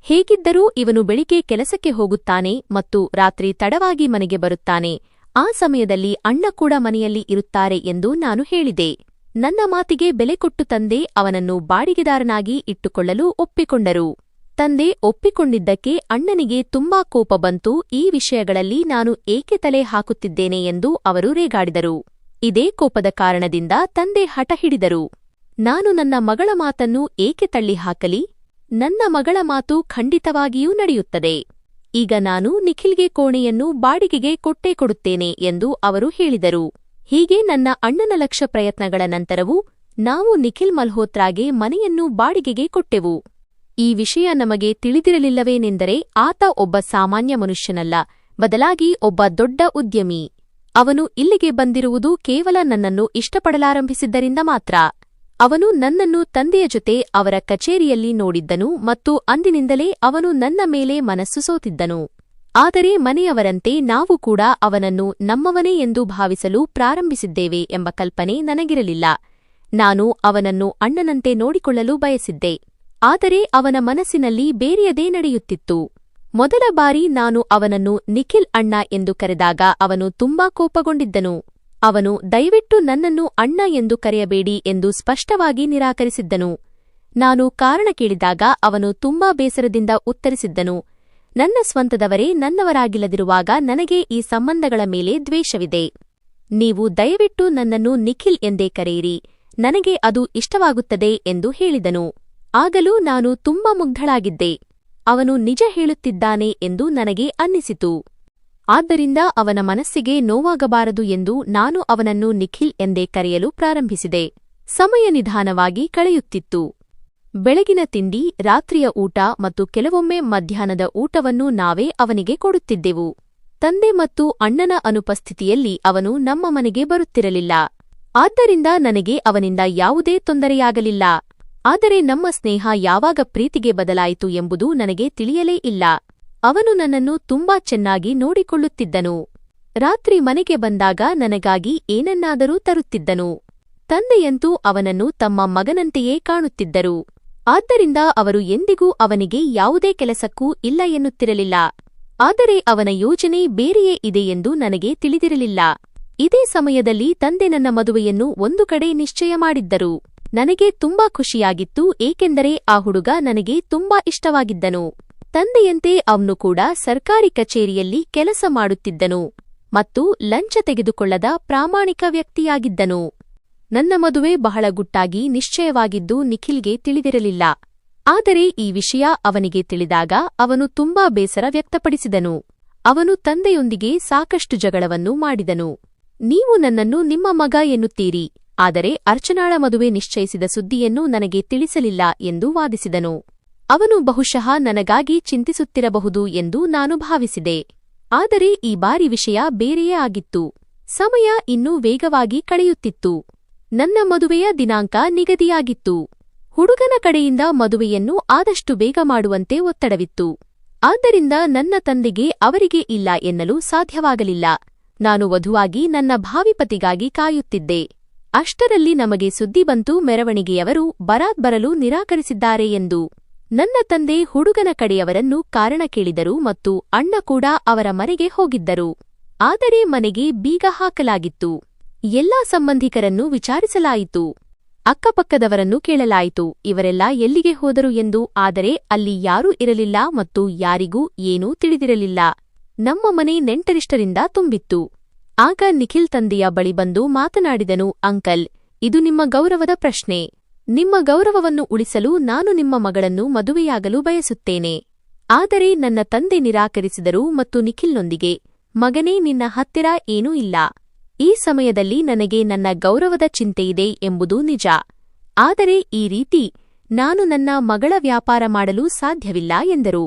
ಹೇಗಿದ್ದರೂ ಇವನು ಬೆಳಿಗ್ಗೆ ಕೆಲಸಕ್ಕೆ ಹೋಗುತ್ತಾನೆ ಮತ್ತು ರಾತ್ರಿ ತಡವಾಗಿ ಮನೆಗೆ ಬರುತ್ತಾನೆ. ಆ ಸಮಯದಲ್ಲಿ ಅಣ್ಣ ಕೂಡ ಮನೆಯಲ್ಲಿ ಇರುತ್ತಾರೆ ಎಂದು ನಾನು ಹೇಳಿದೆ. ನನ್ನ ಮಾತಿಗೆ ಬೆಲೆ ಕೊಟ್ಟು ತಂದೆ ಅವನನ್ನು ಬಾಡಿಗೆದಾರನಾಗಿ ಇಟ್ಟುಕೊಳ್ಳಲು ಒಪ್ಪಿಕೊಂಡರು. ತಂದೆ ಒಪ್ಪಿಕೊಂಡಿದ್ದಕ್ಕೆ ಅಣ್ಣನಿಗೆ ತುಂಬಾ ಕೋಪ ಬಂತು. ಈ ವಿಷಯಗಳಲ್ಲಿ ನಾನು ಏಕೆ ತಲೆ ಹಾಕುತ್ತಿದ್ದೇನೆ ಎಂದು ಅವರು ರೇಗಾಡಿದರು. ಇದೇ ಕೋಪದ ಕಾರಣದಿಂದ ತಂದೆ ಹಠ ಹಿಡಿದರು. ನಾನು ನನ್ನ ಮಗಳ ಮಾತನ್ನು ಏಕೆ ತಳ್ಳಿಹಾಕಲಿ? ನನ್ನ ಮಗಳ ಮಾತು ಖಂಡಿತವಾಗಿಯೂ ನಡೆಯುತ್ತದೆ. ಈಗ ನಾನು ನಿಖಿಲ್ಗೆ ಕೋಣೆಯನ್ನು ಬಾಡಿಗೆಗೆ ಕೊಟ್ಟೇ ಕೊಡುತ್ತೇನೆ ಎಂದು ಅವರು ಹೇಳಿದರು. ಹೀಗೆ ನನ್ನ ಅಣ್ಣನ ಲಕ್ಷ ಪ್ರಯತ್ನಗಳ ನಂತರವೂ ನಾವು ನಿಖಿಲ್ ಮಲ್ಹೋತ್ರಾಗೆ ಮನೆಯನ್ನು ಬಾಡಿಗೆಗೆ ಕೊಟ್ಟೆವು. ಈ ವಿಷಯ ನಮಗೆ ತಿಳಿದಿರಲಿಲ್ಲವೇನೆಂದರೆ ಆತ ಒಬ್ಬ ಸಾಮಾನ್ಯ ಮನುಷ್ಯನಲ್ಲ, ಬದಲಾಗಿ ಒಬ್ಬ ದೊಡ್ಡ ಉದ್ಯಮಿ. ಅವನು ಇಲ್ಲಿಗೆ ಬಂದಿರುವುದು ಕೇವಲ ನನ್ನನ್ನು ಇಷ್ಟಪಡಲಾರಂಭಿಸಿದ್ದರಿಂದ ಮಾತ್ರ. ಅವನು ನನ್ನನ್ನು ತಂದೆಯ ಜೊತೆ ಅವರ ಕಚೇರಿಯಲ್ಲಿ ನೋಡಿದ್ದನು ಮತ್ತು ಅಂದಿನಿಂದಲೇ ಅವನು ನನ್ನ ಮೇಲೆ ಮನಸ್ಸು ಸೋತಿದ್ದನು. ಆದರೆ ಮನೆಯವರಂತೆ ನಾವು ಕೂಡ ಅವನನ್ನು ನಮ್ಮವನೇ ಎಂದು ಭಾವಿಸಲು ಪ್ರಾರಂಭಿಸಿದ್ದೇವೆ ಎಂಬ ಕಲ್ಪನೆ ನನಗಿರಲಿಲ್ಲ. ನಾನು ಅವನನ್ನು ಅಣ್ಣನಂತೆ ನೋಡಿಕೊಳ್ಳಲು ಬಯಸಿದ್ದೆ. ಆದರೆ ಅವನ ಮನಸ್ಸಿನಲ್ಲಿ ಬೇರೆಯದೇ ನಡೆಯುತ್ತಿತ್ತು. ಮೊದಲ ಬಾರಿ ನಾನು ಅವನನ್ನು ನಿಖಿಲ್ ಅಣ್ಣ ಎಂದು ಕರೆದಾಗ ಅವನು ತುಂಬಾ ಕೋಪಗೊಂಡಿದ್ದನು. ಅವನು ದಯವಿಟ್ಟು ನನ್ನನ್ನು ಅಣ್ಣ ಎಂದು ಕರೆಯಬೇಡಿ ಎಂದು ಸ್ಪಷ್ಟವಾಗಿ ನಿರಾಕರಿಸಿದ್ದನು. ನಾನು ಕಾರಣ ಕೇಳಿದಾಗ ಅವನು ತುಂಬಾ ಬೇಸರದಿಂದ ಉತ್ತರಿಸಿದ್ದನು, ನನ್ನ ಸ್ವಂತದವರೇ ನನ್ನವರಾಗಿಲ್ಲದಿರುವಾಗ ನನಗೆ ಈ ಸಂಬಂಧಗಳ ಮೇಲೆ ದ್ವೇಷವಿದೆ. ನೀವು ದಯವಿಟ್ಟು ನನ್ನನ್ನು ನಿಖಿಲ್ ಎಂದೇ ಕರೆಯಿರಿ, ನನಗೆ ಅದು ಇಷ್ಟವಾಗುತ್ತದೆ ಎಂದು ಹೇಳಿದನು. ಆಗಲೂ ನಾನು ತುಂಬಾ ಮುಗ್ಧಳಾಗಿದ್ದೆ. ಅವನು ನಿಜ ಹೇಳುತ್ತಿದ್ದಾನೆ ಎಂದು ನನಗೆ ಅನ್ನಿಸಿತು. ಆದ್ದರಿಂದ ಅವನ ಮನಸ್ಸಿಗೆ ನೋವಾಗಬಾರದು ಎಂದು ನಾನು ಅವನನ್ನು ನಿಖಿಲ್ ಎಂದೇ ಕರೆಯಲು ಪ್ರಾರಂಭಿಸಿದೆ. ಸಮಯ ನಿಧಾನವಾಗಿ ಕಳೆಯುತ್ತಿತ್ತು. ಬೆಳಗಿನ ತಿಂಡಿ, ರಾತ್ರಿಯ ಊಟ ಮತ್ತು ಕೆಲವೊಮ್ಮೆ ಮಧ್ಯಾಹ್ನದ ಊಟವನ್ನು ನಾವೇ ಅವನಿಗೆ ಕೊಡುತ್ತಿದ್ದೆವು. ತಂದೆ ಮತ್ತು ಅಣ್ಣನ ಅನುಪಸ್ಥಿತಿಯಲ್ಲಿ ಅವನು ನಮ್ಮ ಮನೆಗೆ ಬರುತ್ತಿರಲಿಲ್ಲ. ಆದ್ದರಿಂದ ನನಗೆ ಅವನಿಂದ ಯಾವುದೇ ತೊಂದರೆಯಾಗಲಿಲ್ಲ. ಆದರೆ ನಮ್ಮ ಸ್ನೇಹ ಯಾವಾಗ ಪ್ರೀತಿಗೆ ಬದಲಾಯಿತು ಎಂಬುದು ನನಗೆ ತಿಳಿಯಲೇ ಇಲ್ಲ. ಅವನು ನನ್ನನ್ನು ತುಂಬಾ ಚೆನ್ನಾಗಿ ನೋಡಿಕೊಳ್ಳುತ್ತಿದ್ದನು. ರಾತ್ರಿ ಮನೆಗೆ ಬಂದಾಗ ನನಗಾಗಿ ಏನನ್ನಾದರೂ ತರುತ್ತಿದ್ದನು. ತಂದೆಯಂತೂ ಅವನನ್ನು ತಮ್ಮ ಮಗನಂತೆಯೇ ಕಾಣುತ್ತಿದ್ದರು. ಆದ್ದರಿಂದ ಅವರು ಎಂದಿಗೂ ಅವನಿಗೆ ಯಾವುದೇ ಕೆಲಸಕ್ಕೂ ಇಲ್ಲ ಎನ್ನುತ್ತಿರಲಿಲ್ಲ. ಆದರೆ ಅವನ ಯೋಜನೆ ಬೇರೆಯೇ ಇದೆ ಎಂದು ನನಗೆ ತಿಳಿದಿರಲಿಲ್ಲ. ಇದೇ ಸಮಯದಲ್ಲಿ ತಂದೆ ನನ್ನ ಮದುವೆಯನ್ನು ಒಂದು ಕಡೆ ನಿಶ್ಚಯ ಮಾಡಿದ್ದರು. ನನಗೆ ತುಂಬಾ ಖುಷಿಯಾಗಿತ್ತು, ಏಕೆಂದರೆ ಆ ಹುಡುಗ ನನಗೆ ತುಂಬಾ ಇಷ್ಟವಾಗಿದ್ದನು. ತಂದೆಯಂತೆ ಅವನು ಕೂಡ ಸರ್ಕಾರಿ ಕಚೇರಿಯಲ್ಲಿ ಕೆಲಸ ಮಾಡುತ್ತಿದ್ದನು ಮತ್ತು ಲಂಚ ತೆಗೆದುಕೊಳ್ಳದ ಪ್ರಾಮಾಣಿಕ ವ್ಯಕ್ತಿಯಾಗಿದ್ದನು. ನನ್ನ ಮದುವೆ ಬಹಳ ಗುಟ್ಟಾಗಿ ನಿಶ್ಚಯವಾಗಿದ್ದು ನಿಖಿಲ್ಗೆ ತಿಳಿದಿರಲಿಲ್ಲ. ಆದರೆ ಈ ವಿಷಯ ಅವನಿಗೆ ತಿಳಿದಾಗ ಅವನು ತುಂಬಾ ಬೇಸರ ವ್ಯಕ್ತಪಡಿಸಿದನು. ಅವನು ತಂದೆಯೊಂದಿಗೆ ಸಾಕಷ್ಟು ಜಗಳವನ್ನು ಮಾಡಿದನು. ನೀವು ನನ್ನನ್ನು ನಿಮ್ಮ ಮಗ ಎನ್ನುತ್ತೀರಿ, ಆದರೆ ಅರ್ಚನಾಳ ಮದುವೆ ನಿಶ್ಚಯಿಸಿದ ಸುದ್ದಿಯನ್ನು ನನಗೆ ತಿಳಿಸಲಿಲ್ಲ ಎಂದು ವಾದಿಸಿದನು. ಅವನು ಬಹುಶಃ ನನಗಾಗಿ ಚಿಂತಿಸುತ್ತಿರಬಹುದು ಎಂದು ನಾನು ಭಾವಿಸಿದೆ. ಆದರೆ ಈ ಬಾರಿ ವಿಷಯ ಬೇರೆಯೇ ಆಗಿತ್ತು. ಸಮಯ ಇನ್ನೂ ವೇಗವಾಗಿ ಕಳೆಯುತ್ತಿತ್ತು. ನನ್ನ ಮದುವೆಯ ದಿನಾಂಕ ನಿಗದಿಯಾಗಿತ್ತು. ಹುಡುಗನ ಕಡೆಯಿಂದ ಮದುವೆಯನ್ನು ಆದಷ್ಟು ಬೇಗ ಮಾಡುವಂತೆ ಒತ್ತಡವಿತ್ತು. ಆದ್ದರಿಂದ ನನ್ನ ತಂದೆಗೆ ಅವರಿಗೆ ಇಲ್ಲ ಎನ್ನಲು ಸಾಧ್ಯವಾಗಲಿಲ್ಲ. ನಾನು ವಧುವಾಗಿ ನನ್ನ ಭಾವಿ ಪತಿಗಾಗಿ ಕಾಯುತ್ತಿದ್ದೆ. ಅಷ್ಟರಲ್ಲಿ ನಮಗೆ ಸುದ್ದಿ ಬಂತು, ಮೆರವಣಿಗೆಯವರು ಬರಾತ್ ಬರಲು ನಿರಾಕರಿಸಿದ್ದಾರೆ ಎಂದು. ನನ್ನ ತಂದೆ ಹುಡುಗನ ಕಡೆಯವರನ್ನು ಕಾರಣ ಕೇಳಿದರು ಮತ್ತು ಅಣ್ಣ ಕೂಡ ಅವರ ಮನೆಗೆ ಹೋಗಿದ್ದರು. ಆದರೆ ಮನೆಗೆ ಬೀಗ ಹಾಕಲಾಗಿತ್ತು. ಎಲ್ಲಾ ಸಂಬಂಧಿಕರನ್ನು ವಿಚಾರಿಸಲಾಯಿತು. ಅಕ್ಕಪಕ್ಕದವರನ್ನು ಕೇಳಲಾಯಿತು, ಇವರೆಲ್ಲ ಎಲ್ಲಿಗೆ ಹೋದರು ಎಂದು. ಆದರೆ ಅಲ್ಲಿ ಯಾರೂ ಇರಲಿಲ್ಲ ಮತ್ತು ಯಾರಿಗೂ ಏನೂ ತಿಳಿದಿರಲಿಲ್ಲ. ನಮ್ಮ ಮನೆ ನೆಂಟರಿಷ್ಟರಿಂದ ತುಂಬಿತ್ತು. ಆಗ ನಿಖಿಲ್ ತಂದೆಯ ಬಳಿ ಬಂದು ಮಾತನಾಡಿದನು, ಅಂಕಲ್, ಇದು ನಿಮ್ಮ ಗೌರವದ ಪ್ರಶ್ನೆ. ನಿಮ್ಮ ಗೌರವವನ್ನು ಉಳಿಸಲು ನಾನು ನಿಮ್ಮ ಮಗಳನ್ನು ಮದುವೆಯಾಗಲು ಬಯಸುತ್ತೇನೆ. ಆದರೆ ನನ್ನ ತಂದೆ ನಿರಾಕರಿಸಿದರು ಮತ್ತು ನಿಖಿಲ್ನೊಂದಿಗೆ, ಮಗನೇ, ನಿನ್ನ ಹತ್ತಿರ ಏನೂ ಇಲ್ಲ. ಈ ಸಮಯದಲ್ಲಿ ನನಗೆ ನನ್ನ ಗೌರವದ ಚಿಂತೆಯಿದೆ ಎಂಬುದು ನಿಜ. ಆದರೆ ಈ ರೀತಿ ನಾನು ನನ್ನ ಮಗಳ ವ್ಯಾಪಾರ ಮಾಡಲು ಸಾಧ್ಯವಿಲ್ಲ ಎಂದರು.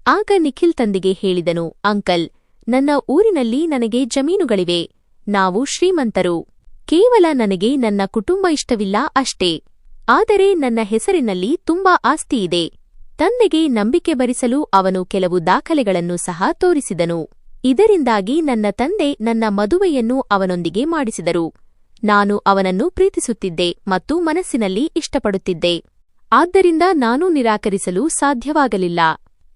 ಆಗ ನಿಖಿಲ್ ತಂದೆಗೆ ಹೇಳಿದನು, ಅಂಕಲ್, ನನ್ನ ಊರಿನಲ್ಲಿ ನನಗೆ ಜಮೀನುಗಳಿವೆ. ನಾವು ಶ್ರೀಮಂತರು. ಕೇವಲ ನನಗೆ ನನ್ನ ಕುಟುಂಬ ಇಷ್ಟವಿಲ್ಲ ಅಷ್ಟೇ. ಆದರೆ ನನ್ನ ಹೆಸರಿನಲ್ಲಿ ತುಂಬಾ ಆಸ್ತಿಯಿದೆ. ತಂದೆಗೆ ನಂಬಿಕೆ ಬರಿಸಲು ಅವನು ಕೆಲವು ದಾಖಲೆಗಳನ್ನು ಸಹ ತೋರಿಸಿದನು. ಇದರಿಂದಾಗಿ ನನ್ನ ತಂದೆ ನನ್ನ ಮದುವೆಯನ್ನು ಅವನೊಂದಿಗೆ ಮಾಡಿಸಿದರು. ನಾನು ಅವನನ್ನು ಪ್ರೀತಿಸುತ್ತಿದ್ದೆ ಮತ್ತು ಮನಸ್ಸಿನಲ್ಲಿ ಇಷ್ಟಪಡುತ್ತಿದ್ದೆ. ಆದ್ದರಿಂದ ನಾನು ನಿರಾಕರಿಸಲು ಸಾಧ್ಯವಾಗಲಿಲ್ಲ.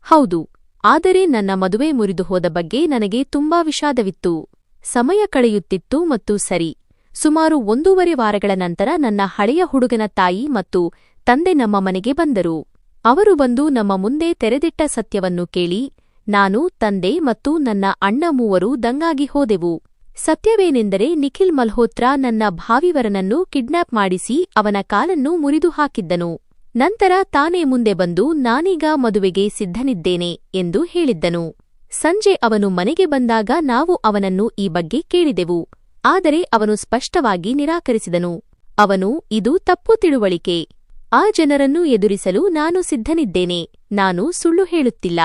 ಹೌದು, ಆದರೆ ನನ್ನ ಮದುವೆ ಮುರಿದು ಹೋದ ಬಗ್ಗೆ ನನಗೆ ತುಂಬಾ ವಿಷಾದವಿತ್ತು. ಸಮಯ ಕಳೆಯುತ್ತಿತ್ತು ಮತ್ತು ಸರಿ, ಸುಮಾರು 1.5 ವಾರಗಳ ನಂತರ ನನ್ನ ಹಳೆಯ ಹುಡುಗನ ತಾಯಿ ಮತ್ತು ತಂದೆ ನಮ್ಮ ಮನೆಗೆ ಬಂದರು. ಅವರು ಬಂದು ನಮ್ಮ ಮುಂದೆ ತೆರೆದಿಟ್ಟ ಸತ್ಯವನ್ನು ಕೇಳಿ ನಾನು, ತಂದೆ ಮತ್ತು ನನ್ನ ಅಣ್ಣ ಮೂವರು ದಂಗಾಗಿ ಹೋದೆವು. ಸತ್ಯವೇನೆಂದರೆ ನಿಖಿಲ್ ಮಲ್ಹೋತ್ರಾ ನನ್ನ ಭಾವಿವರನನ್ನು ಕಿಡ್ನಾಪ್ ಮಾಡಿಸಿ ಅವನ ಕಾಲನ್ನು ಮುರಿದು ಹಾಕಿದ್ದನು. ನಂತರ ತಾನೇ ಮುಂದೆ ಬಂದು ನಾನೀಗ ಮದುವೆಗೆ ಸಿದ್ಧನಿದ್ದೇನೆ ಎಂದು ಹೇಳಿದ್ದನು. ಸಂಜೆ ಅವನು ಮನೆಗೆ ಬಂದಾಗ ನಾವು ಅವನನ್ನು ಈ ಬಗ್ಗೆ ಕೇಳಿದೆವು. ಆದರೆ ಅವನು ಸ್ಪಷ್ಟವಾಗಿ ನಿರಾಕರಿಸಿದನು. ಅವನು, ಇದು ತಪ್ಪು ತಿಳುವಳಿಕೆ. ಆ ಜನರನ್ನು ಎದುರಿಸಲು ನಾನು ಸಿದ್ಧನಿದ್ದೇನೆ. ನಾನು ಸುಳ್ಳು ಹೇಳುತ್ತಿಲ್ಲ.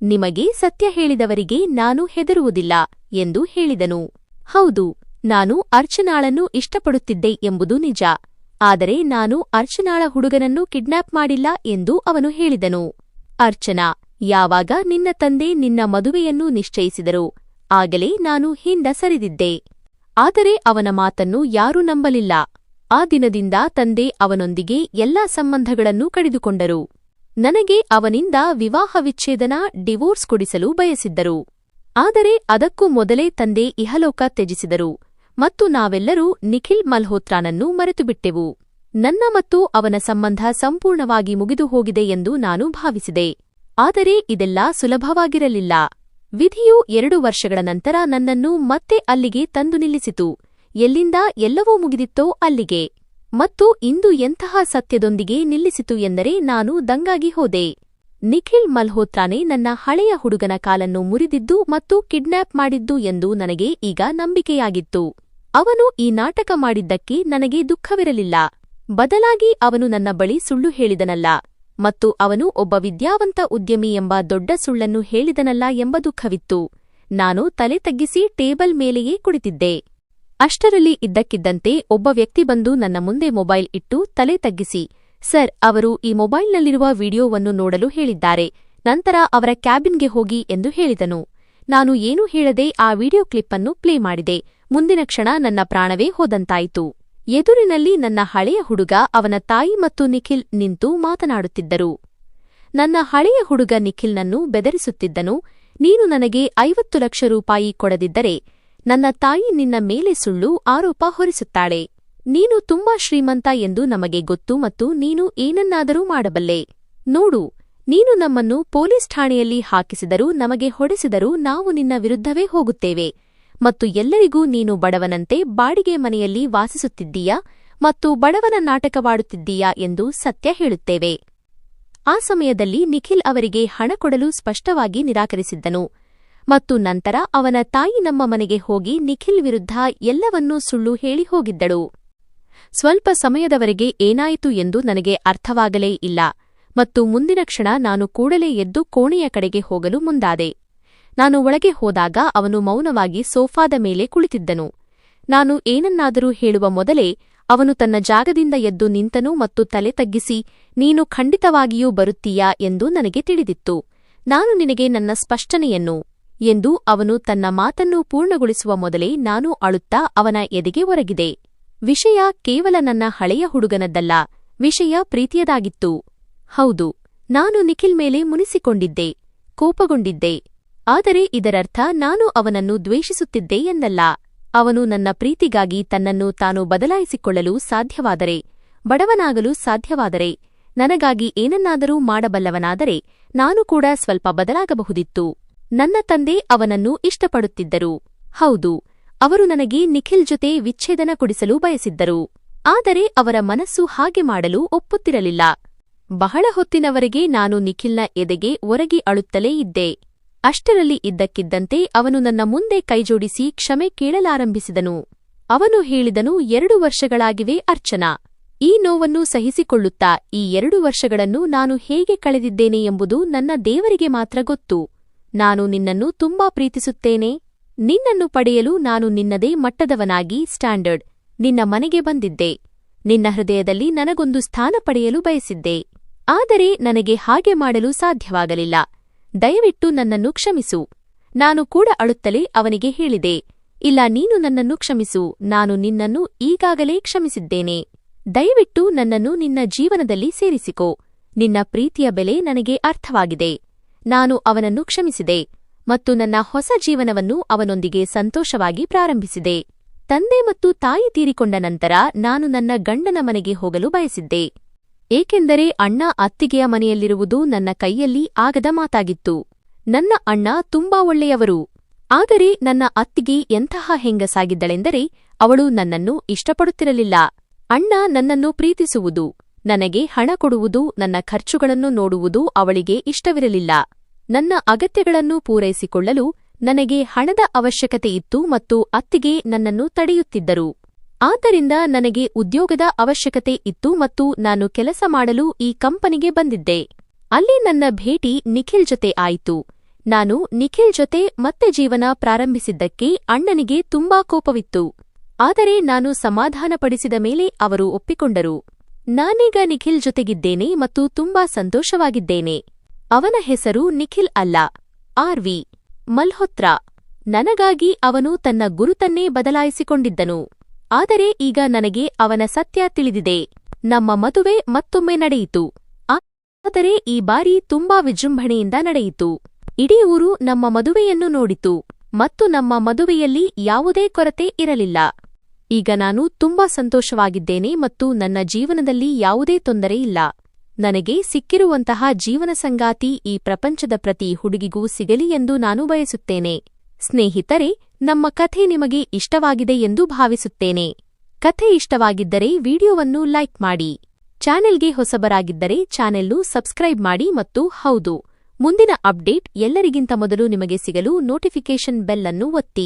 ನಿಮಗೆ ಸತ್ಯ ಹೇಳಿದವರಿಗೆ ನಾನು ಹೆದರುವುದಿಲ್ಲ ಎಂದು ಹೇಳಿದನು. ಹೌದು, ನಾನು ಅರ್ಚನಾಳನ್ನು ಇಷ್ಟಪಡುತ್ತಿದ್ದೆ ಎಂಬುದು ನಿಜ. ಆದರೆ ನಾನು ಅರ್ಚನಾಳ ಹುಡುಗನನ್ನು ಕಿಡ್ನಾಪ್ ಮಾಡಿಲ್ಲ ಎಂದು ಅವನು ಹೇಳಿದನು. ಅರ್ಚನಾ, ಯಾವಾಗ ನಿನ್ನ ತಂದೆ ನಿನ್ನ ಮದುವೆಯನ್ನು ನಿಶ್ಚಯಿಸಿದರು ಆಗಲೇ ನಾನು ಹಿಂದ ಸರಿದಿದ್ದೆ. ಆದರೆ ಅವನ ಮಾತನ್ನು ಯಾರೂ ನಂಬಲಿಲ್ಲ. ಆ ದಿನದಿಂದ ತಂದೆ ಅವನೊಂದಿಗೆ ಎಲ್ಲಾ ಸಂಬಂಧಗಳನ್ನೂ ಕಡಿದುಕೊಂಡರು. ನನಗೆ ಅವನಿಂದ ವಿವಾಹ ವಿಚ್ಛೇದನ ಡಿವೋರ್ಸ್ ಕೊಡಿಸಲು ಬಯಸಿದ್ದರು. ಆದರೆ ಅದಕ್ಕೂ ಮೊದಲೇ ತಂದೆ ಇಹಲೋಕ ತ್ಯಜಿಸಿದರು ಮತ್ತು ನಾವೆಲ್ಲರೂ ನಿಖಿಲ್ ಮಲ್ಹೋತ್ರಾನನ್ನು ಮರೆತುಬಿಟ್ಟೆವು. ನನ್ನ ಮತ್ತು ಅವನ ಸಂಬಂಧ ಸಂಪೂರ್ಣವಾಗಿ ಮುಗಿದು ಹೋಗಿದೆ ಎಂದು ನಾನು ಭಾವಿಸಿದೆ. ಆದರೆ ಇದೆಲ್ಲ ಸುಲಭವಾಗಿರಲಿಲ್ಲ. ವಿಧಿಯು 2 ವರ್ಷಗಳ ನಂತರ ನನ್ನನ್ನು ಮತ್ತೆ ಅಲ್ಲಿಗೆ ತಂದು ನಿಲ್ಲಿಸಿತು. ಎಲ್ಲಿಂದ ಎಲ್ಲವೂ ಮುಗಿದಿತ್ತೋ ಅಲ್ಲಿಗೆ. ಮತ್ತು ಇಂದು ಎಂತಹ ಸತ್ಯದೊಂದಿಗೆ ನಿಲ್ಲಿಸಿತು ಎಂದರೆ ನಾನು ದಂಗಾಗಿ ಹೋದೆ. ನಿಖಿಲ್ ಮಲ್ಹೋತ್ರಾನೇ ನನ್ನ ಹಳೆಯ ಹುಡುಗನ ಕಾಲನ್ನು ಮುರಿದಿದ್ದು ಮತ್ತು ಕಿಡ್ನಾಪ್ ಮಾಡಿದ್ದು ಎಂದು ನನಗೆ ಈಗ ನಂಬಿಕೆಯಾಗಿತ್ತು. ಅವನು ಈ ನಾಟಕ ಮಾಡಿದ್ದಕ್ಕೆ ನನಗೆ ದುಃಖವಿರಲಿಲ್ಲ. ಬದಲಾಗಿ ಅವನು ನನ್ನ ಬಳಿ ಸುಳ್ಳು ಹೇಳಿದನಲ್ಲ ಮತ್ತು ಅವನು ಒಬ್ಬ ವಿದ್ಯಾವಂತ ಉದ್ಯಮಿ ಎಂಬ ದೊಡ್ಡ ಸುಳ್ಳನ್ನು ಹೇಳಿದನಲ್ಲ ಎಂಬ ದುಃಖವಿತ್ತು. ನಾನು ತಲೆ ತಗ್ಗಿಸಿ ಟೇಬಲ್ ಮೇಲೆಯೇ ಕುಳಿತಿದ್ದೆ. ಅಷ್ಟರಲ್ಲಿ ಇದ್ದಕ್ಕಿದ್ದಂತೆ ಒಬ್ಬ ವ್ಯಕ್ತಿ ಬಂದು ನನ್ನ ಮುಂದೆ ಮೊಬೈಲ್ ಇಟ್ಟು ತಲೆ ತಗ್ಗಿಸಿ, ಸರ್, ಅವರು ಈ ಮೊಬೈಲ್ನಲ್ಲಿರುವ ವಿಡಿಯೋವನ್ನು ನೋಡಲು ಹೇಳಿದ್ದಾರೆ. ನಂತರ ಅವರ ಕ್ಯಾಬಿನ್ಗೆ ಹೋಗಿ ಎಂದು ಹೇಳಿದನು. ನಾನು ಏನೂ ಹೇಳದೆ ಆ ವಿಡಿಯೋ ಕ್ಲಿಪ್ ಅನ್ನು ಪ್ಲೇ ಮಾಡಿದೆ. ಮುಂದಿನ ಕ್ಷಣ ನನ್ನ ಪ್ರಾಣವೇ ಹೋದಂತಾಯಿತು. ಎದುರಿನಲ್ಲಿ ನನ್ನ ಹಳೆಯ ಹುಡುಗ, ಅವನ ತಾಯಿ ಮತ್ತು ನಿಖಿಲ್ ನಿಂತು ಮಾತನಾಡುತ್ತಿದ್ದರು. ನನ್ನ ಹಳೆಯ ಹುಡುಗ ನಿಖಿಲ್ನನ್ನು ಬೆದರಿಸುತ್ತಿದ್ದನು. ನೀನು ನನಗೆ 50 ಲಕ್ಷ ರೂಪಾಯಿ ಕೊಡದಿದ್ದರೆ ನನ್ನ ತಾಯಿ ನಿನ್ನ ಮೇಲೆ ಸುಳ್ಳು ಆರೋಪ ಹೊರಿಸುತ್ತಾಳೆ. ನೀನು ತುಂಬಾ ಶ್ರೀಮಂತ ಎಂದು ನಮಗೆ ಗೊತ್ತು ಮತ್ತು ನೀನು ಏನನ್ನಾದರೂ ಮಾಡಬಲ್ಲೆ. ನೋಡು, ನೀನು ನಮ್ಮನ್ನು ಪೊಲೀಸ್ ಠಾಣೆಯಲ್ಲಿ ಹಾಕಿಸಿದರೂ ನಮಗೆ ಹೊಡೆಸಿದರೂ ನಾವು ನಿನ್ನ ವಿರುದ್ಧವೇ ಹೋಗುತ್ತೇವೆ ಮತ್ತು ಎಲ್ಲರಿಗೂ ನೀನು ಬಡವನಂತೆ ಬಾಡಿಗೆ ಮನೆಯಲ್ಲಿ ವಾಸಿಸುತ್ತಿದ್ದೀಯಾ ಮತ್ತು ಬಡವನ ನಾಟಕವಾಡುತ್ತಿದ್ದೀಯಾ ಎಂದು ಸತ್ಯ ಹೇಳುತ್ತೇವೆ. ಆ ಸಮಯದಲ್ಲಿ ನಿಖಿಲ್ ಅವರಿಗೆ ಹಣ ಕೊಡಲು ಸ್ಪಷ್ಟವಾಗಿ ನಿರಾಕರಿಸಿದ್ದನು ಮತ್ತು ನಂತರ ಅವನ ತಾಯಿ ನಮ್ಮ ಮನೆಗೆ ಹೋಗಿ ನಿಖಿಲ್ ವಿರುದ್ಧ ಎಲ್ಲವನ್ನೂ ಸುಳ್ಳು ಹೇಳಿ ಹೋಗಿದ್ದಳು. ಸ್ವಲ್ಪ ಸಮಯದವರೆಗೆ ಏನಾಯಿತು ಎಂದು ನನಗೆ ಅರ್ಥವಾಗಲೇ ಇಲ್ಲ ಮತ್ತು ಮುಂದಿನ ಕ್ಷಣ ನಾನು ಕೂಡಲೇ ಎದ್ದು ಕೋಣೆಯ ಕಡೆಗೆ ಹೋಗಲು ಮುಂದಾದೆ. ನಾನು ಒಳಗೆ ಹೋದಾಗ ಅವನು ಮೌನವಾಗಿ ಸೋಫಾದ ಮೇಲೆ ಕುಳಿತಿದ್ದನು. ನಾನು ಏನನ್ನಾದರೂ ಹೇಳುವ ಮೊದಲೇ ಅವನು ತನ್ನ ಜಾಗದಿಂದ ಎದ್ದು ನಿಂತನು ಮತ್ತು ತಲೆ ತಗ್ಗಿಸಿ, ನೀನು ಖಂಡಿತವಾಗಿಯೂ ಬರುತ್ತೀಯಾ ಎಂದು ನನಗೆ ತಿಳಿದಿತ್ತು. ನಾನು ನಿನಗೆ ನನ್ನ ಸ್ಪಷ್ಟನೆಯನ್ನು ಎಂದು ಅವನು ತನ್ನ ಮಾತನ್ನು ಪೂರ್ಣಗೊಳಿಸುವ ಮೊದಲೇ ನಾನು ಅಳುತ್ತಾ ಅವನ ಎದೆಗೆ ಒರಗಿದೆ. ವಿಷಯ ಕೇವಲ ನನ್ನ ಹಳೆಯ ಹುಡುಗನದ್ದಲ್ಲ, ವಿಷಯ ಪ್ರೀತಿಯದಾಗಿತ್ತು. ಹೌದು, ನಾನು ನಿಖಿಲ್ ಮೇಲೆ ಮುನಿಸಿಕೊಂಡಿದ್ದೆ, ಕೋಪಗೊಂಡಿದ್ದೆ. ಆದರೆ ಇದರರ್ಥ ನಾನು ಅವನನ್ನು ದ್ವೇಷಿಸುತ್ತಿದ್ದೆ ಎಂದಲ್ಲ. ಅವನು ನನ್ನ ಪ್ರೀತಿಗಾಗಿ ತನ್ನನ್ನು ತಾನು ಬದಲಾಯಿಸಿಕೊಳ್ಳಲು ಸಾಧ್ಯವಾದರೆ, ಬಡವನಾಗಲು ಸಾಧ್ಯವಾದರೆ, ನನಗಾಗಿ ಏನನ್ನಾದರೂ ಮಾಡಬಲ್ಲವನಾದರೆ ನಾನು ಕೂಡ ಸ್ವಲ್ಪ ಬದಲಾಗಬಹುದಿತ್ತು. ನನ್ನ ತಂದೆ ಅವನನ್ನು ಇಷ್ಟಪಡುತ್ತಿದ್ದರು. ಹೌದು, ಅವರು ನನಗೆ ನಿಖಿಲ್ ಜೊತೆ ವಿಚ್ಛೇದನ ಕೊಡಿಸಲು ಬಯಸಿದ್ದರು. ಆದರೆ ಅವರ ಮನಸ್ಸು ಹಾಗೆ ಮಾಡಲು ಒಪ್ಪುತ್ತಿರಲಿಲ್ಲ. ಬಹಳ ಹೊತ್ತಿನವರೆಗೆ ನಾನು ನಿಖಿಲ್ನ ಎದೆಗೆ ಒರಗಿ ಅಳುತ್ತಲೇ ಇದ್ದೆ. ಅಷ್ಟರಲ್ಲಿ ಇದ್ದಕ್ಕಿದ್ದಂತೆ ಅವನು ನನ್ನ ಮುಂದೆ ಕೈಜೋಡಿಸಿ ಕ್ಷಮೆ ಕೇಳಲಾರಂಭಿಸಿದನು. ಅವನು ಹೇಳಿದನು, 2 ವರ್ಷಗಳಾಗಿವೆ ಅರ್ಚನಾ. ಈ ನೋವನ್ನು ಸಹಿಸಿಕೊಳ್ಳುತ್ತಾ ಈ 2 ವರ್ಷಗಳನ್ನು ನಾನು ಹೇಗೆ ಕಳೆದಿದ್ದೇನೆ ಎಂಬುದು ನನ್ನ ದೇವರಿಗೆ ಮಾತ್ರ ಗೊತ್ತು. ನಾನು ನಿನ್ನನ್ನು ತುಂಬಾ ಪ್ರೀತಿಸುತ್ತೇನೆ. ನಿನ್ನನ್ನು ಪಡೆಯಲು ನಾನು ನಿನ್ನದೇ ಮಟ್ಟದವನಾಗಿ ಸ್ಟ್ಯಾಂಡರ್ಡ್ ನಿನ್ನ ಮನೆಗೆ ಬಂದಿದ್ದೆ. ನಿನ್ನ ಹೃದಯದಲ್ಲಿ ನನಗೊಂದು ಸ್ಥಾನ ಪಡೆಯಲು ಬಯಸಿದ್ದೆ. ಆದರೆ ನನಗೆ ಹಾಗೆ ಮಾಡಲು ಸಾಧ್ಯವಾಗಲಿಲ್ಲ. ದಯವಿಟ್ಟು ನನ್ನನ್ನು ಕ್ಷಮಿಸು. ನಾನು ಕೂಡ ಅಳುತ್ತಲೇ ಅವನಿಗೆ ಹೇಳಿದೆ, ಇಲ್ಲ, ನೀನು ನನ್ನನ್ನು ಕ್ಷಮಿಸು. ನಾನು ನಿನ್ನನ್ನು ಈಗಾಗಲೇ ಕ್ಷಮಿಸಿದ್ದೇನೆ. ದಯವಿಟ್ಟು ನನ್ನನ್ನು ನಿನ್ನ ಜೀವನದಲ್ಲಿ ಸೇರಿಸಿಕೋ. ನಿನ್ನ ಪ್ರೀತಿಯ ಬೆಲೆ ನನಗೆ ಅರ್ಥವಾಗಿದೆ. ನಾನು ಅವನನ್ನು ಕ್ಷಮಿಸಿದೆ ಮತ್ತು ನನ್ನ ಹೊಸ ಜೀವನವನ್ನು ಅವನೊಂದಿಗೆ ಸಂತೋಷವಾಗಿ ಪ್ರಾರಂಭಿಸಿದೆ. ತಂದೆ ಮತ್ತು ತಾಯಿ ತೀರಿಕೊಂಡ ನಂತರ ನಾನು ನನ್ನ ಗಂಡನ ಮನೆಗೆ ಹೋಗಲು ಬಯಸಿದ್ದೆ. ಏಕೆಂದರೆ ಅಣ್ಣ ಅತ್ತಿಗೆಯ ಮನೆಯಲ್ಲಿರುವುದು ನನ್ನ ಕೈಯಲ್ಲಿ ಆಗದ ಮಾತಾಗಿತ್ತು. ನನ್ನ ಅಣ್ಣ ತುಂಬಾ ಒಳ್ಳೆಯವರು. ಆದರೆ ನನ್ನ ಅತ್ತಿಗೆ ಎಂತಹ ಹೆಂಗಸಾಗಿದ್ದಳೆಂದರೆ ಅವಳು ನನ್ನನ್ನು ಇಷ್ಟಪಡುತ್ತಿರಲಿಲ್ಲ. ಅಣ್ಣ ನನ್ನನ್ನು ಪ್ರೀತಿಸುವುದು, ನನಗೆ ಹಣ ಕೊಡುವುದು, ನನ್ನ ಖರ್ಚುಗಳನ್ನು ನೋಡುವುದು ಅವಳಿಗೆ ಇಷ್ಟವಿರಲಿಲ್ಲ. ನನ್ನ ಅಗತ್ಯಗಳನ್ನು ಪೂರೈಸಿಕೊಳ್ಳಲು ನನಗೆ ಹಣದ ಅವಶ್ಯಕತೆ ಇತ್ತು ಮತ್ತು ಅತ್ತಿಗೆ ನನ್ನನ್ನು ತಡೆಯುತ್ತಿದ್ದರು. ಆದ್ದರಿಂದ ನನಗೆ ಉದ್ಯೋಗದ ಅವಶ್ಯಕತೆ ಇತ್ತು ಮತ್ತು ನಾನು ಕೆಲಸ ಮಾಡಲು ಈ ಕಂಪನಿಗೆ ಬಂದಿದ್ದೆ. ಅಲ್ಲಿ ನನ್ನ ಭೇಟಿ ನಿಖಿಲ್ ಜೊತೆ ಆಯಿತು. ನಾನು ನಿಖಿಲ್ ಜೊತೆ ಮತ್ತೆ ಜೀವನ ಪ್ರಾರಂಭಿಸಿದ್ದಕ್ಕೆ ಅಣ್ಣನಿಗೆ ತುಂಬಾ ಕೋಪವಿತ್ತು. ಆದರೆ ನಾನು ಸಮಾಧಾನಪಡಿಸಿದ ಮೇಲೆ ಅವರು ಒಪ್ಪಿಕೊಂಡರು. ನಾನೀಗ ನಿಖಿಲ್ ಜೊತೆಗಿದ್ದೇನೆ ಮತ್ತು ತುಂಬಾ ಸಂತೋಷವಾಗಿದ್ದೇನೆ. ಅವನ ಹೆಸರು ನಿಖಿಲ್ ಅಲ್ಲ, ಆರ್.ವಿ. ಮಲ್ಹೋತ್ರಾ. ನನಗಾಗಿ ಅವನು ತನ್ನ ಗುರುತನ್ನೇ ಬದಲಾಯಿಸಿಕೊಂಡಿದ್ದನು. ಆದರೆ ಈಗ ನನಗೆ ಅವನ ಸತ್ಯ ತಿಳಿದಿದೆ. ನಮ್ಮ ಮದುವೆ ಮತ್ತೊಮ್ಮೆ ನಡೆಯಿತು. ಆದರೆ ಈ ಬಾರಿ ತುಂಬಾ ವಿಜೃಂಭಣೆಯಿಂದ ನಡೆಯಿತು. ಇಡೀ ಊರು ನಮ್ಮ ಮದುವೆಯನ್ನು ನೋಡಿತು ಮತ್ತು ನಮ್ಮ ಮದುವೆಯಲ್ಲಿ ಯಾವುದೇ ಕೊರತೆ ಇರಲಿಲ್ಲ. ಈಗ ನಾನು ತುಂಬಾ ಸಂತೋಷವಾಗಿದ್ದೇನೆ ಮತ್ತು ನನ್ನ ಜೀವನದಲ್ಲಿ ಯಾವುದೇ ತೊಂದರೆ ಇಲ್ಲ. ನನಗೆ ಸಿಕ್ಕಿರುವಂತಹ ಜೀವನ ಸಂಗಾತಿ ಈ ಪ್ರಪಂಚದ ಪ್ರತಿ ಹುಡುಗಿಗೂ ಸಿಗಲಿ ಎಂದು ನಾನು ಬಯಸುತ್ತೇನೆ. ಸ್ನೇಹಿತರೆ, ನಮ್ಮ ಕಥೆ ನಿಮಗೆ ಇಷ್ಟವಾಗಿದೆ ಎಂದು ಭಾವಿಸುತ್ತೇನೆ. ಕಥೆ ಇಷ್ಟವಾಗಿದ್ದರೆ ವಿಡಿಯೋವನ್ನು ಲೈಕ್ ಮಾಡಿ. ಚಾನೆಲ್ಗೆ ಹೊಸಬರಾಗಿದ್ದರೆ ಚಾನೆಲ್ನು ಸಬ್ಸ್ಕ್ರೈಬ್ ಮಾಡಿ ಮತ್ತು ಹೌದು, ಮುಂದಿನ ಅಪ್ಡೇಟ್ ಎಲ್ಲರಿಗಿಂತ ಮೊದಲು ನಿಮಗೆ ಸಿಗಲು ನೋಟಿಫಿಕೇಷನ್ ಬೆಲ್ ಅನ್ನು ಒತ್ತಿ.